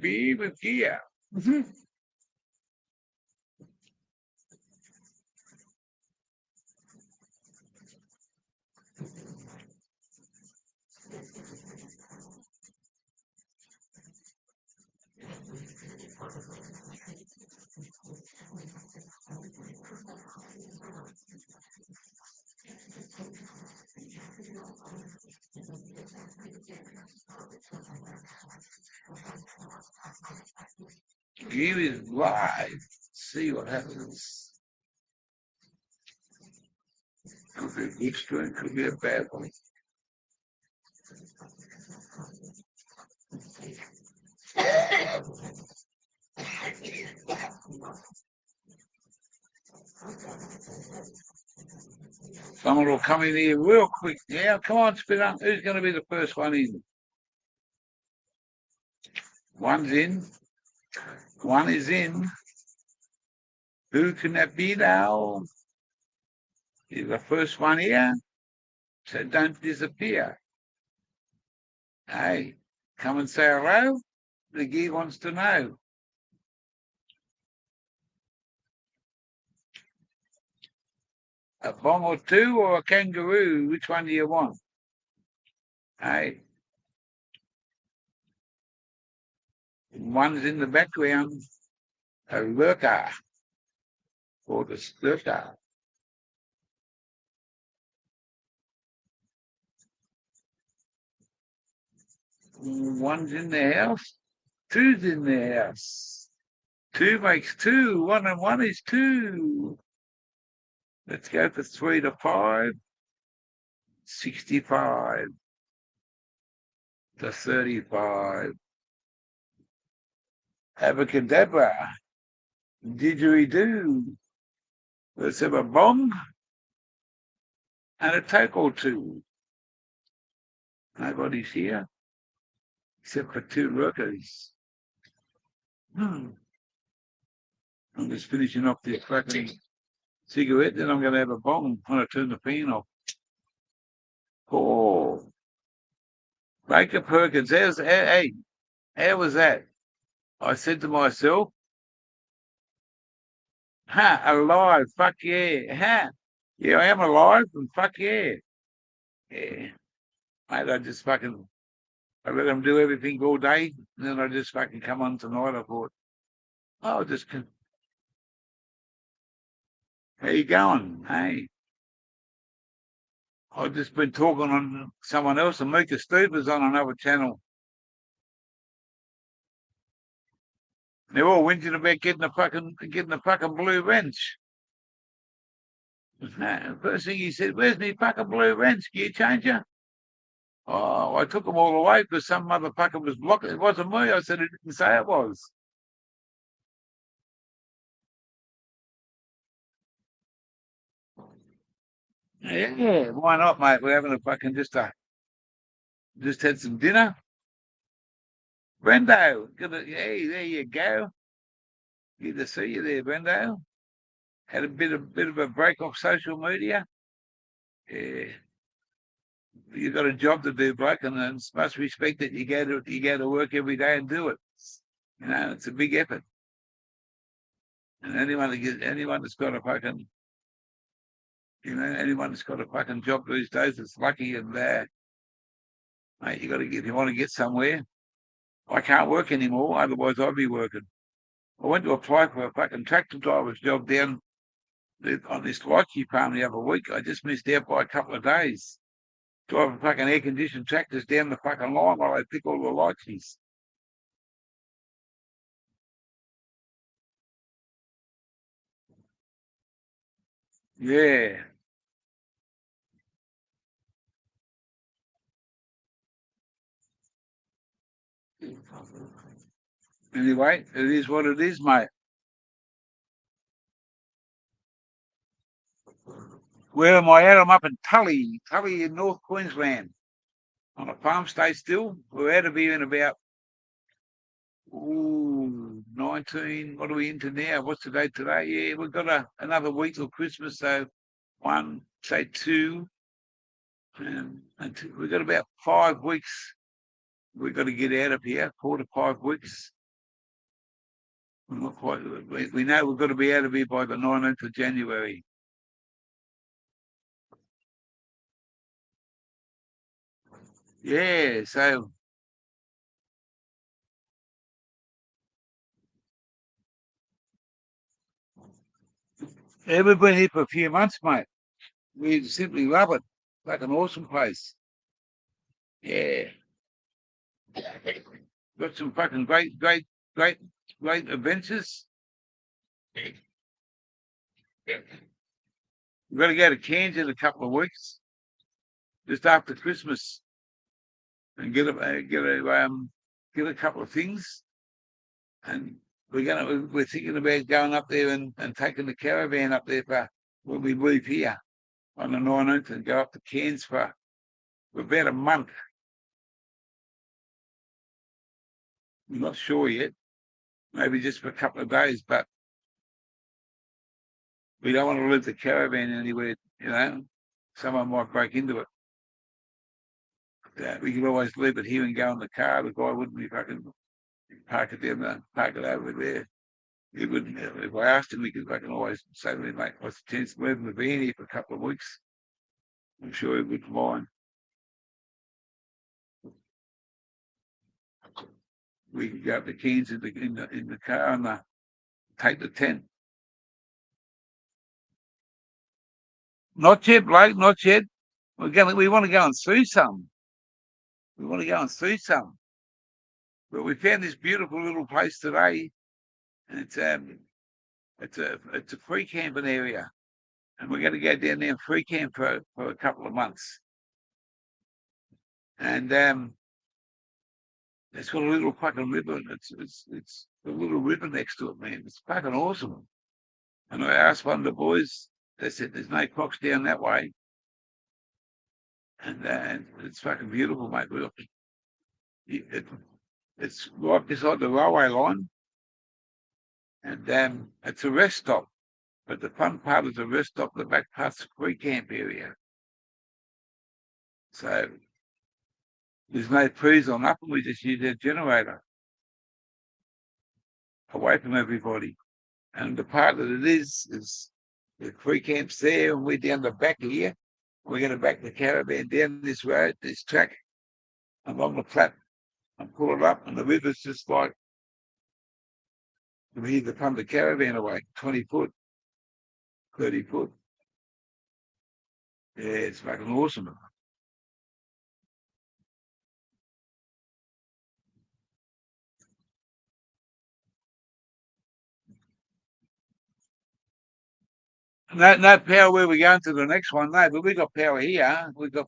Be with gear. Gear is live. See what happens. Could be a good string, could be a bad one. Someone will come in here real quick. Yeah, come on, Spinner. Who's going to be the first one in? One's in. One is in. Who can that be now? You're the first one here, so don't disappear. Hey, come and say hello. The gear wants to know. A bomb or two or a kangaroo? Which one do you want? Hey, one's in the background. A lurker or the lurker. One's in the house. Two's in the house. Two makes two. One and one is two. Let's go for 3 to 5. 65 to 35. Abracadabra. Didgeridoo. Let's have a bong and a toke or two. Nobody's here except for 2 workers. I'm just finishing off this fucking cigarette, then I'm going to have a bong when I turn the fan off. Oh, Baker Perkins, hey, how was that? I said to myself, alive, fuck yeah, yeah, I am alive, and fuck yeah. Yeah, mate, I let them do everything all day, and then I just fucking come on tonight. I thought, oh, how you going? Hey, I've just been talking on someone else, and Mika Stevens on another channel. They're all whinging about getting the fucking blue wrench. First thing he said, "Where's my fucking blue wrench? Gear changer?" Oh, I took them all away because some motherfucker was blocking. It wasn't me. I said it didn't say it was. Yeah, why not, mate? We're having a fucking just had some dinner. Brendo, hey, there you go. Good to see you there, Brendo. Had a bit of a break off social media. Yeah, you got a job to do, bloke, and it's must respect that you go to work every day and do it. You know, it's a big effort. And anyone that's got a fucking anyone that's got a fucking job these days is lucky, and mate, you got to get if you want to get somewhere. I can't work anymore, otherwise I'd be working. I went to apply for a fucking tractor driver's job down on this lychee farm the other week. I just missed out by a couple of days. Driving fucking air conditioned tractors down the fucking line while they pick all the lychees. Yeah. Anyway, it is what it is, mate. Where am I at? I'm up in Tully in North Queensland. On a farm stay still. We're out of here in about 19. What are we into now? What's the date today? Yeah, we've got another week till Christmas, so 1, say 2, and we've got about 5 weeks we've got to get out of here 4 to 5 weeks. We're not quite, we know we've got to be out of here by the 19th of January. Yeah, so we've been here for a few months, mate. We simply love it. Like an awesome place. Yeah. Got some fucking great adventures. We've got to go to Cairns in a couple of weeks, just after Christmas, and get a couple of things. And we're thinking about going up there and taking the caravan up there for when we leave here on the 19th and go up to Cairns for about a month. We're not sure yet. Maybe just for a couple of days, but we don't want to leave the caravan anywhere, Someone might break into it. We could always leave it here and go in the car. The guy wouldn't be fucking park it down there, park it over there. He wouldn't. If I asked him, he could fucking always say to me, mate, what's the chance of leaving the van here for a couple of weeks? I'm sure he wouldn't mind. We could go up to Cairns in the car and take the tent. Not yet, Blake, not yet. We want to go and see some. We want to go and see some. But we found this beautiful little place today, and it's a free camping area, and we're going to go down there and free camp for a couple of months. And it's got a little fucking river. It's a little river next to it, man. It's fucking awesome. And I asked one of the boys. They said there's no crocs down that way, and it's fucking beautiful, mate. It's right beside the railway line, and it's a rest stop. But the fun part is the rest stop. The back part's the free camp area. So there's no trees or nothing. We just use a generator away from everybody. And the part that it is the free camps there, and we're down the back here. We're going to back the caravan down this road, this track, along the flat, and pull it up. And the river's just like, we need to pump the caravan away, 20 foot, 30 foot. Yeah, it's fucking awesome. No power where we're going to the next one, no, but we got power here. We got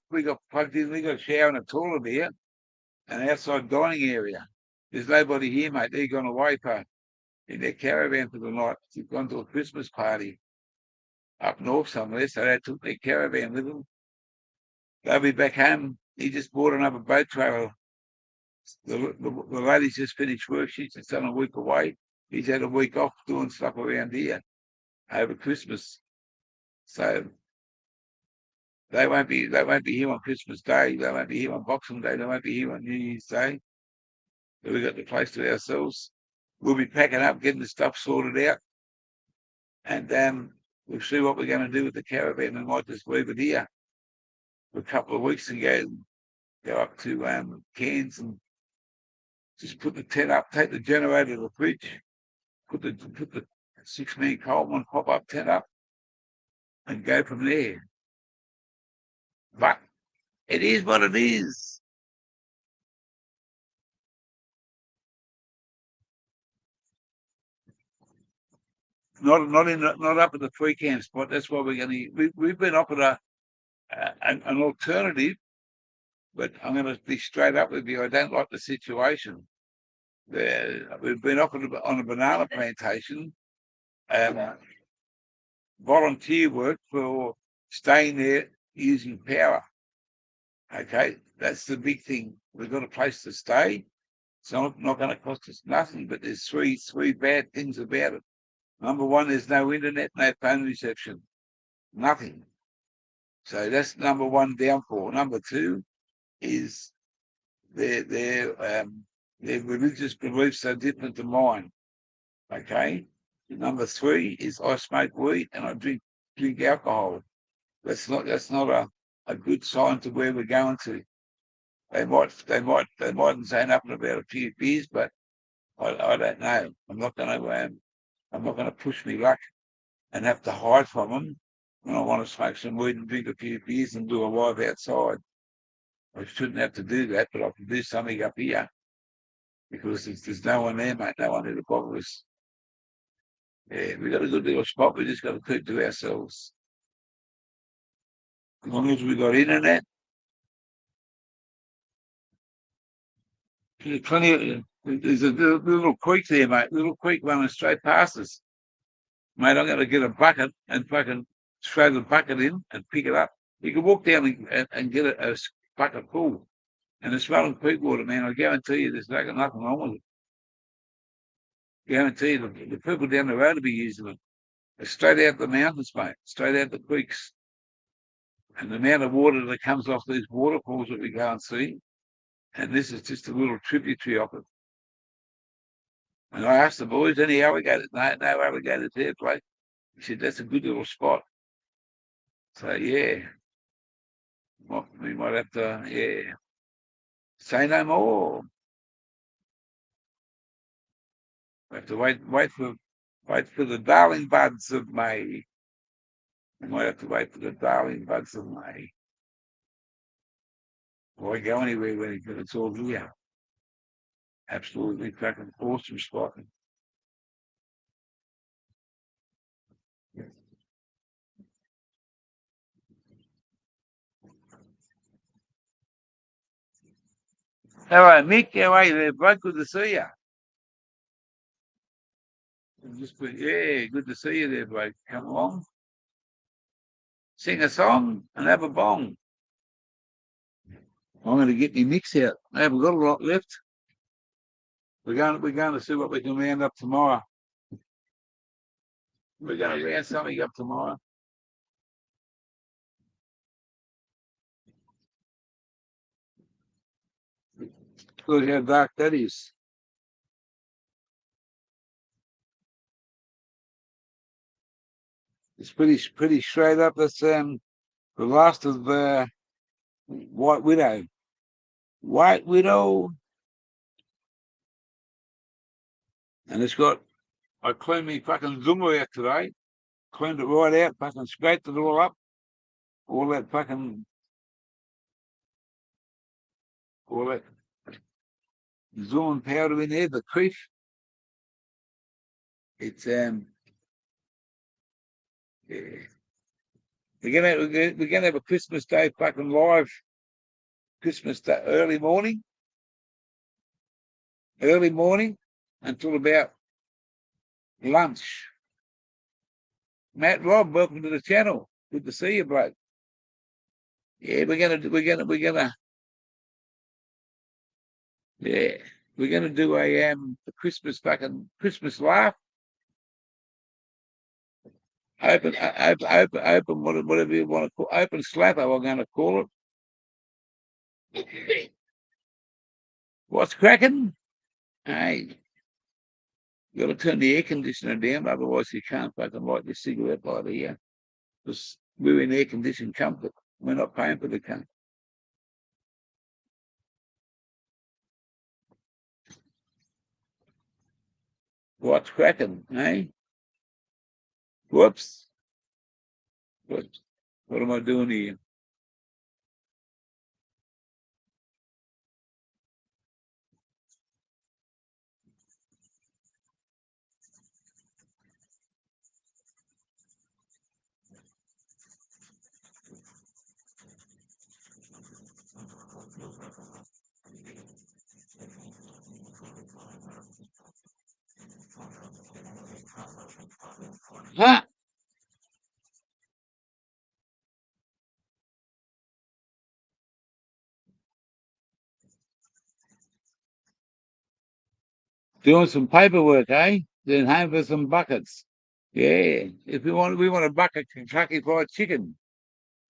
plugged in, we got a shower and a toilet here, and an outside dining area. There's nobody here, mate. They're gone away in their caravan for the night. They've gone to a Christmas party up north somewhere, so they took their caravan with them. They'll be back home. He just bought another boat trailer. The lady's just finished work. She's just done a week away. He's had a week off doing stuff around here over Christmas. So they won't be here on Christmas Day. They won't be here on Boxing Day. They won't be here on New Year's Day. So we got the place to ourselves. We'll be packing up, getting the stuff sorted out, and we'll see what we're going to do with the caravan. We might just leave it here for a couple of weeks and go up to Cairns and just put the tent up, take the generator to the fridge, put the 6-man Coleman pop-up tent up, and go from there. But it is what it is. Not up at the free camp spot. That's why we're going to. We've been offered an alternative, but I'm going to be straight up with you. I don't like the situation. We've been offered on a banana plantation, volunteer work for staying there using power. Okay, that's the big thing. We've got a place to stay. It's not going to cost us nothing, but there's three bad things about it. Number one, there's no internet, no phone reception, nothing. So that's number one downfall. Number two is their religious beliefs are different to mine. Okay. Number three is I smoke weed and I drink alcohol. That's not a good sign to where we're going to. They mightn't say nothing about a few beers, but I don't know. I'm not gonna push me luck and have to hide from them when I want to smoke some weed and drink a few beers and do a live outside. I shouldn't have to do that, but I can do something up here because there's no one there, mate. No one there to bother us. Yeah, we got a good little spot. We just got to keep to ourselves. As long as we got internet, there's plenty of, there's a little creek there, mate. Little creek running straight past us. Mate, I'm going to get a bucket and fucking throw the bucket in and pick it up. You can walk down and get a bucket full. And it's running creek water, man. I guarantee you there's nothing wrong with it. Guarantee you the people down the road will be using it. It's straight out the mountains, mate. Straight out the creeks. And the amount of water that comes off these waterfalls that we go and see. And this is just a little tributary of it. And I asked the boys, any alligators? No alligators there, Blake. He said, that's a good little spot. So, yeah. We might have to, yeah. Say no more. We have to wait for the darling buds of May. We might have to wait for the darling buds of May. Why go anywhere when it's all here? Absolutely fucking awesome spot. Hello, Mick. How are you there, bud? Good to see you. Yeah, good to see you there, bloke. Come along. Sing a song and have a bong. I'm going to get my mix out. I haven't got a lot left. We're going to see what we can round up tomorrow. We're going to round something up tomorrow. Look how dark that is. It's pretty straight up. That's the last of White Widow. White Widow. And I cleaned me fucking Zoomer out today. Cleaned it right out, fucking scraped it all up. All that Zoom powder in there, the creef. It's yeah. We're gonna have a Christmas Day fucking live. Christmas Day early morning until about lunch. Matt Rob, welcome to the channel. Good to see you, bloke. Yeah, we're gonna yeah, we're gonna do a Christmas laugh. Open, whatever you want to call open slapper. I'm going to call it. What's cracking? Hey, you got to turn the air conditioner down, otherwise you can't fucking light your cigarette by the ear. Because we're in air conditioned comfort. We're not paying for the comfort. What's cracking, eh? Whoops. What am I doing here? Huh? Doing some paperwork, eh? Then home for some buckets. Yeah. If we want a bucket of Kentucky Fried Chicken.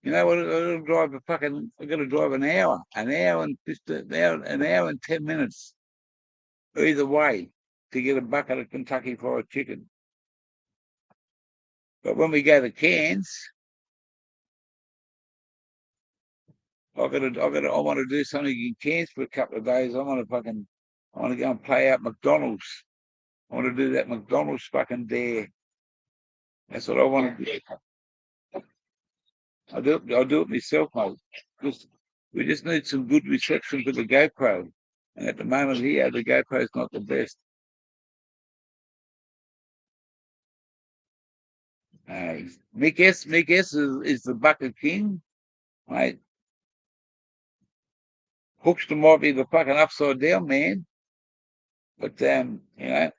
You know what? I got to drive an hour and 10 minutes either way to get a bucket of Kentucky Fried Chicken. But when we go to Cairns, I want to do something in Cairns for a couple of days. I want to go and play out McDonald's. I want to do that McDonald's fucking dare. That's what I want to do. I'll do it myself, mate. We just need some good reception for the GoPro. And at the moment here, the GoPro's not the best. Mick S is the bucket king, mate. Hookster might be the fucking upside down man, but you know,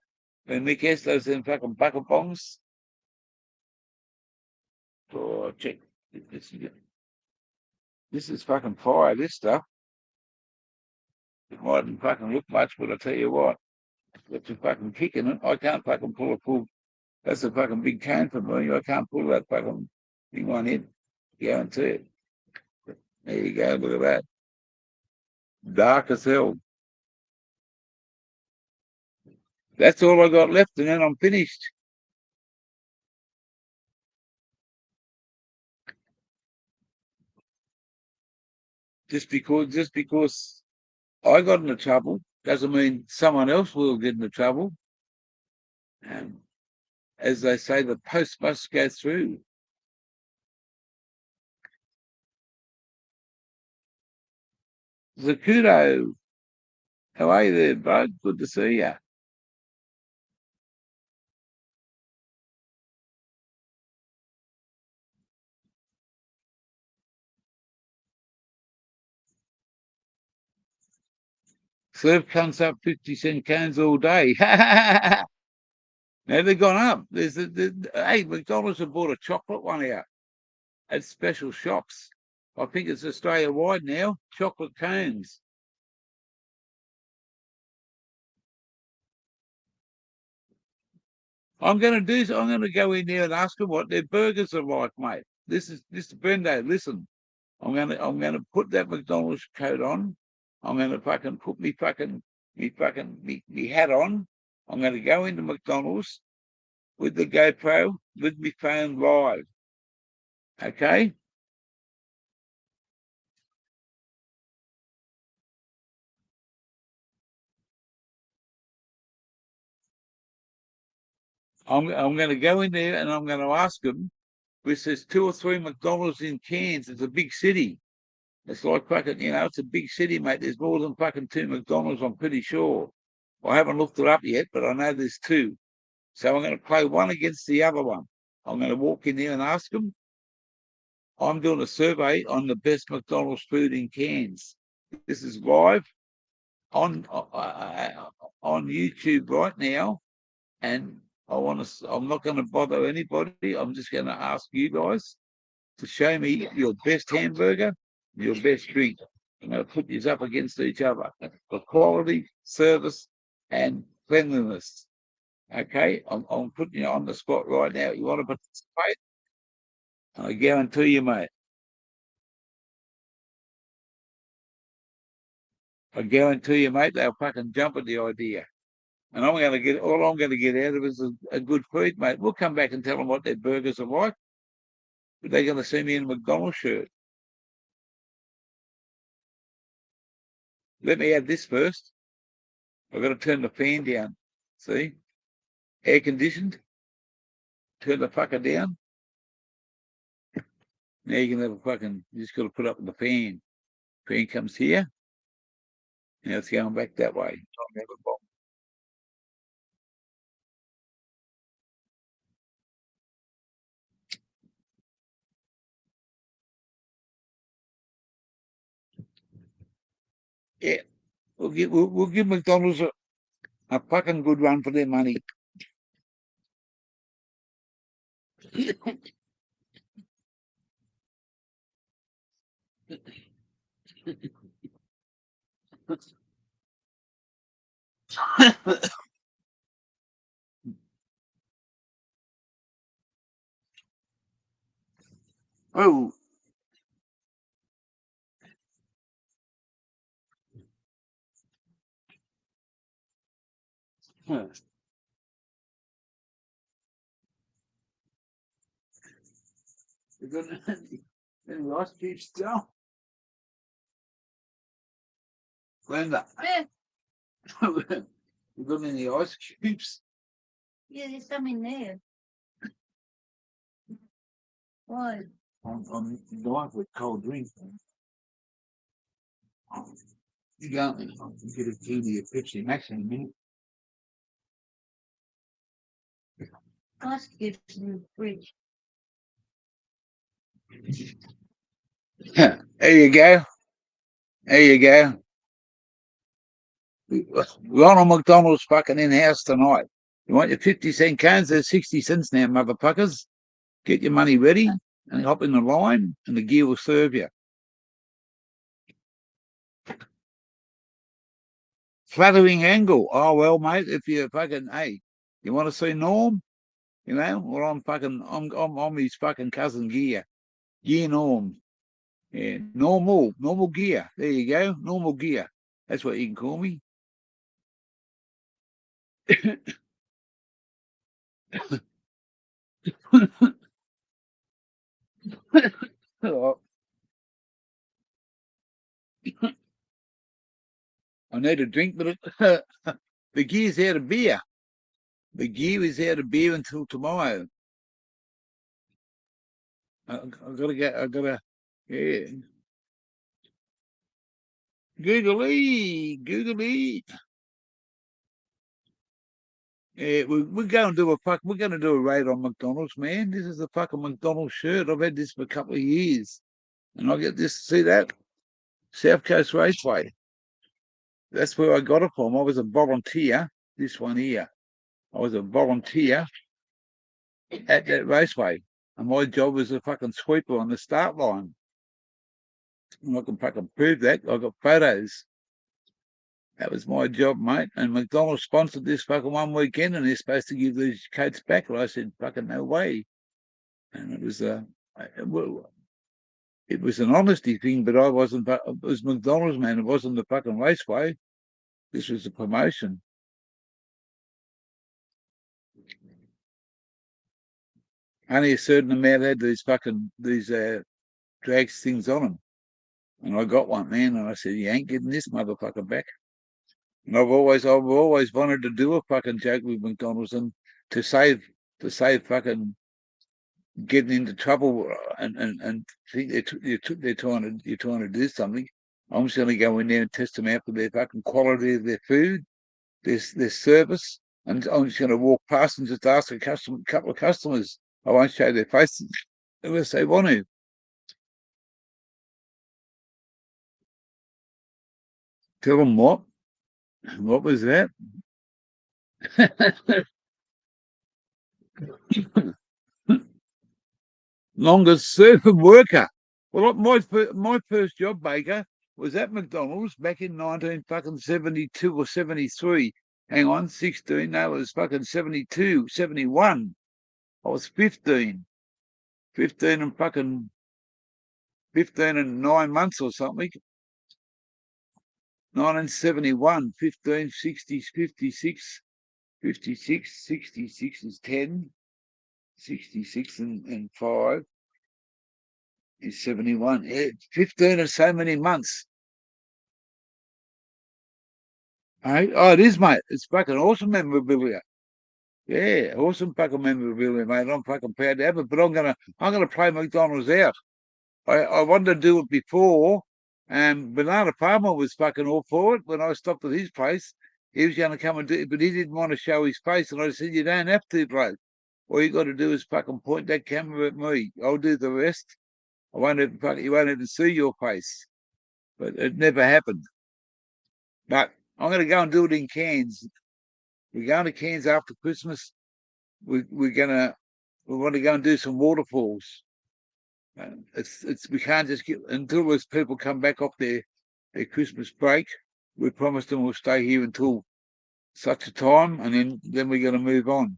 when Mick S does them fucking bucket bombs, oh, check this is fucking fire. This stuff. It mightn't fucking look much, but I tell you what, it's a fucking kick in it. I can't fucking pull a full. That's a fucking big cane for me. I can't pull that fucking thing on it. Guarantee it. There you go. Look at that. Dark as hell. That's all I got left, and then I'm finished. Just because I got into trouble doesn't mean someone else will get into trouble. As they say, the post must go through. Zakuto, how are you there, bud? Good to see you. Surf comes up 50-cent cans all day. Now they've gone up. Hey, McDonald's have bought a chocolate one out at special shops. I think it's Australia wide now. Chocolate cones. I'm going to go in there and ask them what their burgers are like, mate. This is Brendo. Listen, I'm gonna put that McDonald's coat on. I'm gonna fucking put me hat on. I'm gonna go into McDonald's with the GoPro with me phone live. Okay? I'm gonna go in there and I'm gonna ask them. This is 2 or 3 McDonald's in Cairns. It's a big city. It's like fucking, it's a big city, mate. There's more than fucking 2 McDonald's, I'm pretty sure. I haven't looked it up yet, but I know there's 2. So I'm going to play one against the other one. I'm going to walk in there and ask them. I'm doing a survey on the best McDonald's food in Cairns. This is live on on YouTube right now, and I'm not going to bother anybody. I'm just going to ask you guys to show me your best hamburger, your best drink. I'm going to put these up against each other for quality, service, and cleanliness. Okay, I'm putting you on the spot right now. You want to participate? I guarantee you, mate. I guarantee you, mate, they'll fucking jump at the idea. And all I'm going to get out of it is a good feed, mate. We'll come back and tell them what their burgers are like, but they're going to see me in a McDonald's shirt. Let me add this first. I've got to turn the fan down. See? Air conditioned. Turn the fucker down. Now you can have you just got to put up with the fan. Fan comes here. Now it's going back that way. Time to have a bomb. Yeah. We'll give McDonald's a fucking good run for their money. Oh, Huh. You got any ice cubes still? Glenda, Yeah, you got any ice cubes? yeah, there's some in there. Why? I'm dying for a cold drink. You go get a Judy a Pepsi Max in a minute. Ice cubes in the fridge. There you go. There you go. Ronald McDonald's fucking in-house tonight. You want your 50-cent cans? They're 60 cents now, motherfuckers. Get your money ready and hop in the line and the gear will serve you. Flattering angle. Oh, well, mate, if you fucking, hey, you want to see Norm? You know, well, I'm his fucking cousin Gear. Gear Norm. Yeah, normal gear. There you go. Normal gear. That's what you can call me. Oh, I need a drink, but the gear's out of beer. The gear is out of beer until tomorrow. I've got to get, I've got to, yeah. Googly. Yeah, we're going to do we're going to do a raid on McDonald's, man. This is the fucking McDonald's shirt. I've had this for a couple of years. And I get this, see that? South Coast Raceway. That's where I got it from. I was a volunteer. This one here. I was a volunteer at that raceway. And my job was a fucking sweeper on the start line. And I can fucking prove that. I got photos. That was my job, mate. And McDonald's sponsored this fucking one weekend and they're supposed to give these coats back. And I said, fucking no way. And it was well, it was an honesty thing, but I wasn't, it was McDonald's, man. It wasn't the fucking raceway. This was a promotion. Only a certain amount had these drags things on them. And I got one, man, and I said, you ain't getting this motherfucker back. And I've always wanted to do a fucking joke with McDonald's and to save fucking getting into trouble and think you're trying to do something. I'm just going to go in there and test them out for their fucking quality of their food, their service, and I'm just going to walk past and just ask a couple of customers. I won't show their faces unless they want to. Tell them what? What was that? Longest serving worker. Well, my first job, Baker, was at McDonald's back in 1972 or 73. Hang on, 16. No, it was fucking 72, 71. I was 15. 15 and fucking 15 and 9 months or something. 1971, 15, 60, 56, 56, 66 is 10, 66 and 5 is 71. 15 and so many months. Hey? Oh, it is, mate. It's fucking awesome memorabilia. Yeah, awesome fucking memorabilia, mate. I'm fucking proud to have it, but I'm gonna play McDonald's out. I wanted to do it before, and Banana Palmer was fucking all for it when I stopped at his place. He was going to come and do it, but he didn't want to show his face, and I said, "You don't have to, bloke. All you got to do is fucking point that camera at me. I'll do the rest. You won't even see your face." But it never happened. But I'm going to go and do it in Cairns. We're going to Cairns after Christmas. We want to go and do some waterfalls. We can't just get until those people come back off their Christmas break. We promised them we'll stay here until such a time, and then we're going to move on.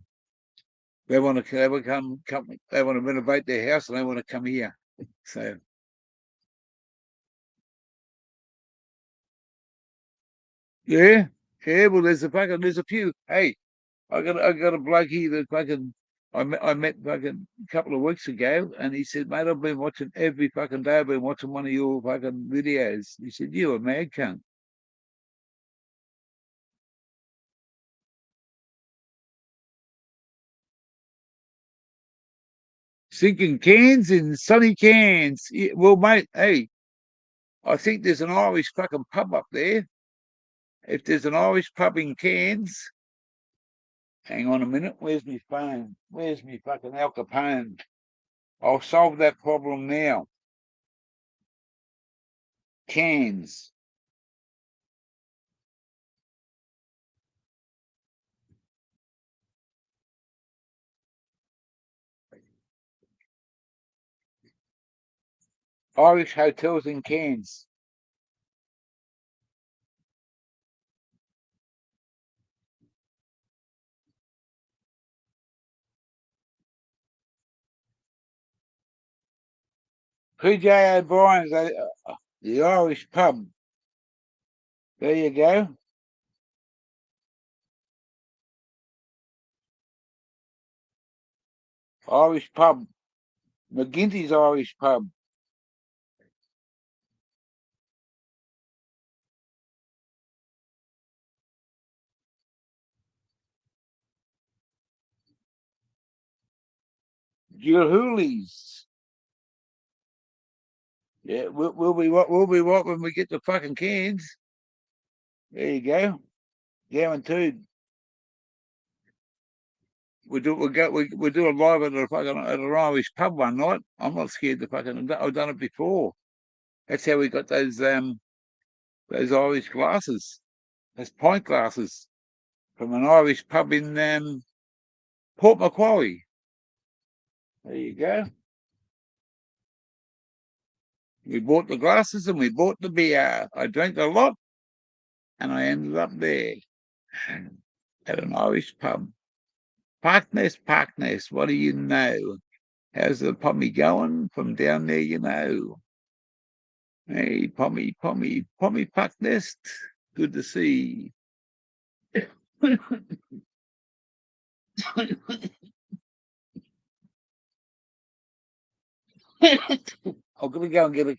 They want to they want to renovate their house, and they want to come here. So yeah, Yeah, well, there's a few. Hey, I got a bloke here that fucking I met fucking a couple of weeks ago, and he said, mate, I've been watching every fucking day. I've been watching one of your fucking videos. He said, you a mad cunt. Sinking cans in sunny cans. Yeah, well, mate, hey, I think there's an Irish fucking pub up there. If there's an Irish pub in Cairns, hang on a minute. Where's my phone? Where's my fucking Al Capone? I'll solve that problem now. Cairns. Irish hotels in Cairns. PJ O'Brien's, the Irish pub. There you go. Irish pub. McGinty's Irish pub. Gilhooly's. Yeah, we'll be what when we get to fucking Cairns. There you go. Guaranteed. We do a live at an Irish pub one night. I'm not scared to fucking. I've done it before. That's how we got those Irish glasses, those pint glasses from an Irish pub in Port Macquarie. There you go. We bought the glasses and we bought the beer. I drank a lot and I ended up there at an Irish pub. Parkness, what do you know? How's the pommy going from down there, you know? Hey, pommy, Parknest. Good to see. I'm gonna go and get a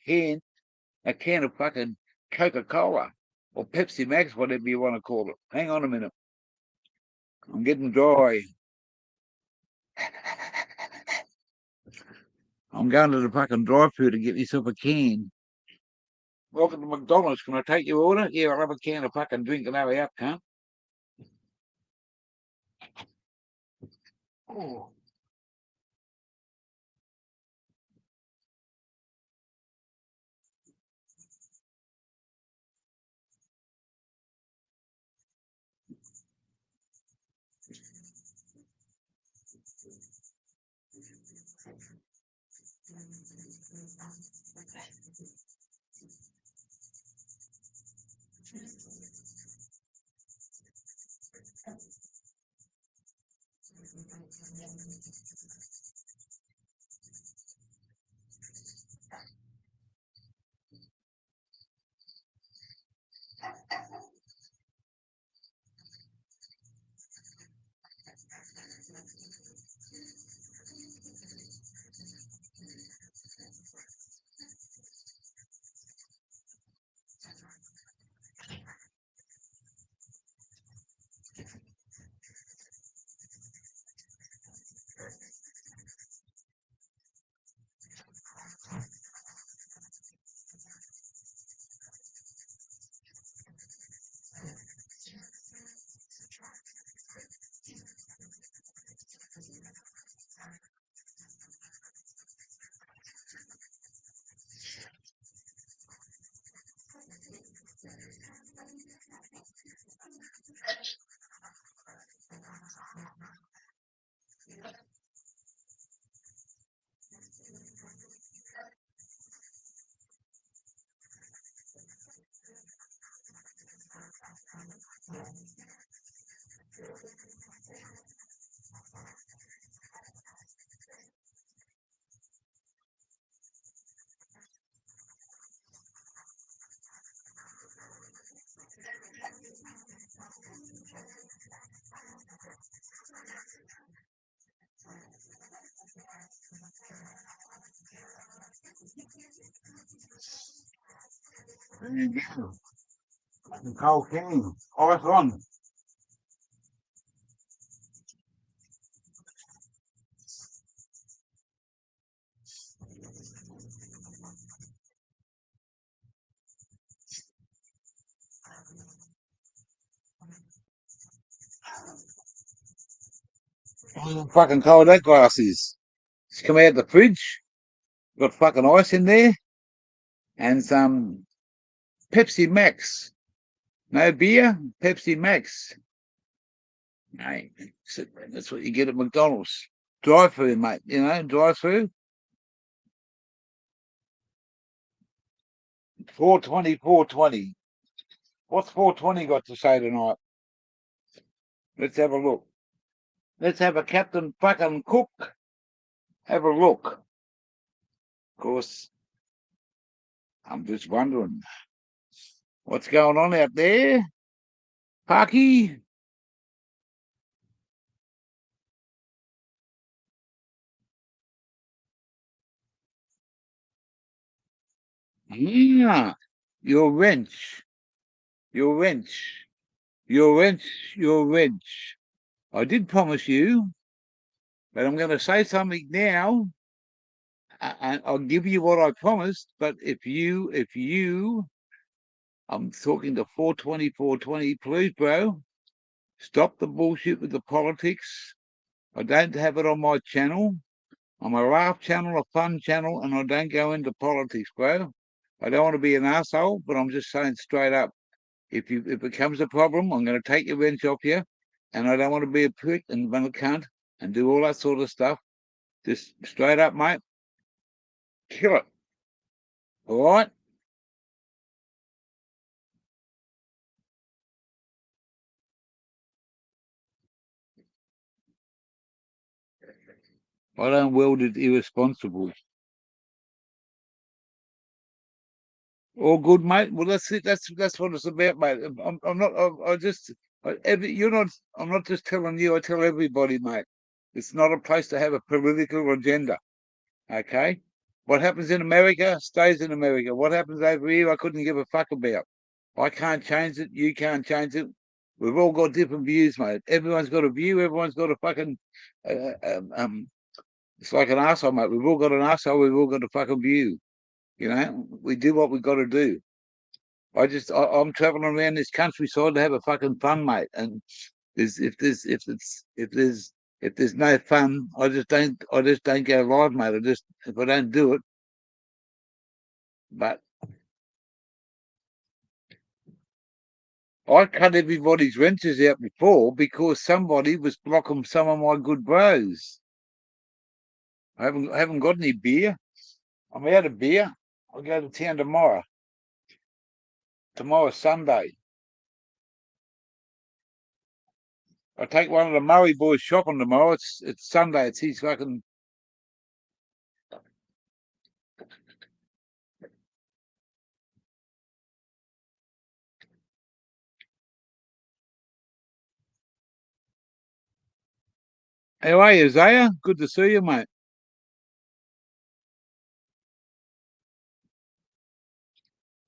can of fucking Coca-Cola or Pepsi Max, whatever you want to call it. Hang on a minute. I'm getting dry. I'm going to the fucking drive-through to get myself a can. Welcome to McDonald's. Can I take your order? Yeah, I'll have a can of fucking drink and hurry up, cunt. Oh. There you go. Fucking cold can. Ice on. How fucking cold that glass is. It's come out of the fridge. Got fucking ice in there and some Pepsi Max. No beer, Pepsi Max. Hey, that's what you get at McDonald's. Drive through, mate. You know, drive through. 420, 420. What's 420 got to say tonight? Let's have a look. Let's have a Captain fucking Cook. Have a look. Of course, I'm just wondering what's going on out there. Parky? Yeah. Your wrench. Your wrench. Your wrench. Your wrench. I did promise you, but I'm going to say something now. And I'll give you what I promised. But I'm talking to 420, 420, please, bro. Stop the bullshit with the politics. I don't have it on my channel. I'm a laugh channel, a fun channel, and I don't go into politics, bro. I don't want to be an asshole, but I'm just saying straight up. If it becomes a problem, I'm going to take your wrench off you, and I don't want to be a prick and run a cunt and do all that sort of stuff. Just straight up, mate. Kill it. All right? I don't weld it irresponsible. All good, mate. Well, that's it. That's what it's about, mate. I'm not. I just. You're not. I'm not just telling you. I tell everybody, mate. It's not a place to have a political agenda. Okay. What happens in America stays in America. What happens over here, I couldn't give a fuck about. I can't change it. You can't change it. We've all got different views, mate. Everyone's got a view. Everyone's got a fucking. It's like an asshole, mate. We've all got an asshole. We've all got a fucking view. You know, we do what we've got to do. I'm traveling around this countryside to have a fucking fun, mate. And if there's no fun, I just don't go live, mate. If I don't do it, but I cut everybody's wrenches out before because somebody was blocking some of my good bros. I haven't got any beer. I'm out of beer. I'll go to town tomorrow. Tomorrow's Sunday. I take one of the Murray boys shopping tomorrow. It's Sunday. It's his fucking. How are you, Zaya? Good to see you, mate.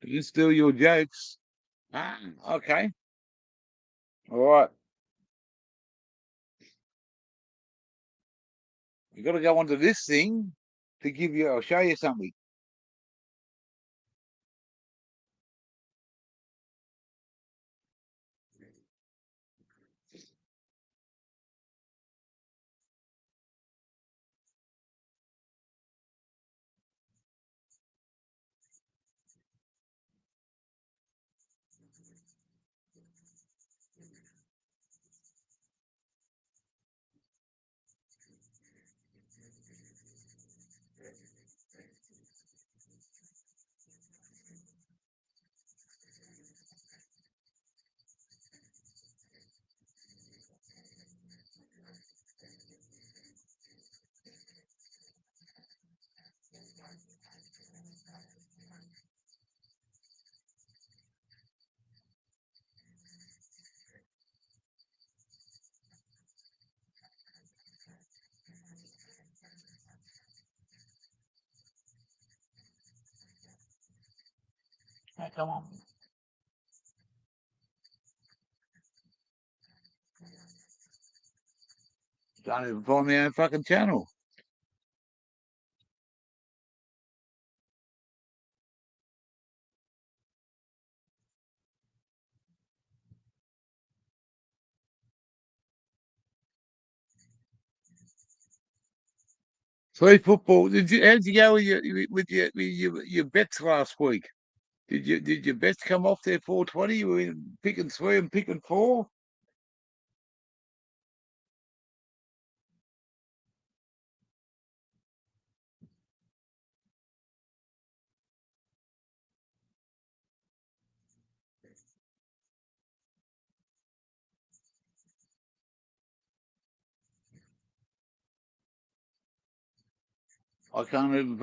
You steal your jokes. Ah, okay. All right. You got to go onto this thing to give you. I'll show you something. Oh, come on. Can't even find my own fucking channel. Play football. How'd you go with your bets last week? Did your bets come off there 420? You were in picking 3 and picking 4? I can't even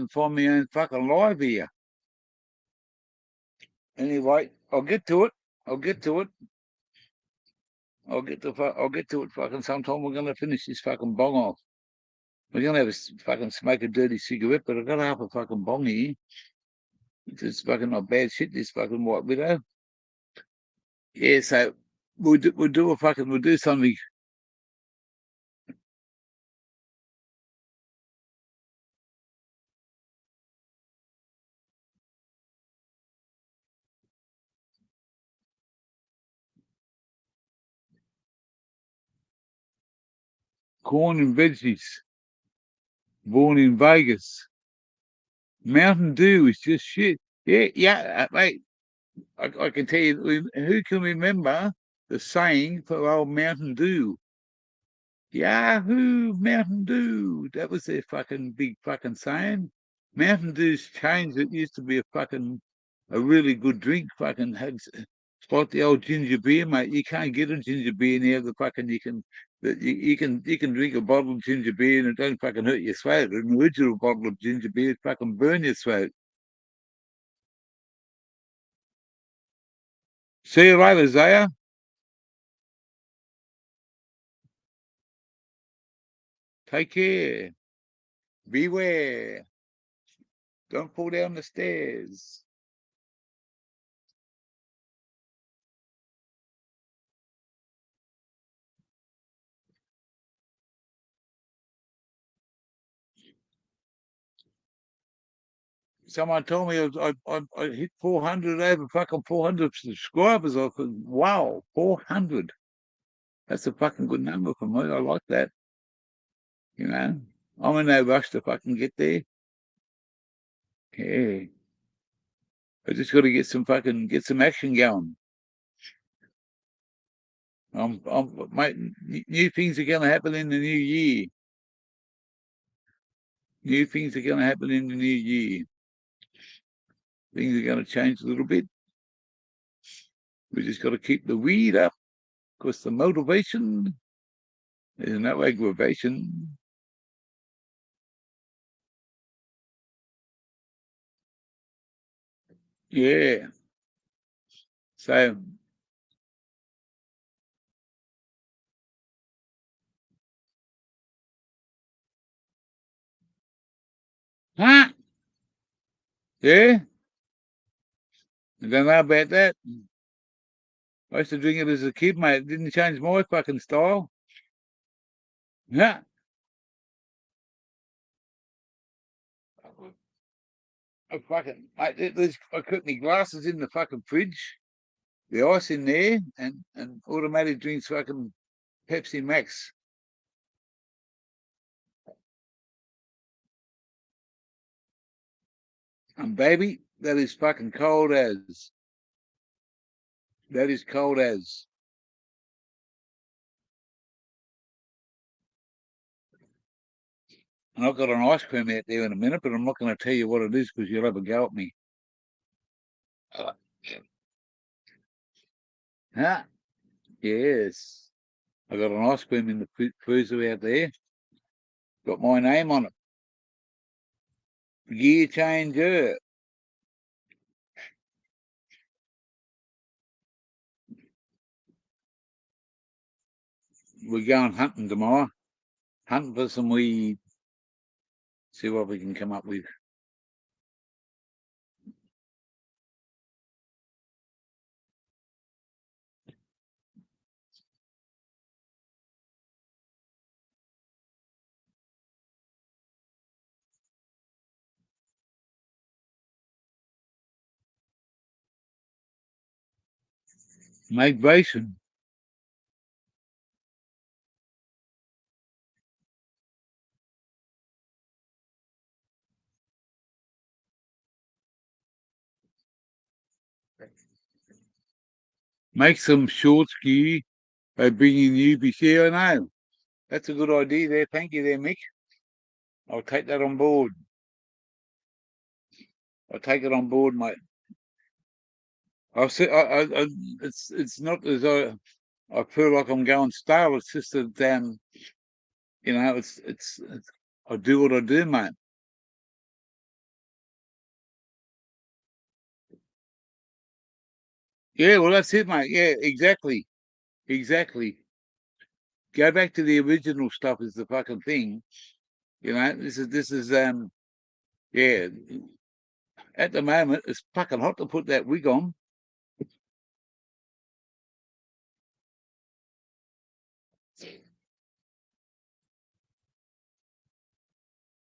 find my own fucking live here. Anyway, I'll get to it. I'll get to it. I'll get to it fucking sometime. We're gonna finish this fucking bong off. We're gonna have a fucking smoke a dirty cigarette, but I've got half a fucking bong here. It's fucking not bad shit, this fucking White Widow. Yeah, so we'll do something. Corn and veggies. Born in Vegas. Mountain Dew is just shit. Yeah, mate. I can tell you, who can remember the saying for old Mountain Dew? Yahoo, Mountain Dew. That was their fucking big fucking saying. Mountain Dew's changed. It used to be a really good drink. Fucking it's like the old ginger beer, mate. You can't get a ginger beer now. You can drink a bottle of ginger beer and it don't fucking hurt your throat. An original bottle of ginger beer fucking burn your throat. See you later, Zaya. Take care. Beware. Don't fall down the stairs. Someone told me I hit 400 over fucking 400 subscribers. I thought, wow, 400. That's a fucking good number for me. I like that. You know, I'm in no rush to fucking get there. Yeah. I just got to get some action going. Mate, new things are going to happen in the new year. New things are going to happen in the new year. Things are going to change a little bit. We just got to keep the weed up because the motivation is no aggravation. Yeah. So, huh? Yeah. I don't know about that. I used to drink it as a kid, mate. It didn't change my fucking style. Yeah. I put my glasses in the fucking fridge, the ice in there, and automatic drinks fucking Pepsi Max. And baby, that is fucking cold as. That is cold as. And I've got an ice cream out there in a minute, but I'm not going to tell you what it is because you'll have a go at me. Uh, huh? Yes. I got an ice cream in the freezer out there. Got my name on it. Gear changer. We're going hunting tomorrow. Hunting for some weed. See what we can come up with. Make basin. Make some short ski by bringing UBC. I know. That's a good idea there. Thank you there, Mick. I'll take that on board. I'll take it on board, mate. It's not as I feel like I'm going stale. It's just that it's I do what I do, mate. Yeah, well, that's it, mate. Yeah, exactly. Go back to the original stuff is the fucking thing. This is yeah. At the moment, it's fucking hot to put that wig on.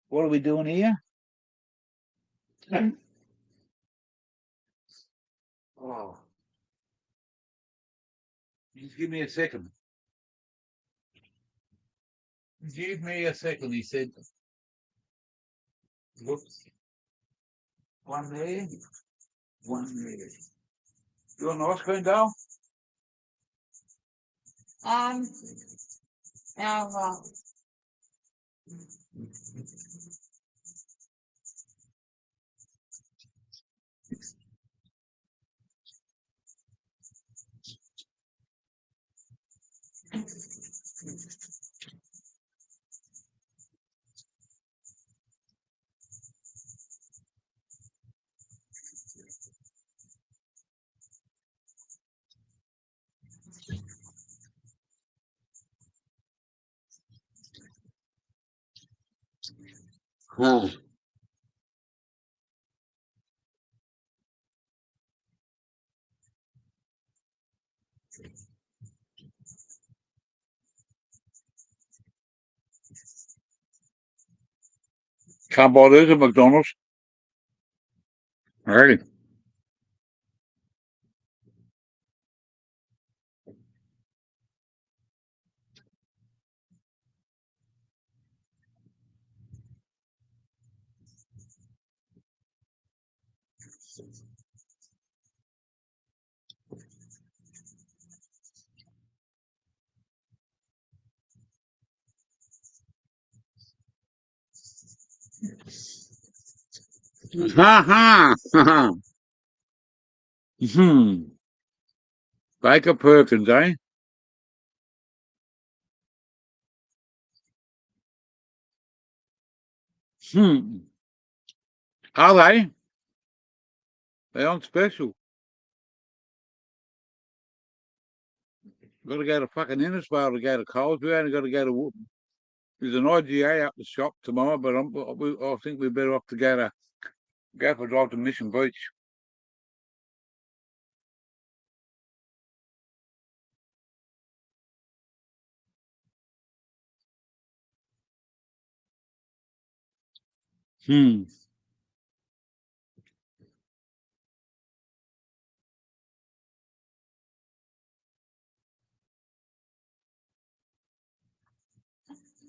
What are we doing here? Oh, just give me a second. Give me a second, he said. Whoops. One there, one there. You want an ice cream, Dale? Um, now, Huh. Can't buy those at McDonald's. Alrighty. Ha ha. Baker Perkins, eh? Hmm. Are they? They aren't special. Got to go to fucking Innisfail to go to Coles. We only got to go to. There's an IGA up the shop tomorrow, but I think we're better off to go for a drive to Mission Beach. Hmm.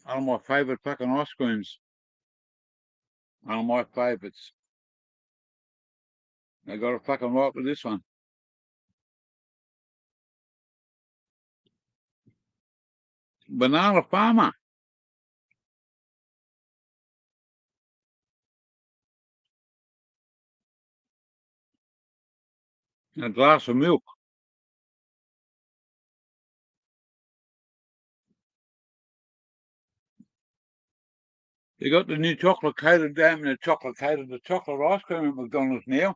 One of my favourite fucking ice creams. One of my favourites. They got it fucking right with this one. Banana Farmer. A glass of milk. They got the new chocolate coated the chocolate ice cream at McDonald's now.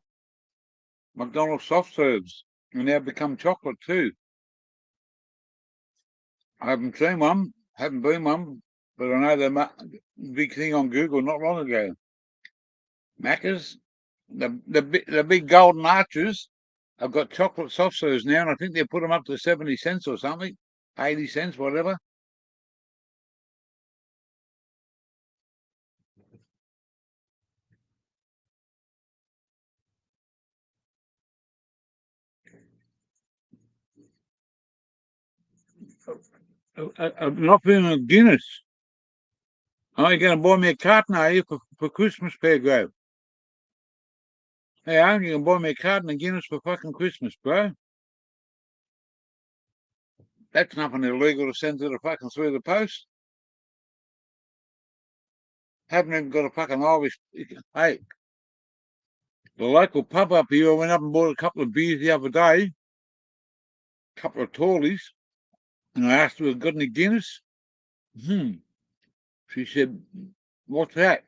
McDonald's soft serves. And now become chocolate too. I haven't seen one, haven't been one, but I know they're big thing on Google not long ago. Macca's, the big golden arches have got chocolate soft serves now, and I think they put them up to 70 cents or something, 80 cents, whatever. Not being a Guinness. Oh, you're going to buy me a carton, are you, for Christmas, Pedro? Hey, you can buy me a carton of Guinness for fucking Christmas, bro. That's nothing illegal to send to the fucking through the post. Haven't even got a fucking Irish. Hey, the local pub up here, I went up and bought a couple of beers the other day, a couple of tallies, and I asked her, got any Guinness? She said, what's that?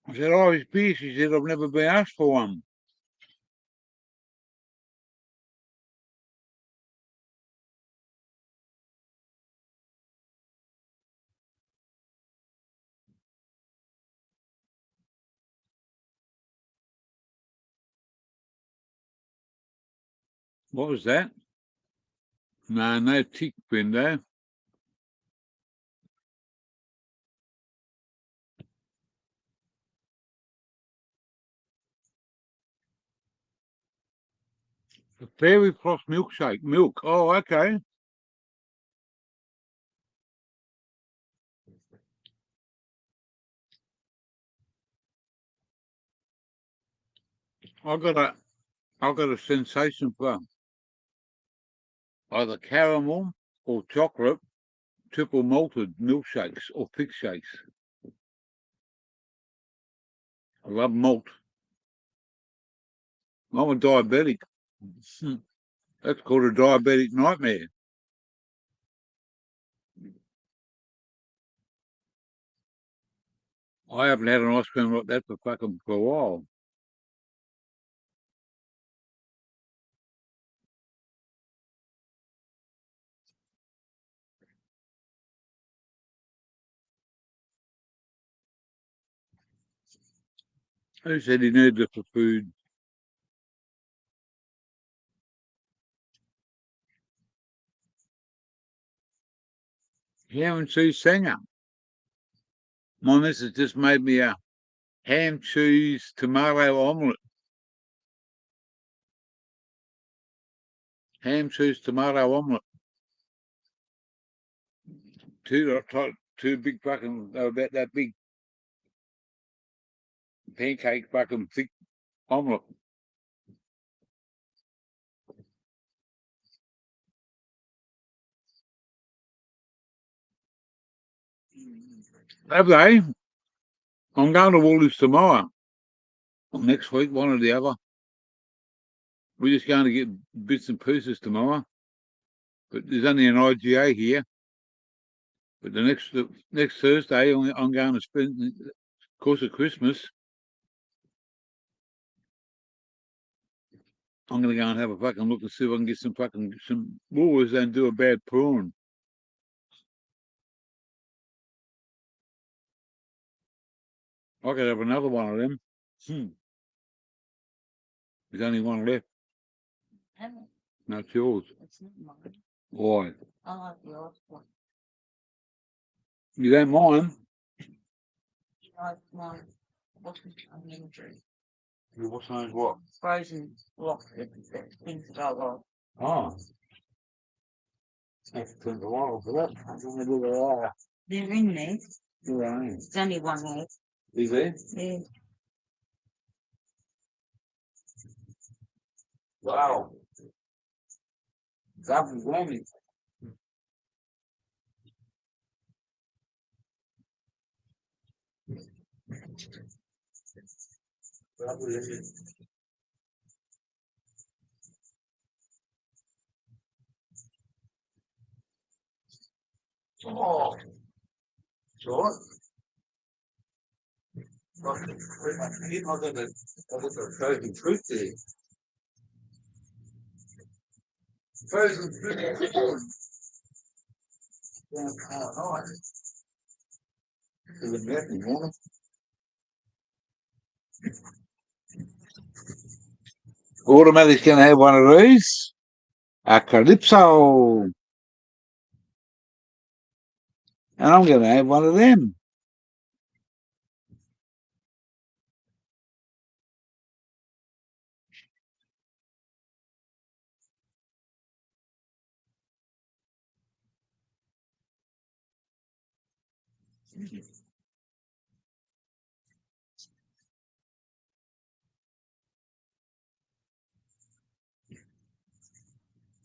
I said, Irish beer. She said, I've never been asked for one. What was that? No, no tick bin there. A fairy frost milkshake. Milk. Oh, okay. I've got a sensation for either caramel or chocolate triple malted milkshakes or thick shakes. I love malt. I'm a diabetic. That's called a diabetic nightmare. I haven't had an ice cream like that for a while. Who said he needed it for food? Ham and cheese sanger. My missus just made me a ham, cheese, tomato omelette. Ham, cheese, tomato omelette. Two big fucking, about that big pancake fucking thick omelette. Have they? I'm going to Woolies tomorrow. Or next week, one or the other. We're just going to get bits and pieces tomorrow. But there's only an IGA here. But the next Thursday, I'm going to spend the course of Christmas. I'm going to go and have a fucking look and see if I can get some Woolies and do a bad prawn. I could have another one of them. There's only one left. No, it's yours. It's not mine. Why? I like yours one. You don't mind? You like mine. What's onion drink? What's known what? Frozen block things that I like. Oh. That's a while for that. They're in there. Right. It's only one egg. Is it? Yeah. Wow. Double whammy. Oh, sure. I've got a frozen fruit there. Frozen fruit. Oh, nice. Is it nothing more? Automatic's going to have one of these. A Calypso. And I'm going to have one of them.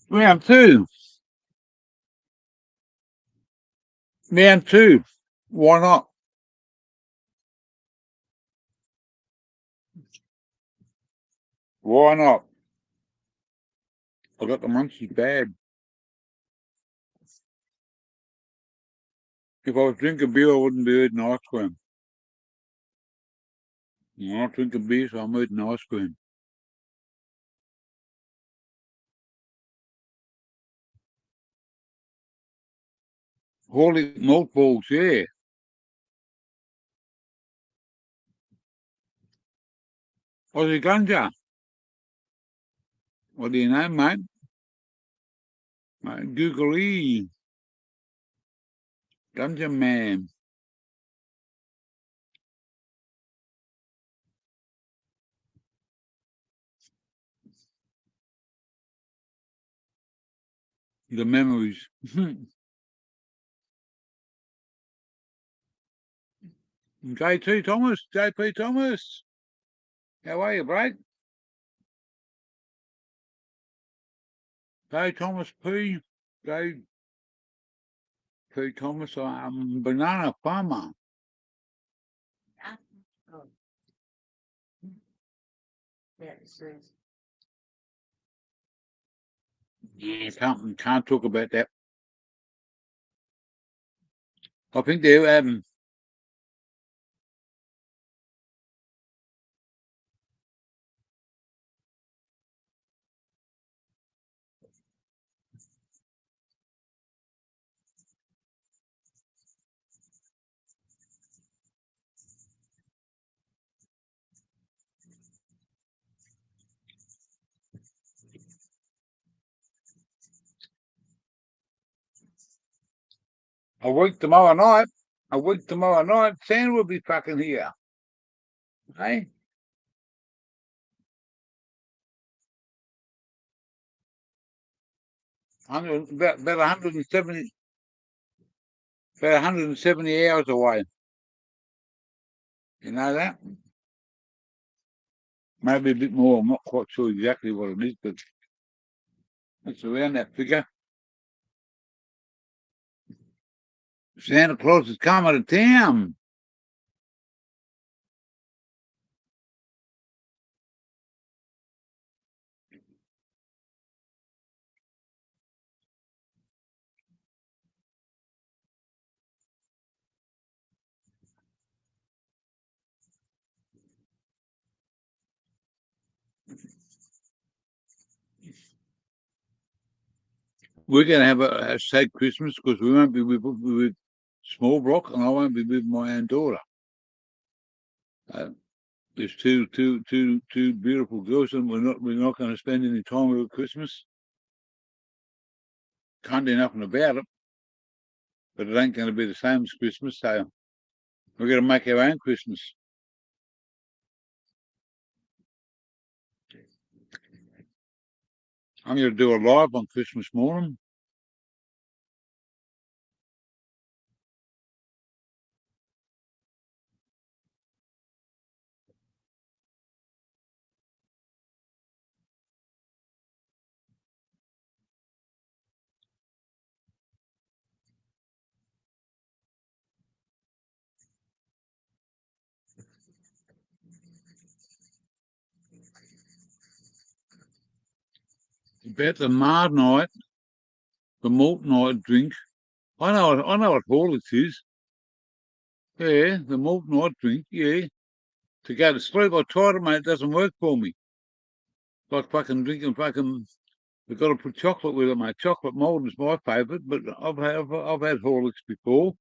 Round two. Round two. Why not? Why not? I got the munchies bad. If I was drinking beer, I wouldn't be eating ice cream. I'm not drinking beer, so I'm eating ice cream. Holy malt balls, yeah. Aussie Ganja. What do you know, mate? Googly. Ganja man. The memories. JT Thomas, JP Thomas. How are you, bro? J Thomas P. J P Thomas, banana farmer. Oh. Yeah, it says. Yeah, can't talk about that. I think they're a week tomorrow night. A week tomorrow night, Santa will be fucking here. Hey? About 170, about 170 hours away. You know that? Maybe a bit more. I'm not quite sure exactly what it is, but it's around that figure. Santa Claus is coming to town. We're going to have a sad Christmas because we won't be with Small Brock, and I won't be with my own daughter. There's two beautiful girls, and we're not going to spend any time with her at Christmas. Can't do nothing about it, but it ain't going to be the same as Christmas, so we're going to make our own Christmas. I'm going to do a live on Christmas morning. About the Mard night, the malt night drink. I know what Horlicks is. Yeah, the malt night drink. Yeah, to go to sleep. I tried it, mate. It doesn't work for me. Like fucking drinking fucking. We've got to put chocolate with it, mate. Chocolate malt is my favourite, but I've had Horlicks before.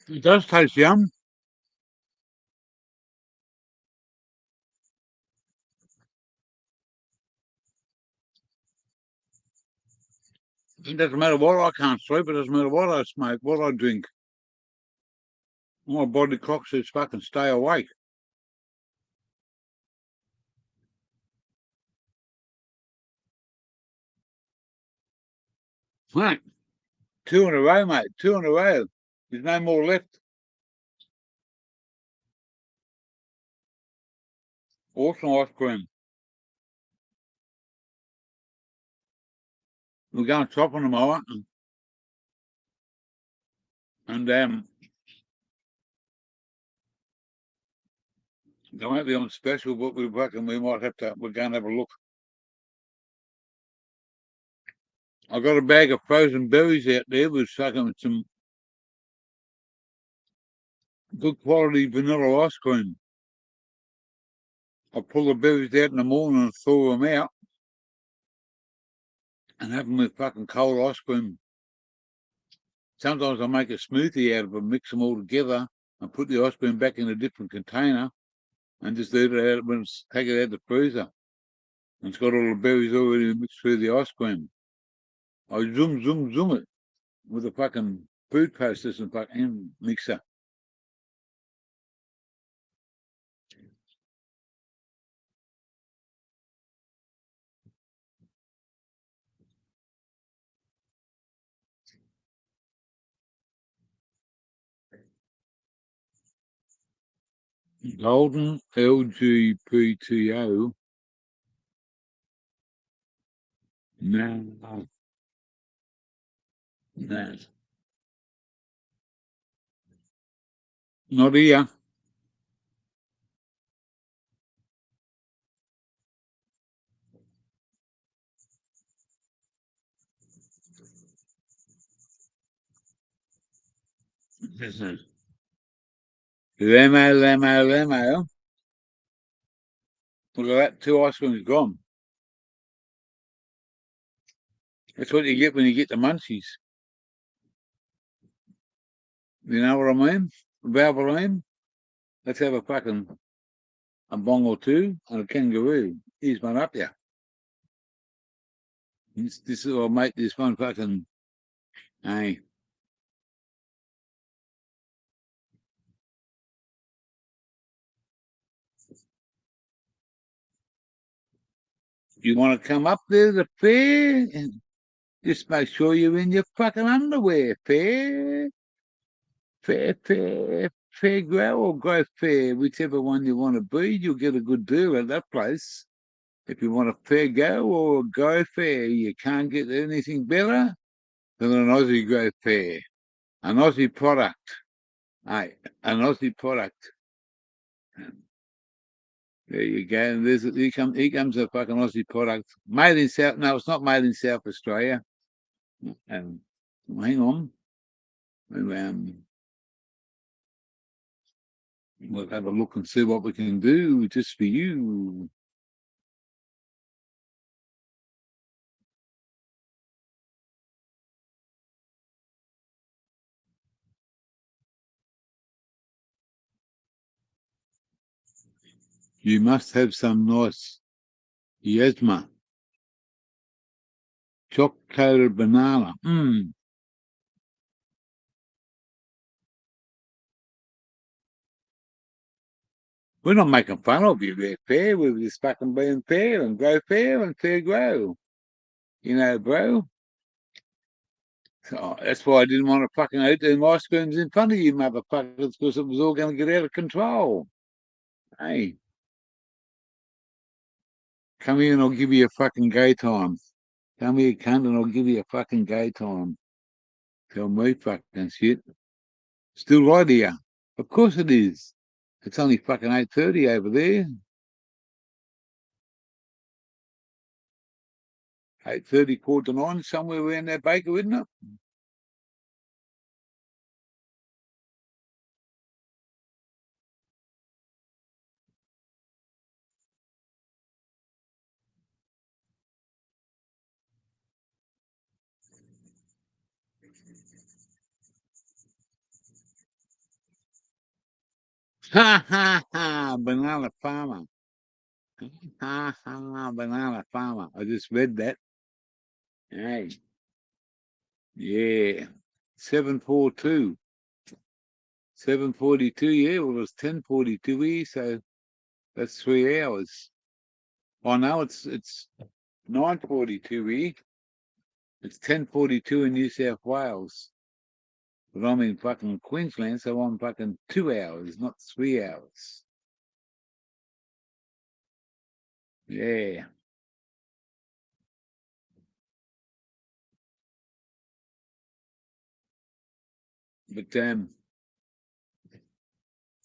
It does taste yum. It doesn't matter what I can't sleep. It doesn't matter what I smoke, what I drink. My body clock says fucking stay awake. Mate, 2 in a row, mate. 2 in a row. There's no more left. Awesome ice cream. We're going shopping tomorrow, and they won't be on special, but we might have to. We're going to have a look. I got a bag of frozen berries out there with some good quality vanilla ice cream. I pull the berries out in the morning and thaw them out and have them with fucking cold ice cream. Sometimes I make a smoothie out of them, mix them all together, and put the ice cream back in a different container and just eat it out take it out the freezer. And it's got all the berries already mixed through the ice cream. I zoom it with a fucking food processor and fucking mixer. Golden LGPTO. No, no, not here. Lemo. Look at that, 2 ice creams gone. That's what you get when you get the munchies. You know what I mean? Valvoline. Let's have a bong or two and a kangaroo. Here's one up there. This will make this one fucking, hey. You want to come up there to the fair? And just make sure you're in your fucking underwear. Fair grow or grow fair, whichever one you want to be, you'll get a good deal at that place. If you want a fair go or a grow fair, you can't get anything better than an Aussie grow fair. An Aussie product. Hey, an Aussie product. There you go. And here comes a fucking Aussie product. Made in South, no, it's not made in South Australia. And hang on. We'll have a look and see what we can do just for you. You must have some nice yasma. Chocolate banana. We're not making fun of you there, fair. We're just fucking being fair and grow fair and fair grow. You know, bro. So that's why I didn't want to fucking eat them ice creams in front of you, motherfuckers, because it was all going to get out of control. Hey, come here and I'll give you a fucking gay time. Come here, cunt, and I'll give you a fucking gay time. Tell me fucking shit. Still right here. Of course it is. It's only fucking 8:30 over there. 8:30, 8:45, somewhere around that baker, isn't it? Ha ha ha! Banana farmer. Ha ha! Banana farmer. I just read that. Hey, yeah. 742. 7:42. Yeah, well, it was 10:42 here, so that's 3 hours. Oh no, it's 9:42 here. It's 10:42 in New South Wales. But I'm in fucking Queensland, so I'm fucking 2 hours, not 3 hours. Yeah. But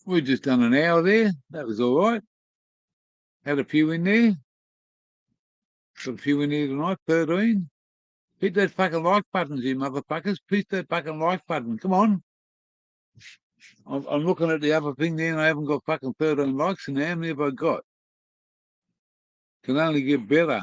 we just done an hour there. That was all right. Had a few in there. Got a few in there tonight, 13. Hit that fucking like button, you motherfuckers. Push that fucking like button. Come on. I'm looking at the other thing there and I haven't got fucking 13 likes in there. How many have I got? Can only get better.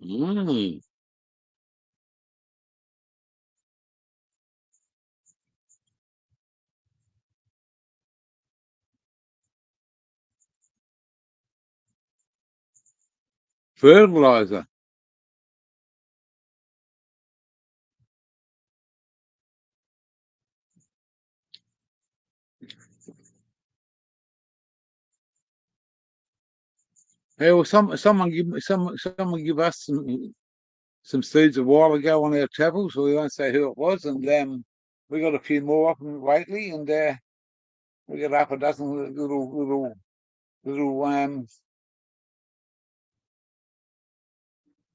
Mm. Fertilizer. Hey, well, someone give us some seeds a while ago on our travels. So we won't say who it was, and we got a few more of them lately, and we got half a dozen little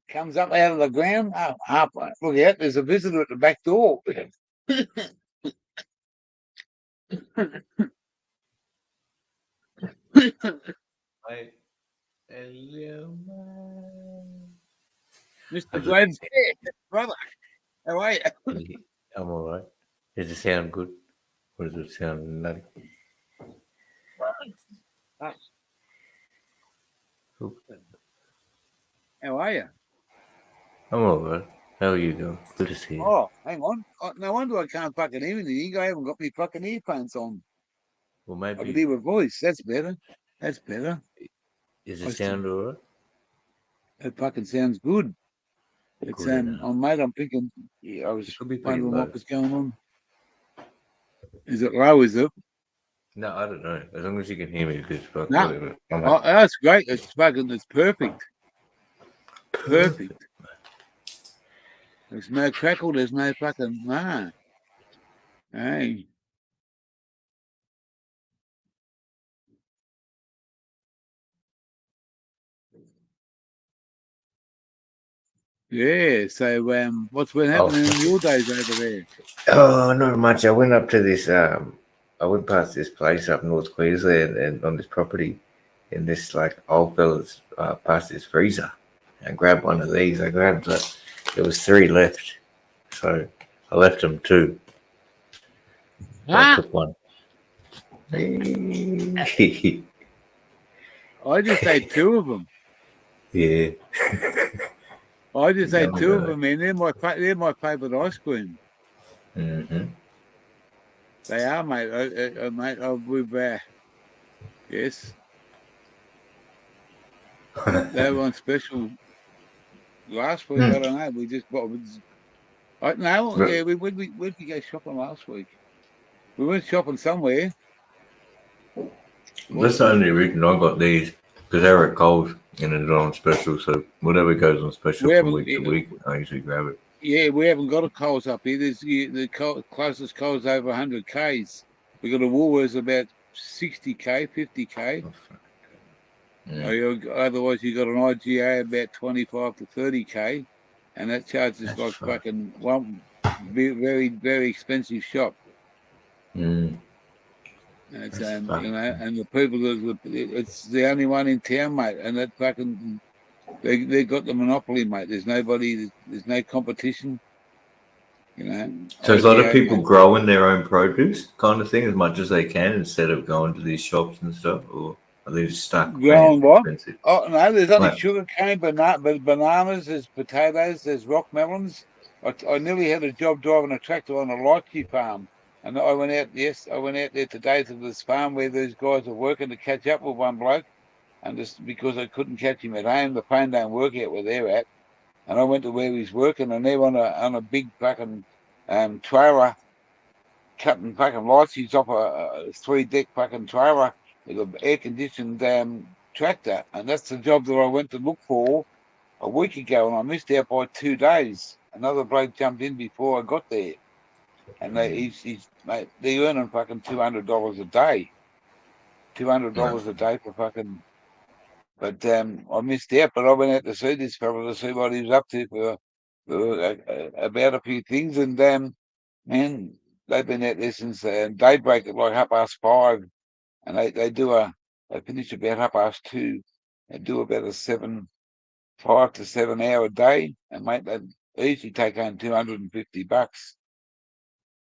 comes up out of the ground. Look out! There's a visitor at the back door. Hi. Hello, man. Mr. Brad's here, brother. How are you? I'm alright. Does it sound good? Or does it sound nutty? How are you? I'm alright. How are you doing? Good to see you. Oh, hang on. No wonder I can't fucking hear anything. I haven't got me fucking earphones on. Well, I can maybe. hear my voice. That's better. That's better. Does it sound alright? It fucking sounds good. It's Good enough. oh mate, I'm thinking. Yeah, I was It could be pretty wondering low. what was going on. Is it low? Is it? No, I don't know. As long as you can hear me, because fuck No. whatever. I'm Oh, that's great. It's fucking. It's perfect. perfect. There's no crackle. There's no fucking Hey. Yeah. So what's been happening in your days over there? Oh, not much. I went up to this. I went past this place up North Queensland and on this property, and this like old fella's past his freezer. I grabbed one of these. I grabbed there was 3 left, so I left him 2. I took one. I just ate 2 of them. Yeah. I just ate 2 of them, and they're my favourite ice cream. Mm-hmm. They are, mate. Mate, we've yes, they were on special last week. I don't know. We just bought. No, yeah. Where'd we go shopping last week? We went shopping somewhere. That's the only reason I got these, because they were at Coles and it's on special. So whatever goes on special from week to week, I usually grab it. Yeah, we haven't got a Coles up here. There's the closest Coles over 100 k's. We got a Woolworths about 60k, 50k. Otherwise, you got an IGA about 25 to 30k, and that charges like fucking one very, very expensive shop. Mm. It's and the people it's the only one in town, mate, and that fucking they got the monopoly, mate. There's nobody, there's no competition. So a lot of people growing their own produce, kind of thing, as much as they can, instead of going to these shops and stuff. Or Or they just stock the Growing plants what? expensive? Oh no, there's only Like, sugar cane, bananas, there's potatoes, there's rock melons. I nearly had a job driving a tractor on a lychee farm, and I went out. Yes, I went out there today to this farm where those guys are working to catch up with one bloke, and just because I couldn't catch him at home, the phone don't work out where they're at, and I went to where he's working, and they're on a big fucking trailer cutting fucking lychees off a 3-deck fucking trailer with an air conditioned tractor, and that's the job that I went to look for a week ago, and I missed out by 2 days. Another bloke jumped in before I got there, and he's mate, they're earning fucking $200 a day, $200 a day for fucking. But I missed out. But I went out to see this fella to see what he was up to for about a few things, and man, they've been out there since daybreak at like 5:30, and they finish about 2:30. They do about a 5 to 7 hour day, and mate, they easily take home $250.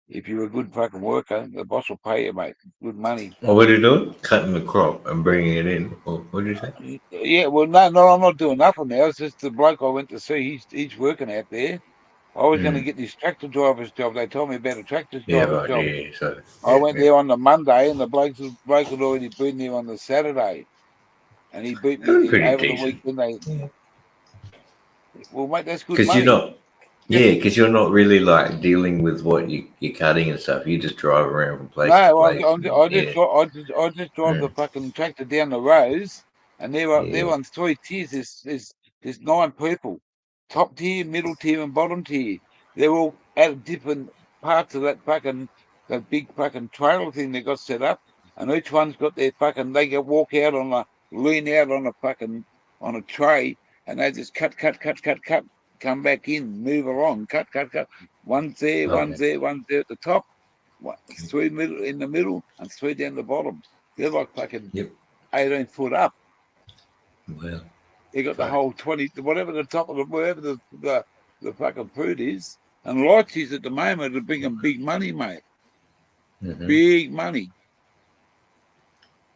If you're a good fucking worker, the boss will pay you, mate, good money. well, what are you doing? Cutting the crop and bringing it in. Or what did you say? Yeah, well, no, I'm not doing nothing now. It's just the bloke I went to see. He's working out there. I was going to Mm. get this tractor driver's job. They told me about a tractor Yeah, driver's right. job. Yeah. So, I yeah, went yeah. there on the Monday, and the bloke had already been there on the Saturday, and he beat Doing me pretty over the decent. weekend. Well, mate, that's good Because you're money. not, yeah, because you're not really like dealing with what you're cutting and stuff. You just drive around from No, place to place. Yeah. I just drive the Mm. fucking tractor down the roads, and they're Yeah. on 3 tiers. There's 9 people, top tier, middle tier, and bottom tier. They're all at different parts of that big fucking trailer thing they got set up, and each one's got their fucking. They can walk out lean out on a tray, and they just cut, come back in, move along, cut. One's there, Okay. one's there at the top. 3 middle in the middle and 3 down the bottom. They're like fucking Yep. 18 foot up. Well, They got the fuck. whole 20, whatever the top of wherever the fucking fruit is. And lychees at the moment are bringing big money, mate. Mm-hmm. Big money.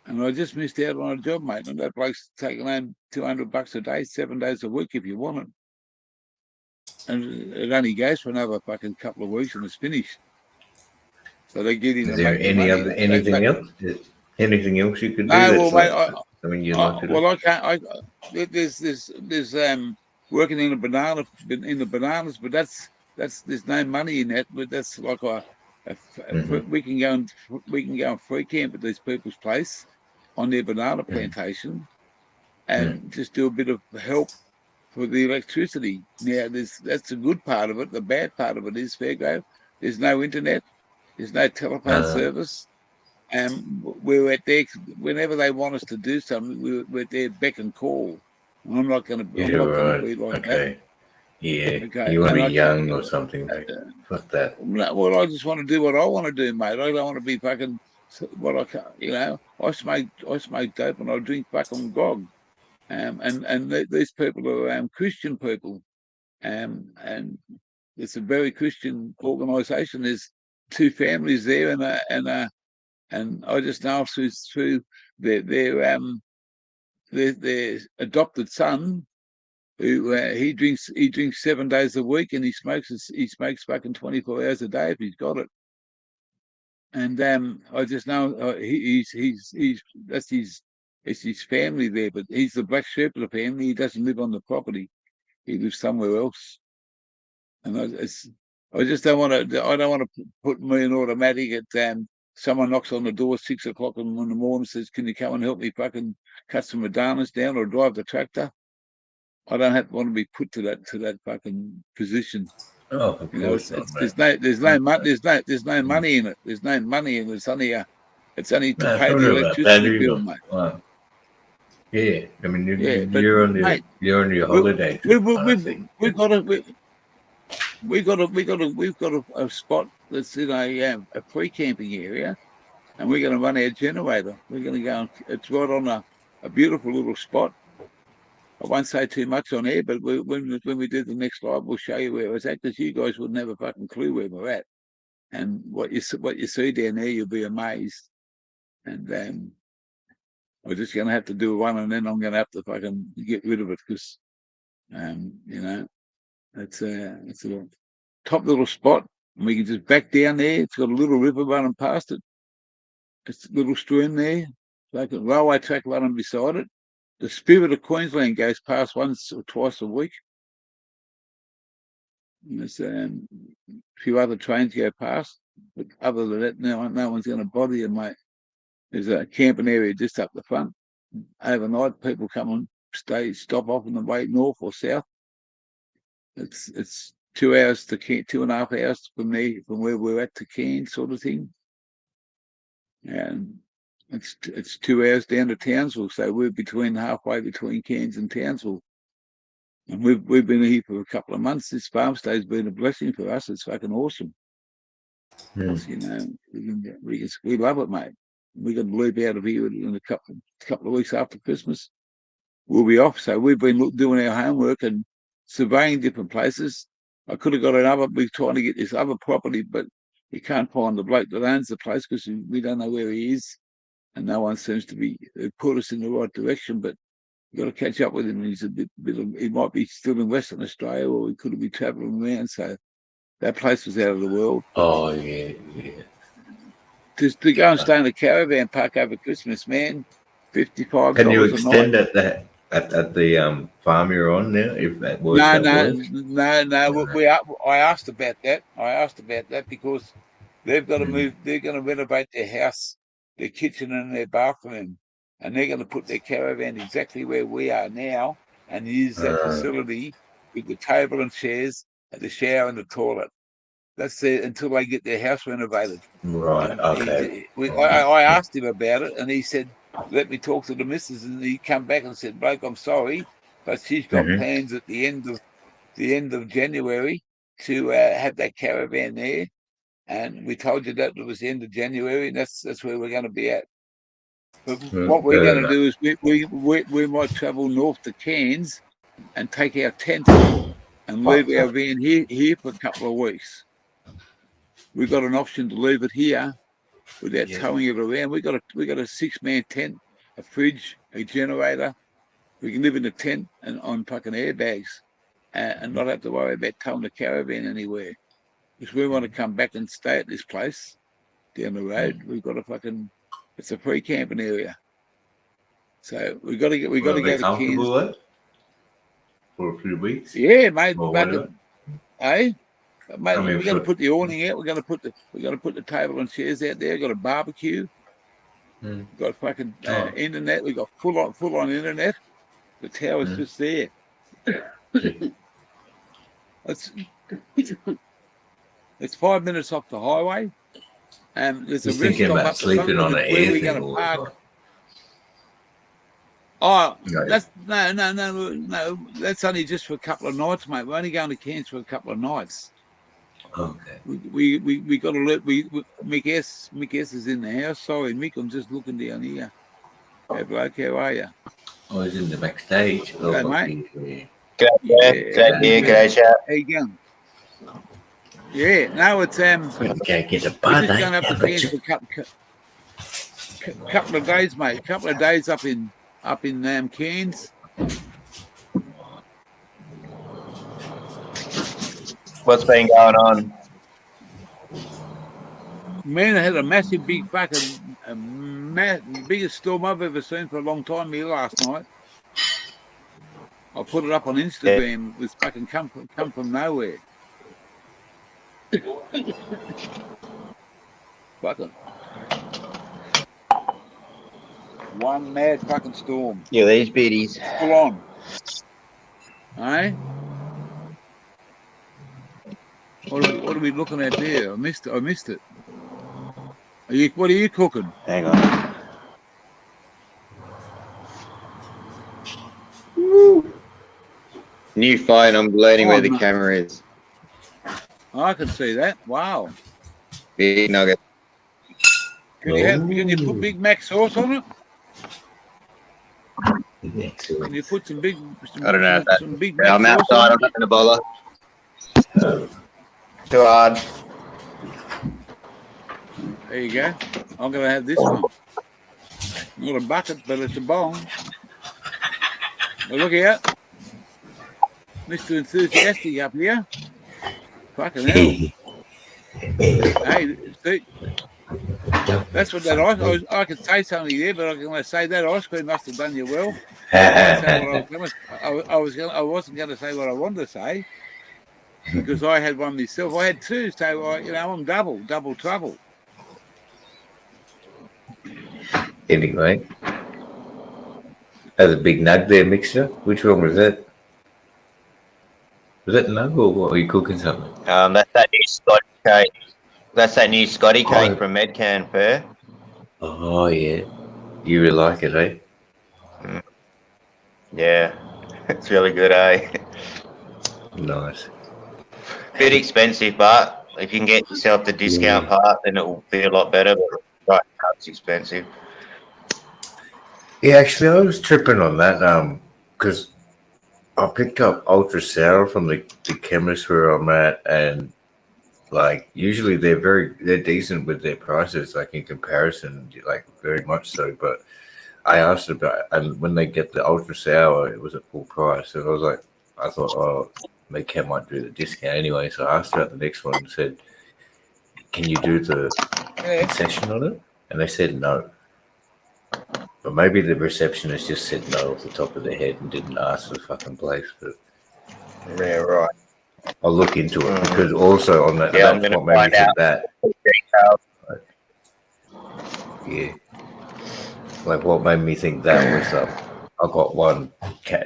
And I just missed out on a job, mate. And that bloke's taking home $200 a day, 7 days a week if you want it. And it only goes for another fucking couple of weeks and it's finished. So they get in Is and there make the money. anything else? Anything else you could do No, well, that's mate, like something you'd like to do? well, I can't. There's working in the bananas, but that's there's no money in that. But that's like Mm-hmm. we can go and free camp at these people's place on their banana plantation Mm-hmm. and just do a bit of help for the electricity. Now, that's the good part of it. The bad part of it is, Fairgrove, there's no internet, there's no telephone service. We're at their whenever they want us to do something, we're at their beck and call. And I'm Yeah, not gonna right. be like that. Okay. Yeah. Okay, You want to and be I can't. young or something, mate. Fuck that. Well, I just want to do what I want to do, mate. I don't want to be fucking what I can't. I smoke dope and I drink fucking grog. These people are Christian people, and it's a very Christian organisation. There's 2 families there, and I just know through their their adopted son who he drinks 7 days a week and he smokes fucking 24 hours a day if he's got it. And I just know he's that's his it's his family there, but he's the black sheep of the family. He doesn't live on the property. He lives somewhere else. And I just don't want to. I don't want to put me in automatic at someone knocks on the door 6 o'clock in the morning and says, "Can you come and help me fucking cut some bananas down or drive the tractor?" I don't want to be put to that fucking position. Oh, of You know, course not, mate. there's no money in it. There's no money in it. It's only to No, it's pay not the about that electricity bill, either. mate. Wow. Yeah, I mean Yeah, but mate, you're on your we holiday we trip, kind of thing. we've got a spot that's in a free camping area, and we're going to run our generator. We're going to go. It's right on a beautiful little spot. I won't say too much on air, but when we do the next live, we'll show you where it's at because you guys wouldn't have a fucking clue where we're at. And what you see down there, you'll be amazed. And we're just going to have to do one, and then I'm going to have to fucking get rid of it because, you know, it's a top little spot, and we can just back down there. It's got a little river running past it. It's a little stream there, like a railway track running beside it. The Spirit of Queensland goes past once or twice a week. And there's a few other trains go past, but other than that, no one's going to bother you, mate. There's a camping area just up the front. Overnight, people come and stop off on the way north or south. It's 2 hours to 2.5 hours from where we're at to Cairns, sort of thing. And it's 2 hours down to Townsville, so we're halfway between Cairns and Townsville. And we've been here for a couple of months. This farm stay's been a blessing for us. It's fucking awesome. You know, we love it, mate. We're going to leave out of here in a couple of weeks after Christmas. We'll be off. So we've been doing our homework and surveying different places. I could have got we're trying to get this other property, but you can't find the bloke that owns the place because we don't know where he is. And no one seems to be put us in the right direction, but we've got to catch up with him. He's he might be still in Western Australia, or he could be travelling around. So that place was out of the world. Oh, yeah. Just to go and stay in a caravan park over Christmas, man, $55. Can you a extend night. at the farm you're on now? If that works, no. I asked about that because they've got to move. They're going to renovate their house, their kitchen, and their bathroom, and they're going to put their caravan exactly where we are now, and use that facility with the table and chairs, and the shower and the toilet. That's it until they get their house renovated. Right. Okay. I asked him about it, and he said, "Let me talk to the missus." And he come back and said, "Bloke, I'm sorry, but she's got plans at the end of January to have that caravan there, and we told you that it was the end of January, and that's where we're going to be at." But what we're going to do is we might travel north to Cairns and take our tent and leave our van here for a couple of weeks. We've got an option to leave it here without towing it around. We got a 6-man tent, a fridge, a generator. We can live in a tent and on fucking airbags, and not have to worry about towing the caravan anywhere. If we want to come back and stay at this place down the road, we've got it's a free camping area. So we got to go to Cairns for a few weeks. Yeah, mate. Mate, we're going to put the awning out. We're going to put the table and chairs out there. We've got a barbecue. We've got fucking internet. We've got full on internet. The tower's just there. It's 5 minutes off the highway, and there's a rest stop up the front where we're going to park. Oh, that's no. That's only just for a couple of nights, mate. We're only going to Cairns for a couple of nights. Okay. We got to let Mick S is in the house. Sorry, Mick, I'm just looking down here. Hey, bloke, how are you? I was in the backstage. Hey, mate. G'day, chap. How you going? Yeah, no, it's Can't get a we're bud, just going up to Cairns for a couple of days, mate. A couple of days up in Cairns. What's been going on? Man, I had a massive, big fucking, biggest storm I've ever seen for a long time here last night. I put it up on Instagram. It was fucking come from nowhere. Fucking one mad fucking storm. Yeah, these biddies. Full on. Eh? What are we looking at there? I missed it. What are you cooking? Hang on. New phone, I'm learning where the camera is. I can see that. Wow. Big nugget. Can you put Big Mac sauce on it? Can you put some big? I don't know. Some Big Mac I'm sauce outside. I'm not going to bother. Too hard. There you go. I'm going to have this one. Not a bucket, but it's a bong. Well, look out. Mr. Enthusiastic up here. Fucking hell. Hey, see, that's what that I could say something there, but when I say that ice cream must have done you well. I say what I was going. I wasn't going to say what I wanted to say because I had one myself. I had two, so I'm double trouble. Anyway, that's a big nug there, mixture. Which one was that? Was that nug or what? Are you cooking something? That's that new Scotty cake. That's that new Scotty cake Oh. from Medcan Fair. Oh yeah, you really like it, eh? Yeah, it's really good, eh? Nice. Bit expensive, but if you can get yourself the discount part, then it will be a lot better. But right now it's expensive. Yeah, actually, I was tripping on that because I picked up ultra sour from the chemist where I'm at, and like usually they're decent with their prices, like in comparison, like very much so. But I asked about, and when they get the ultra sour, it was at full price, and I thought, oh, they might do the discount anyway. So I asked about the next one and said, can you do the concession on it? And they said no. But maybe the receptionist just said no off the top of their head and didn't ask the fucking place. But Yeah, right. I'll look into it because also on that, Yeah, I'm that's gonna what made me find think out. that. Yeah. Like what made me think that was I got one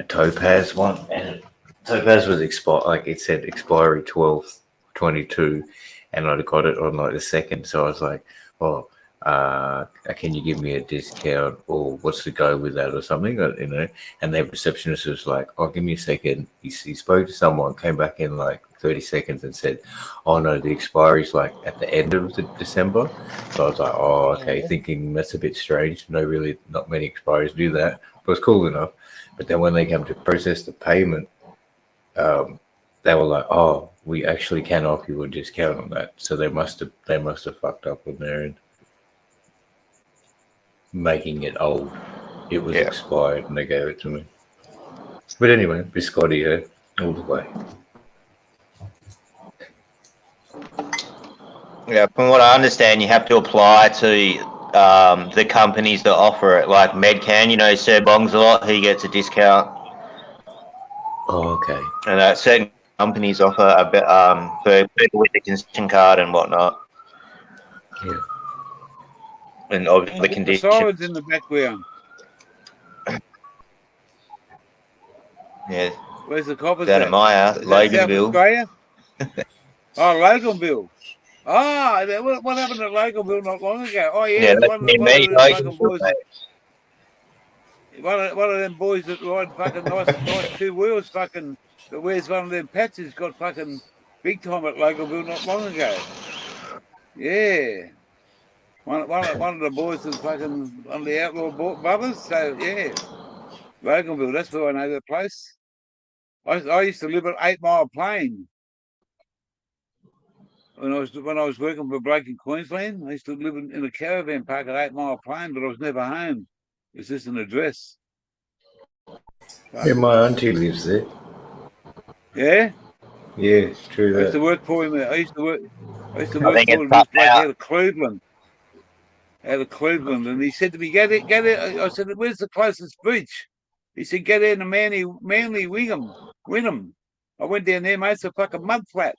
Topaz one, and Topaz was expired. Like it said expiry 12/22, and I got it on like the second. So I was like, oh, can you give me a discount or what's the go with that or something? And the receptionist was like, oh, give me a second. He spoke to someone, came back in like 30 seconds and said, oh no, the expiry's like at the end of December. So I was like, oh, okay, thinking that's a bit strange. Not many expiries do that, but it's cool enough. But then when they came to process the payment, they were like, oh, we actually can offer you a discount on that. So they must have fucked up on their end, making it old. It was expired and they gave it to me. But anyway, biscotti, all the way. Yeah, from what I understand, you have to apply to the companies that offer it, like Medcan. Sir Bongs a lot, he gets a discount, Oh, okay. and certain companies offer a bit for people with the concession card and whatnot. Yeah. And obviously the The conditions. sirens in the background. Yeah, Where's the coppers down at? at my house, Is that South Loganville. Australia? Oh, Loganville. Ah, what happened at Loganville not long ago? Oh yeah, Yeah, that's one near of me, them fucking Loganville. boys. One of them boys that ride fucking nice two wheels fucking that wears one of them patches got fucking big time at Loganville not long ago. Yeah. One of the boys is fucking on the Outlaw Brothers. So yeah, Loganville. That's where I know that place. I used to live at 8 Mile Plain when I was working for a bloke in Queensland. I used to live in a caravan park at 8 Mile Plain, but I was never home. It's just an address. Yeah, my auntie lives there. Yeah. Yeah, true I used to that. work for him. I used to work I for think him. it's This tough bloke now. out of Cleveland, and he said to me, "Go there." I said, "Where's the closest beach?" He said, "Go down to Manly Wynnum." I went down there, mate. It's a fucking mud flat.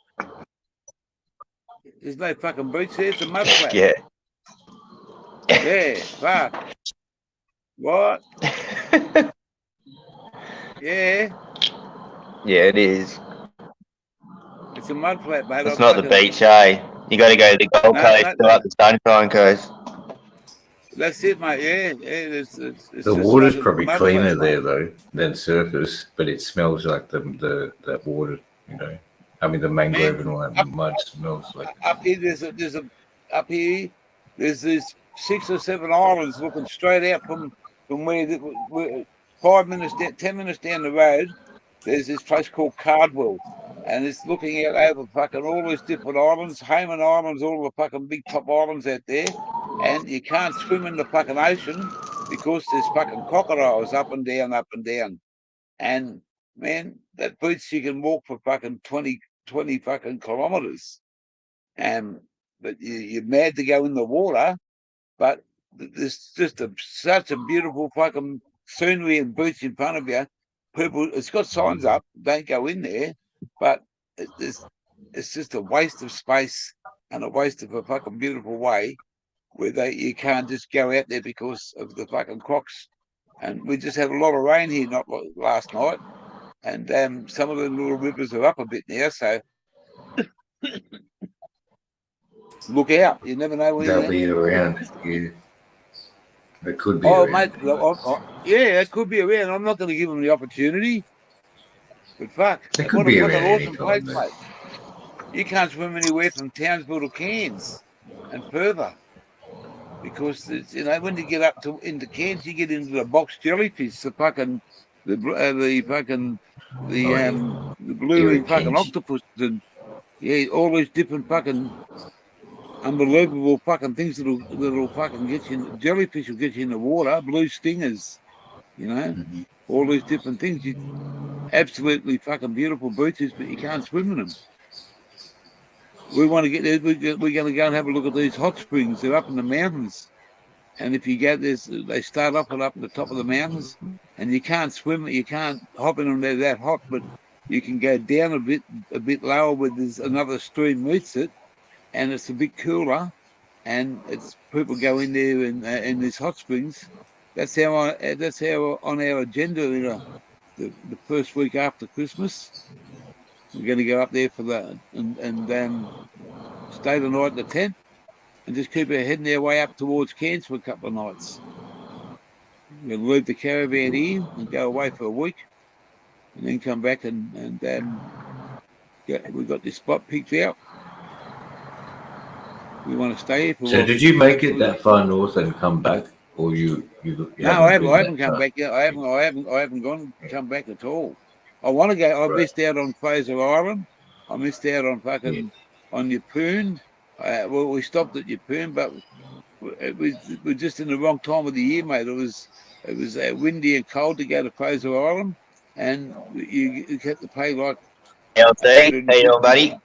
There's no fucking beach there. It's a mud flat. Yeah. Yeah, fuck. What? Yeah. Yeah, it is. It's a mud flat, mate. It's not the beach, eh? You got to go to the Gold Coast, No. go up the Sunshine Coast. That's it, mate. Yeah. It's The just water's fucking probably mud cleaner flats, there though than surface, but it smells like that water. I mean the mangrove and all that mud smells like. Up here, up here. There's 6 or 7 islands looking straight out from where 5 minutes, 10 minutes down the road. There's this place called Cardwell, and it's looking out over fucking all these different islands, Hayman Islands, all the fucking big top islands out there, and you can't swim in the fucking ocean because there's fucking crocodiles up and down. And man, that boots you can walk for fucking 20 fucking kilometers. But you're mad to go in the water, but there's just such a beautiful fucking scenery and beach in front of you. People, it's got signs up, don't go in there, but it's just a waste of space and a waste of a fucking beautiful way where you can't just go out there because of the fucking crocs. And we just had a lot of rain here not last night, and some of the little rivers are up a bit now, so look out. You never know when They'll be around. Yeah. It could be Oh, around. mate, yeah, it could be around. I'm not going to give them the opportunity, but fuck, It could what be an around awesome place, anytime, mate. You can't swim anywhere from Townsville to Cairns and further because it's, when you get up into Cairns, you get into the box jellyfish, the fucking the blue ring fucking octopus, and yeah, all these different fucking unbelievable fucking things that'll fucking get you. Jellyfish will get you in the water. Blue stingers, Mhm. all these different things. Absolutely fucking beautiful beaches, but you can't swim in them. We want to get there. We're going to go and have a look at these hot springs. They're up in the mountains, and if you go there, they start off at the top of the mountains, and you can't swim. You can't hop in them. They're that hot, but you can go down a bit lower where there's another stream meets it, and it's a bit cooler. And it's people go in there in these hot springs. That's how on our agenda. The first week after Christmas, we're going to go up there for that and stay the night in the tent and just keep heading our way up towards Cairns for a couple of nights. We're going to leave the caravan here and go away for a week, and then come back and we've got this spot picked out. We want to stay here for. So did you make it that far north and come back, or you No, I haven't come back yet. I haven't come back at all. I want to go. I missed out on Fraser Island. I missed out on fucking on Yeppoon. Well, we stopped at Yeppoon, but we're just in the wrong time of the year, mate. It was windy and cold to go to Fraser Island, and you had to pay like LT, how you doing, buddy?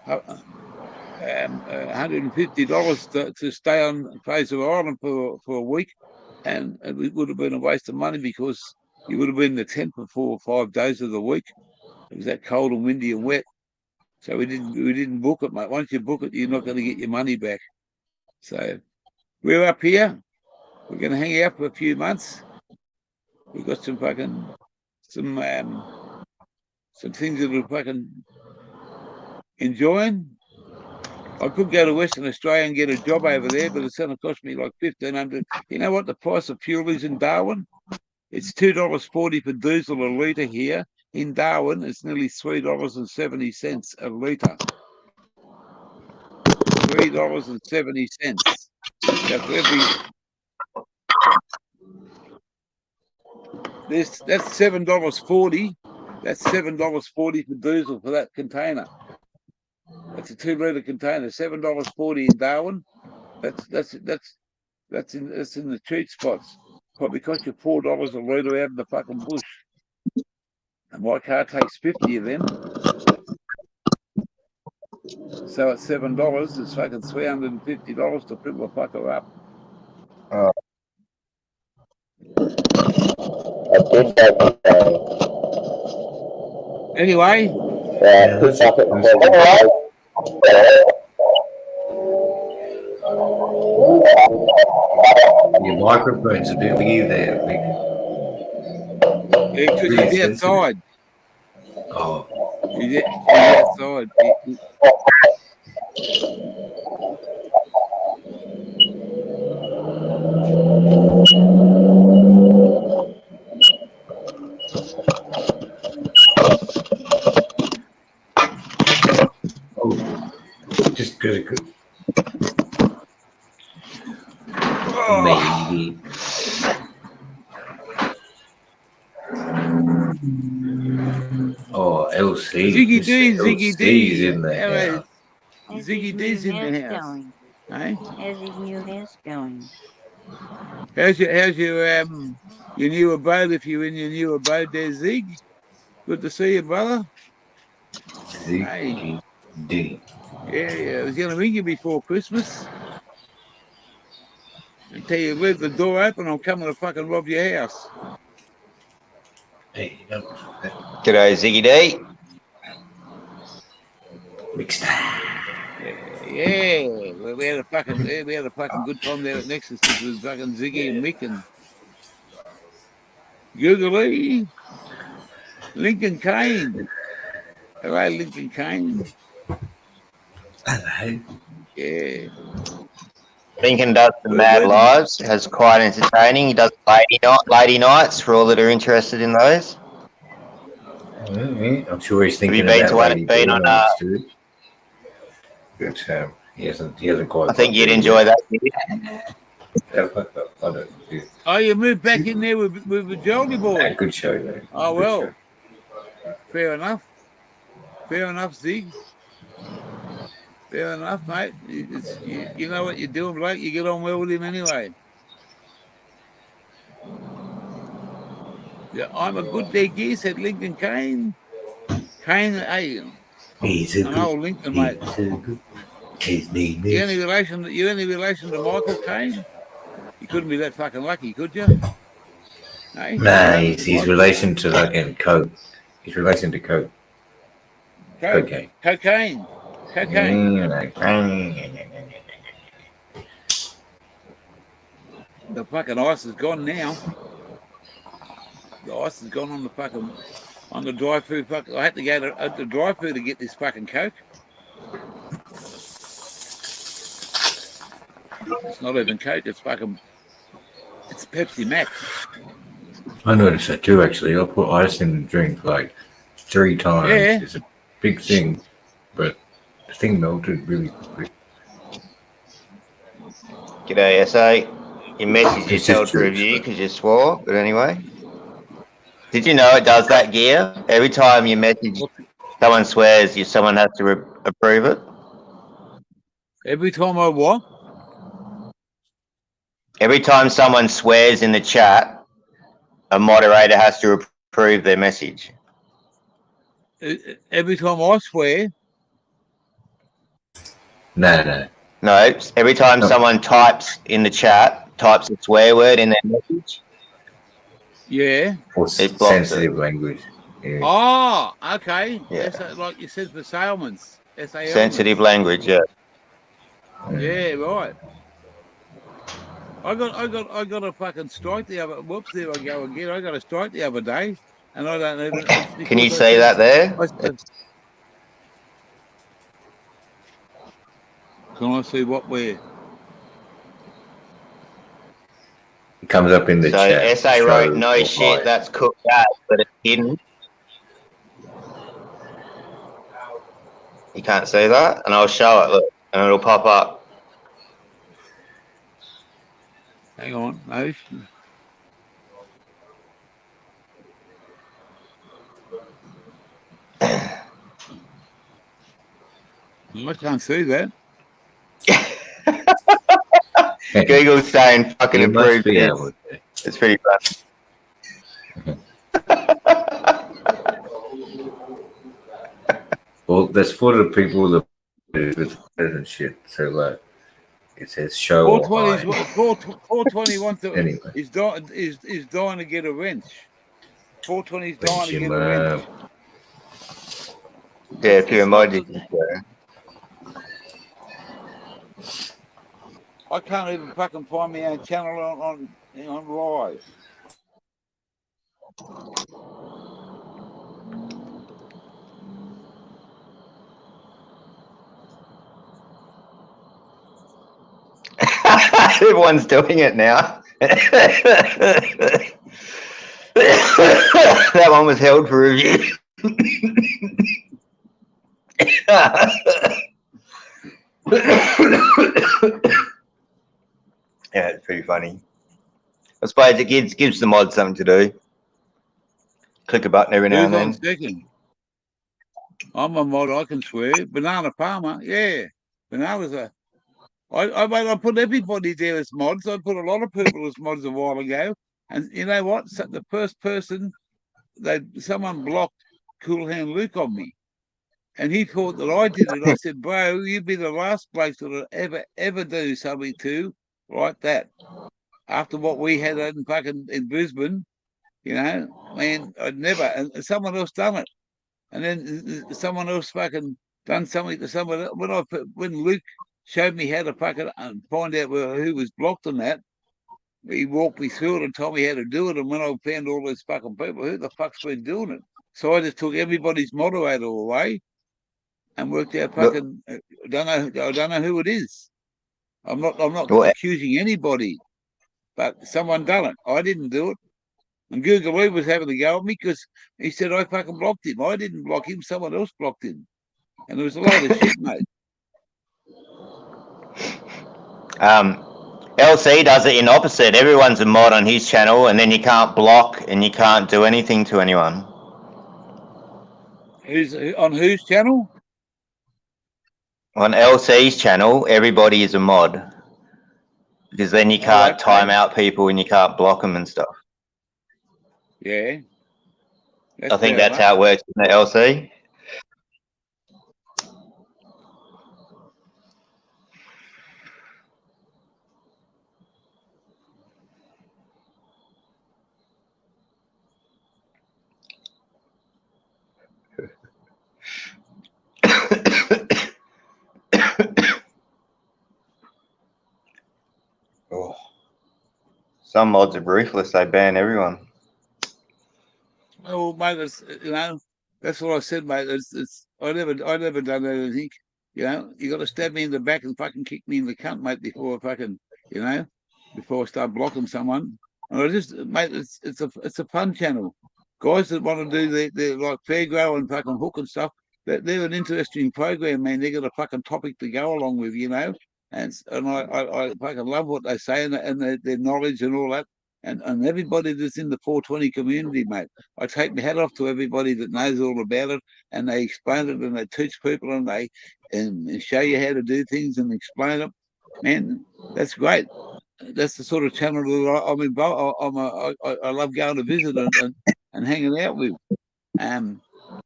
$150 to stay on Fraser Island for a week, and it would have been a waste of money because you would have been in the tent for 4 or 5 days of the week. It was that cold and windy and wet, so we didn't book it, mate. Once you book it, you're not going to get your money back. So we're up here. We're going to hang out for a few months. We've got some things that we're fucking enjoying. I could go to Western Australia and get a job over there, but it's going to cost me like $1,500. You know what the price of fuel is in Darwin? It's $2.40 for diesel a litre here. In Darwin, it's nearly $3.70 a litre. $3.70. So for that's $7.40. That's $7.40 for diesel for that container. That's a 2-litre container. $7.40 in Darwin. That's in the cheap spots. Probably cost you $4 a litre out of the fucking bush. And my car takes 50 of them. So at $7, it's fucking $350 to fill the fucker up. Anyway. Your microphone's a bit weird there, Vic. Yeah, because he's outside. Oh. He's outside. Just good. Maybe. Oh, LC. Ziggy D's in the house. Ziggy D's in the house. How's his new house going? How's your new abode? If you're in your new abode there, Zig. Good to see you, brother. Hey. D. Yeah, I was going to ring you before Christmas and tell you leave the door open. I'm coming to fucking rob your house. Hey, G'day, Ziggy D. mixed. Yeah, we had a fucking good time there at Nexus with fucking Ziggy and Mick and Googly, Lincoln Kane. Hello, Lincoln Kane. Hello. Yeah. Lincoln does some mad Where did lives, has quite entertaining. He does lady nights for all that are interested in those. I'm sure he's Have you thinking been about to one? Lady Been Boy on? nights too. But he hasn't quite I think got you'd there enjoy yet. that. I don't. Yeah. Oh, you moved back in there with the Jolly Boy. Good show, though. Oh Good show. well, fair enough. Fair enough, Zig. Fair enough, mate. You know what you're doing, Blake. You get on well with him anyway. Yeah, I'm a good day gear, said Lincoln Kane. Kane, hey, He's a an good. old Lincoln, mate. His name You is. any relation to Michael Kane? You couldn't be that fucking lucky, could you? Hey, Nah, no, he's Michael. relation to like Coke. He's relation to Coke. Cocaine. Cocaine. The fucking ice is gone now. The ice is gone on the fucking on the drive-through. I had to go to the drive-through to get this fucking Coke. It's not even Coke. It's Pepsi Max. I noticed that too. Actually, I put ice in the drink like 3 times. Yeah. It's a big thing, but the thing melted really quick. G'day, SA. Your message It's is just held to juice, review but- because you swore. But anyway, did you know it does that, Gear? Every time you message someone swears, someone has to approve it. Every time I what? Every time someone swears in the chat, a moderator has to approve their message. Every time I swear. No. No, every time someone types in the chat, types a swear word in their message. Yeah. Or It blocks sensitive language. Yeah. Oh, okay. Yeah. Like you said for Salmons. Sensitive language, yeah. Yeah, right. I got a fucking strike the other. Whoops! There I go again. I got a strike the other day, and I don't even. Can you see that there? Can I see what where? It comes up in the So chat. SA wrote, show no or shit, hide. that's cooked out, but it's hidden. You can't see that? And I'll show it, look, and it'll pop up. Hang on, no. I can't see that. Google's saying fucking You must improved be this. able to. It's pretty fun. Well, that's for the people that with and shit. So like, it says show or 420 hide. 420 wants to Anyway. is dying to get a wrench. 420 is dying Wrench to him get a wrench. Yeah, if you're emoji. I can't even fucking find my own channel on live. Everyone's doing it now. That one was held for review. Yeah, it's pretty funny. I suppose it gives the mod something to do. Click a button every now and Who's on then. second? I'm a mod, I can swear. Banana Palmer, yeah. Banana's a I put everybody there as mods. I put a lot of people as mods a while ago. And you know what? So the first person someone blocked Cool Hand Luke on me. And he thought that I did it. I said, bro, you'd be the last bloke that I'll ever do something to like that. After what we had in Brisbane, you know, man, I'd never. And someone else done it. And then someone else fucking done something to someone else. When Luke showed me how to fucking find out who was blocked on that, he walked me through it and told me how to do it. And when I found all those fucking people, who the fuck's been doing it? So I just took everybody's moderator away and worked out fucking. I don't know who it is. I'm not Well, accusing anybody, but someone done it. I didn't do it. And Google was having a go at me because he said I fucking blocked him. I didn't block him. Someone else blocked him. And there was a load of shit, mate. LC does it in opposite. Everyone's a mod on his channel, and then you can't block and you can't do anything to anyone. Who's on whose channel? On LC's channel, everybody is a mod. Because then you can't time out people and you can't block them and stuff. Yeah. I think that's how it works in the LC. Oh. Some mods are ruthless. They ban everyone. Oh, mate, that's what I said, mate. I never done anything. You know, you got to stab me in the back and fucking kick me in the cunt, mate, before I start blocking someone. And mate, it's a fun channel. Guys that want to do their like fair grow and fucking hook and stuff, they're an interesting program, man. They got a fucking topic to go along with, you know. And I fucking love what they say and their knowledge and all that. And everybody that's in the 420 community, mate. I take my hat off to everybody that knows all about it, and they explain it and they teach people and they show you how to do things and explain it. Man, that's great. That's the sort of channel that I'm involved. I love going to visit and hanging out with.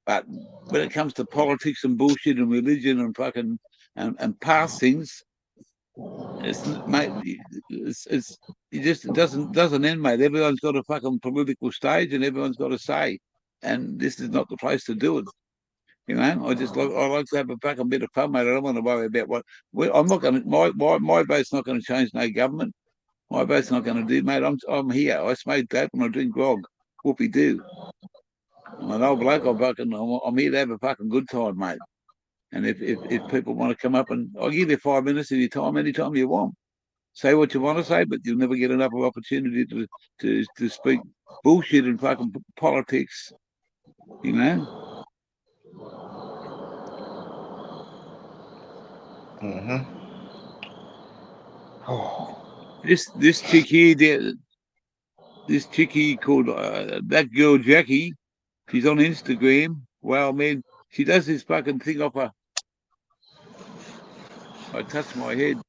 But when it comes to politics and bullshit and religion and fucking and past things, it doesn't end, mate. Everyone's got a fucking political stage and everyone's got a say, and this is not the place to do it. You know, I like to have a fucking bit of fun, mate. I don't want to worry about I'm not going to my vote's not going to change no government. My vote's not going to do, mate. I'm here. I smoke dope and I drink grog. Whoopie do. I'm an old bloke. I'm here to have a fucking good time, mate. And if people want to come up and I'll give you 5 minutes of your time anytime you want. Say what you want to say, but you'll never get another opportunity to speak bullshit and fucking politics, you know. This chick here, this chickie called that girl Jackie, she's on Instagram. Well, man, she does this fucking thing off her. I touched my head.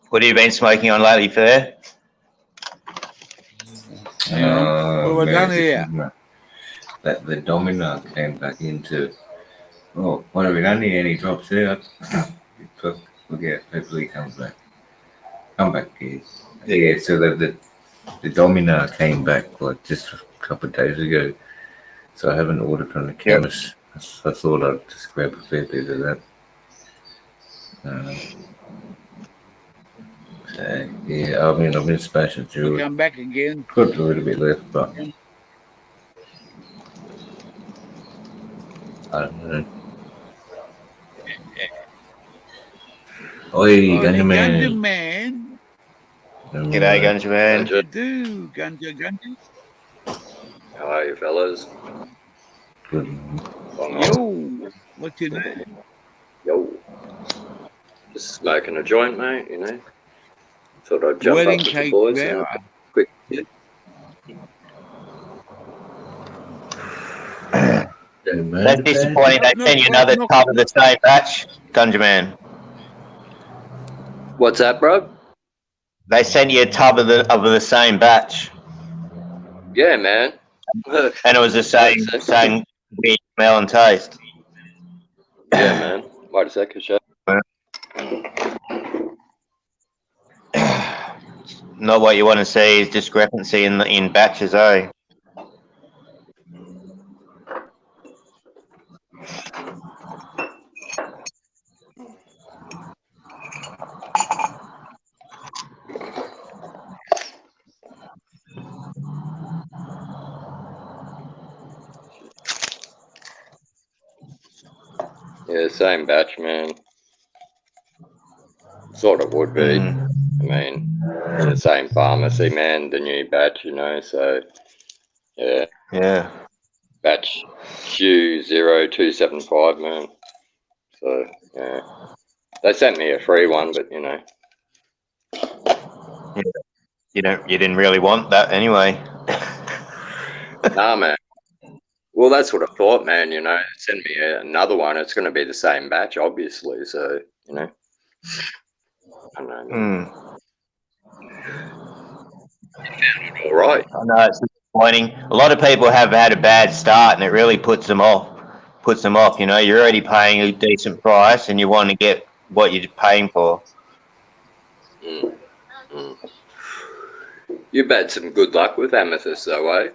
What have you been smoking on lately, Fair? Hang on. What have I done here? That the domino came back into. Oh, what have we done here? And he drops out. Look at hopefully he comes back. Come back, kids. Yeah, so the domino came back like just a couple of days ago. So I haven't ordered from the chemist. Yep. I thought I'd just grab a fair bit of that. So, yeah, I've been smashing through it. Come back again. Got a little bit left, but I don't know. Oi, Oh, the Ganja Ganja Man. Man. G'day, Gunja Man. What you do, Ganja? How are you, fellas? Good. Yo, what's your name? Yo. Just smoking a joint, mate, you know. Thought I'd jump Wedding up with the cake boys and flower. have a quick hit. That's disappointing. They sent you another Not- tub of the same batch, Gunja Man. What's that, bro? They sent you a tub of the same batch, Yeah, man. and it was the Wait a same weird smell and taste. Yeah, man. Wait a sec, Kasha. Not what you want to see is discrepancy in batches, eh? Yeah, same batch, man. Sort of would be. Mm. I mean, in the same pharmacy, man, the new batch, you know, so yeah. Yeah. Batch Q0275, man. So, yeah. They sent me a free one, but you know. You didn't really want that anyway. Nah, man. Well, that's what I thought, man. You know, send me another one. It's going to be the same batch, obviously. So, you know, I don't know, man. All right. I know it's disappointing. A lot of people have had a bad start, and it really puts them off. You know, you're already paying a decent price, and you want to get what you're paying for. Mm. Mm. You've had some good luck with amethyst, though, eh?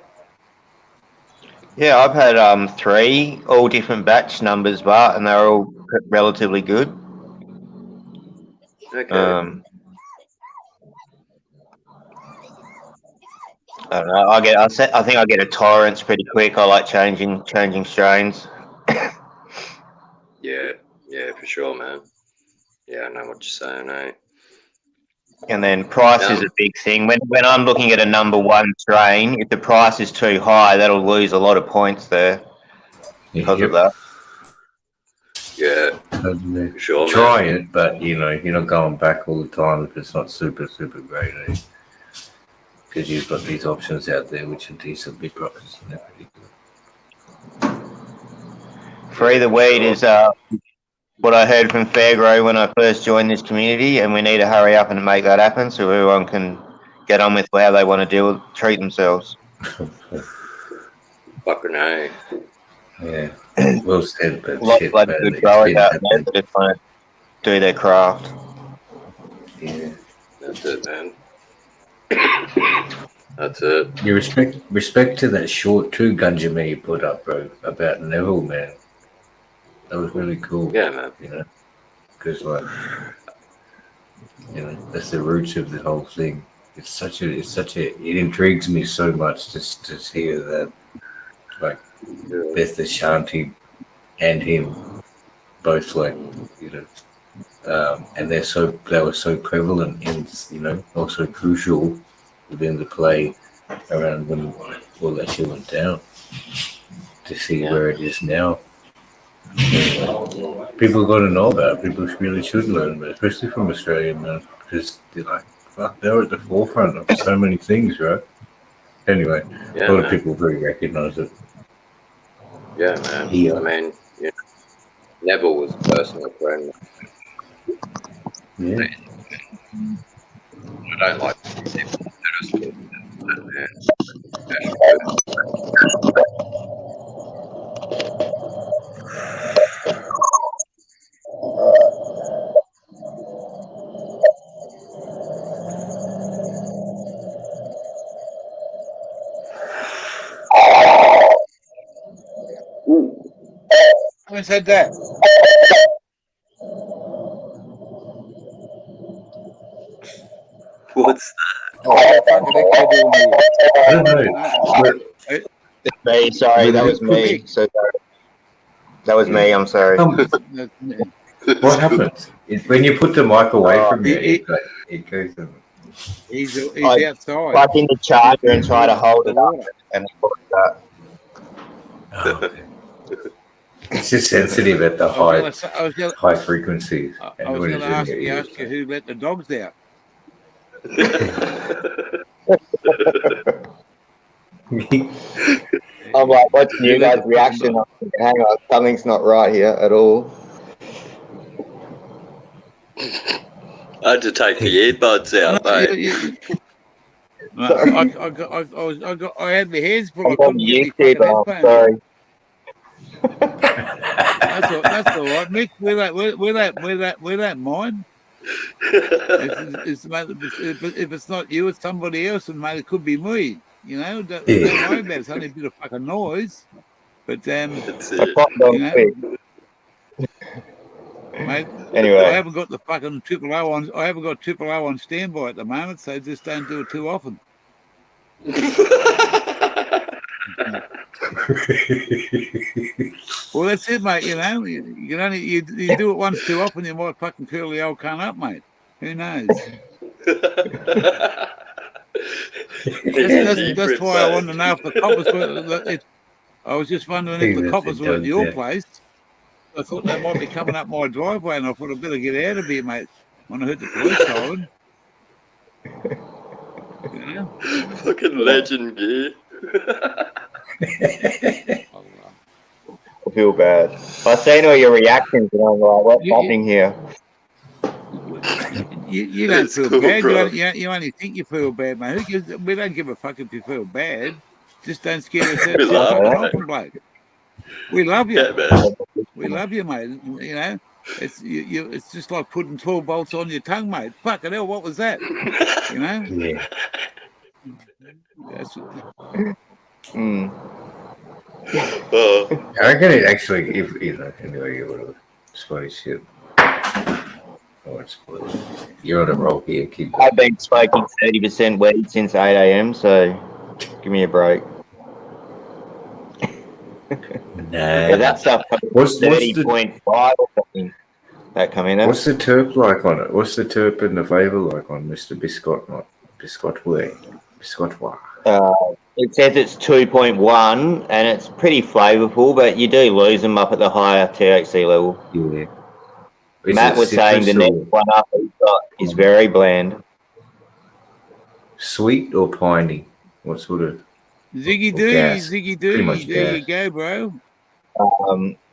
Yeah, I've had 3, all different batch numbers, but and they're all relatively good. Okay. I don't know. I think I get a tolerance pretty quick. I like changing strains. Yeah, for sure, man. Yeah, I know what you're saying, eh? And then price is Now, a big thing. When I'm looking at a number 1 strain, if the price is too high, that'll lose a lot of points there because of that. yeah, for sure, Try man. it, but you know, you're not going back all the time if it's not super great, eh? Because you've got these options out there which are decently priced and they're pretty good. Free the weed is what I heard from Fairgrow when I first joined this community, and we need to hurry up and make that happen so everyone can get on with how they want to treat themselves. Fucking A. Yeah, well said, but A lot shit, of man, good it's growers been out there happening. that just want to do their craft. Yeah, That's it, man. That's it. you respect to that short too, Ganja Me you put up, bro, about Neville, man. That was really cool. Yeah, man. You know, because like, you know, that's the roots of the whole thing. It intrigues me so much to hear that, like, Yeah. Beth Ashanti and him both, like, you know, and they were so prevalent and, you know, also crucial within the play around when all that shit went down. To see where it is now, people got to know about it. People really should learn about it, especially from Australia, man, because they're like, fuck, they're at the forefront of so many things, right? Anyway, Yeah, a lot man. of people really recognize it. Yeah, man. Yeah. I mean, you know, Neville was a personal friend. Yeah. I don't like people pedestal. Who said that? What's Oh, what the fuck are they doing here? I don't know. It's me, sorry, that was me. So that was me, I'm sorry. Come, That's me. What happens? When you put the mic away Oh, from you, he- it goes in. He's I outside. plug in the charger and try to hold it up, Water. and it pulls that. Oh, okay. It's just sensitive at the I was gonna, high frequencies. I And was when going it's to in your ears, ask you who let the dogs out. I'm like, watching you Who let guys' the reaction. I'm thinking, hang on, something's not right here at all. I had to take the earbuds out, mate. I had my hands full. I'm I on couldn't get my YouTube, fucking I'm headphones. sorry. That's all right, Mick. We don't mind. If it's not you, it's somebody else, and mate, it could be me. You know, don't worry about it. It's only a bit of fucking noise. But That's I it. popped on you know, quick. mate, I Anyway, haven't got the fucking triple O on. I haven't got triple O on standby at the moment, so just don't do it too often. Well, that's it, mate. You know, you can only you do it once too often, you might fucking curl the old cunt up, mate. Who knows? That's why I wanted to know if the coppers were. I was just wondering if the coppers were at your place. I thought they might be coming up my driveway, and I thought I'd better get out of here, mate. When I heard the police siren. You know? Fucking legend gear. I feel bad. I seen all your reactions, and I'm like, what's happening here? You don't It's feel cool, bad. bro. You only think you feel bad, mate. We don't give a fuck if you feel bad. Just don't scare yourself We too love fucking it. often, bloke. We love you. Yeah, man. We love you, mate. You know, it's just like putting 12 bolts on your tongue, mate. Fucking hell, what was that? You know? Yeah. That's, Oh, I reckon it actually, if you know, anyway, you would have spotty shit. Oh, it's spotty. You're on a roll here, keep I've been smoking 30% weed since 8 a.m, so give me a break. Yeah, that stuff comes What's the 30.5 or something. That come in at. what's the terp like on it? What's the terp and the flavour like on Mr. Biscott? Not Biscotway. Biscotwa. It says it's 2.1 and it's pretty flavourful, but you do lose them up at the higher THC level. Yeah. Is Matt it was saying the citrus next one up he's got is very bland. sweet or piney? What sort of Ziggy or Doo, gas? Ziggy Pretty Doo. much There gas. you go, bro.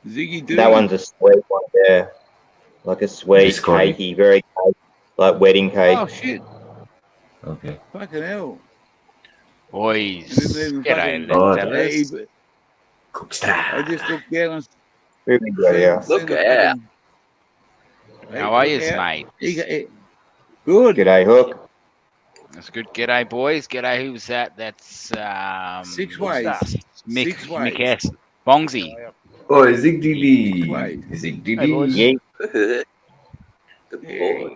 Ziggy Doo. That one's a sweet one there. Like a sweet, Biscotti. cakey, very cake, like wedding cake. Oh shit! Okay. Fucking hell! Boys, And then g'day, fucking- fellas. I just looked down and Really good, yeah. Look the out. fucking- How are you, Yeah. mate? Good. G'day, Hook. That's good. G'day, boys. G'day. Who's that? That's Six who's ways. that? Mick. Six ways. Mick S. Bongsy. Oh, Zig Diddy. Wait. Zig Hey, boys. Diddy. Yeah, Good boy.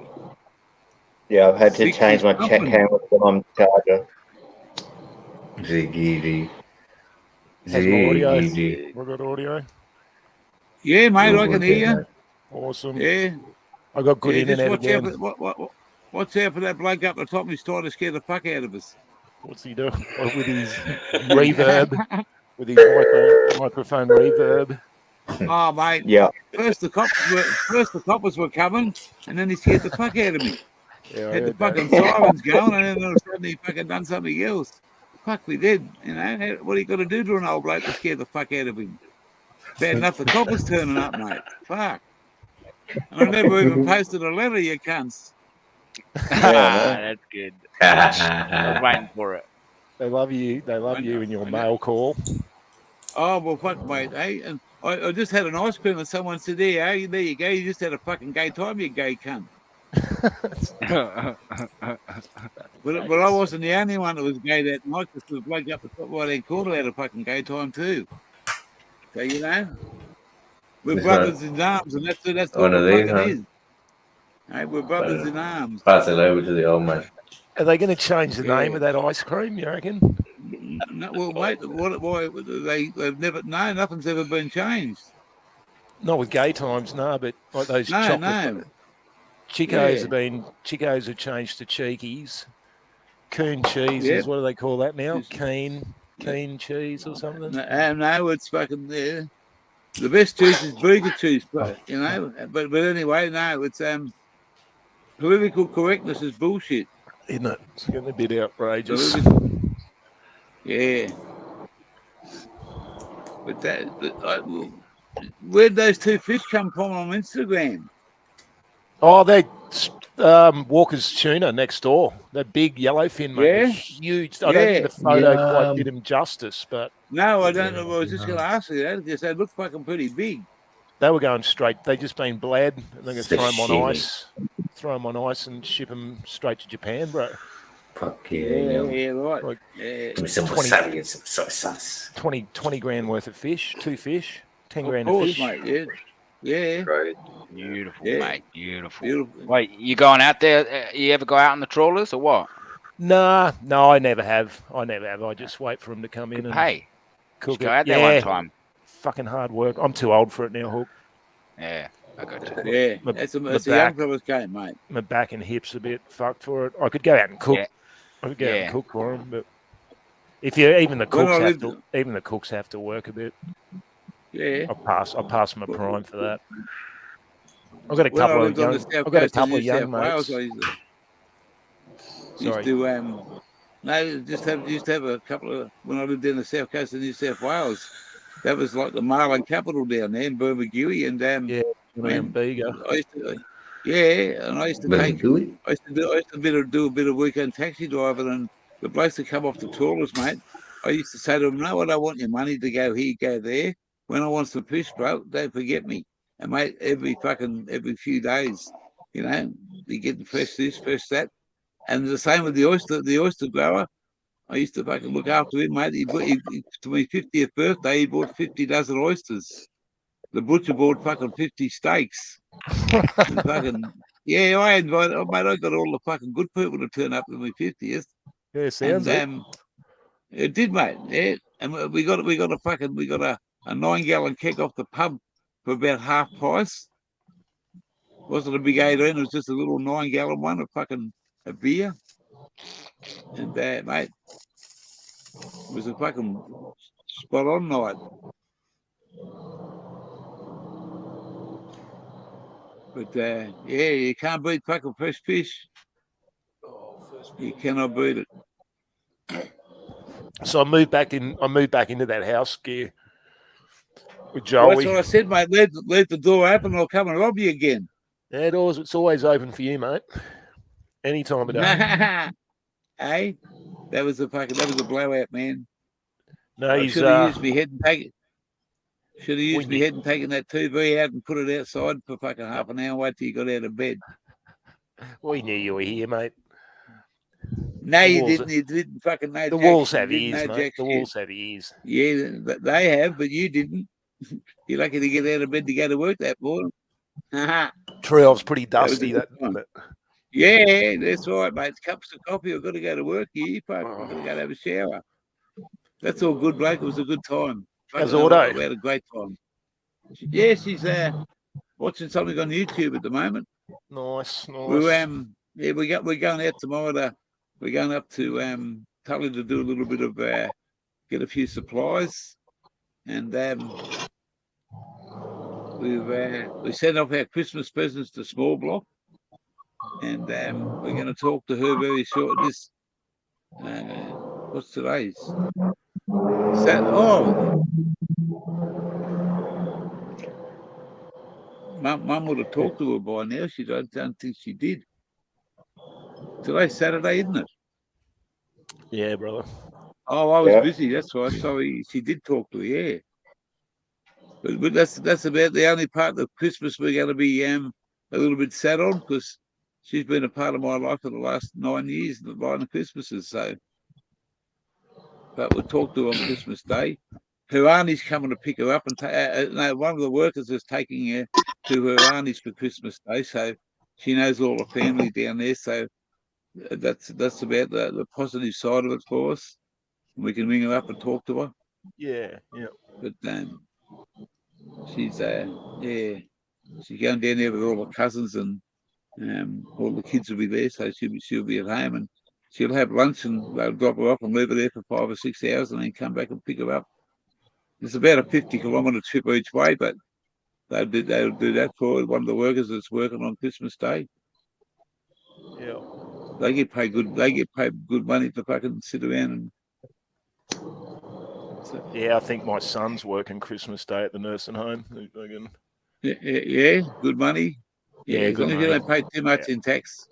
yeah, I've had to Six change is my pumping. camera on charger. Zig Diddy. How's my audio? Zig Diddy. We got audio. Yeah, mate, You're I can good hear there, you. mate. Awesome. Yeah. I got good Yeah, internet just again. watch out for that bloke up the top who's trying to scare the fuck out of us. What's he doing? Oh, with his reverb, with his microphone reverb. Oh, mate. Yeah, First the coppers were coming, and then he scared the fuck out of me. Yeah, I Had the heard that. fucking sirens going, and then all of a sudden he fucking done something else. Fuck, we did. You know, what are you got to do to an old bloke to scare the fuck out of him? Bad enough the coppers turning up, mate. Fuck. And I never even posted a letter, you cunts. That's good. I was waiting for it. They love you. They love you in your I know. mail call. Oh, well, fuck, mate, eh? And I just had an ice cream and someone said, there you go. You just had a fucking gay time, you gay cunt. But I wasn't the only one that was gay that night, because the bloke up the top right-hand corner had a fucking gay time too. So, you know, we're That's brothers in arms, and that's all One of it these, fucking huh? is. Hey, we're brothers in arms. Pass it over to the old man. Are they going to change the name Yeah. of that ice cream? You reckon? No, well, mate, why they've never, no, nothing's ever been changed. Not with gay times, no, but like those No, chocolate no. Chicos Yeah. Chicos have changed to Cheekies. Coon cheese Yep. is what do they call that now? Just- Keen cheese or something. No, it's fucking there. The best cheese is burger cheese, but you know. But anyway, no, it's political correctness is bullshit. Isn't it? It's getting a bit outrageous. Political, yeah. Where'd those two fish come from on Instagram? Oh, they Walker's tuna next door. That big yellowfin, mate. Yeah? Huge. I don't think the photo quite did him justice, but No, I don't know. I was just going to ask you that because they look fucking pretty big. they were going straight. They just been bled. And they're going to throw them on Sashimi. ice. Throw them on ice and ship them straight to Japan, bro. Fuck Yeah, yeah. right. Like, Yeah. Give me some 20 wasabi and some soy sauce. 20 grand worth of fish. 2 fish. 10 Of grand of course, fish. mate. Yeah. Yeah. Great. Beautiful, Yeah. mate. Beautiful. Beautiful. Wait, you going out there? You ever go out on the trawlers or what? Nah, no, I never have. I just wait for them to come in and Hey, cook go it. out there Yeah, one time. fucking hard work. I'm too old for it now, Hook. Yeah, I got you. Yeah. My- It's my a young back. fella's game, mate. My back and hips a bit fucked for it. I could go out and cook. Yeah. I could go out Yeah. and cook for them, but if you even the When I cooks have to work a bit. Yeah. I'll pass my prime for that. I've got a When I couple of lived on young. the south I've got a coast of couple New of young South Wales, mates. I used Sorry. to no, just have a couple of when I lived in the south coast of New South Wales. That was like the marlin capital down there in Bermagui, and Yeah, man, Bega. I used to, yeah, and I used to take, Gooey? I used to do a bit of weekend taxi driving, and the blokes that come off the trawlers, mate. I used to say to them, "No, I don't want your money to go here, go there. When I want some fish, bro, don't forget me." And mate, every few days, you know, you get fresh this, fresh that, and the same with the oyster grower. I used to fucking look after him, mate. To my 50th birthday, he bought 50 dozen oysters. The butcher bought fucking 50 steaks. And fucking, yeah, I invited, oh, mate, I got all the fucking good people to turn up to my 50th. Yeah, sounds And it. it did, mate. Yeah. And we got a 9-gallon keg off the pub for about half price. Wasn't a big 18, it was just a little 9-gallon one of fucking a beer. And mate, it was a fucking spot on night. But yeah, you can't beat fucking fresh fish. You cannot beat it. So I moved back into that house gear with Well, Joey. that's what I said, mate. Leave the door open, I'll come and rob you again. Yeah, it's always open for you, mate. Any time of day. Hey, that was a blowout, man. No, I he's should have used my head and taken. Should have used We- my head and taken that TV out and put it outside for fucking half an hour. Wait till you got out of bed. we knew you were here, mate. No, The you walls didn't. You didn't fucking know. The jack walls shit. have You didn't ears, know mate. jack The shit. walls have ears. Yeah, they have, but you didn't. You're lucky to get out of bed to go to work that morning. True, I was pretty That was a dusty. good time. Yeah, that's right, mate. Cups of coffee. I've got to go to work. You fuck. I've got to go to have a shower. That's all good, Blake. It was a good time. How's Fucking, Auto? we had a great time. Yeah, she's watching something on YouTube at the moment. Nice. We're going out tomorrow. We're going up to Tully to do a little bit of get a few supplies, and we sent off our Christmas presents to Small Block, and we're going to talk to her very short. This what's today's? Mum would have talked to her by now. I don't think she did. Today's Saturday, isn't it? Yeah, brother. Oh, I was busy. That's right. Sorry, she did talk to her. Yeah, but that's about the only part of Christmas we're going to be a little bit sad on, because she's been a part of my life for the last 9 years, the line of Christmases. So, but we'll talk to her on Christmas Day. Her auntie's coming to pick her up, and no, one of the workers is taking her to her auntie's for Christmas Day. So she knows all the family down there. So that's about the positive side of it for us. We can ring her up and talk to her. Yeah. But She's yeah, she's going down there with all her cousins, and all the kids will be there, so she'll be at home, and she'll have lunch, and they'll drop her off and leave her there for 5 or 6 hours, and then come back and pick her up. It's about a 50-kilometre trip each way, but they'll do that for one of the workers that's working on Christmas Day. Yeah. They get paid good. They get paid good money to fucking sit around and. Yeah, I think my son's working Christmas Day at the nursing home. Yeah, good money. Yeah, as long as you don't pay too much in tax.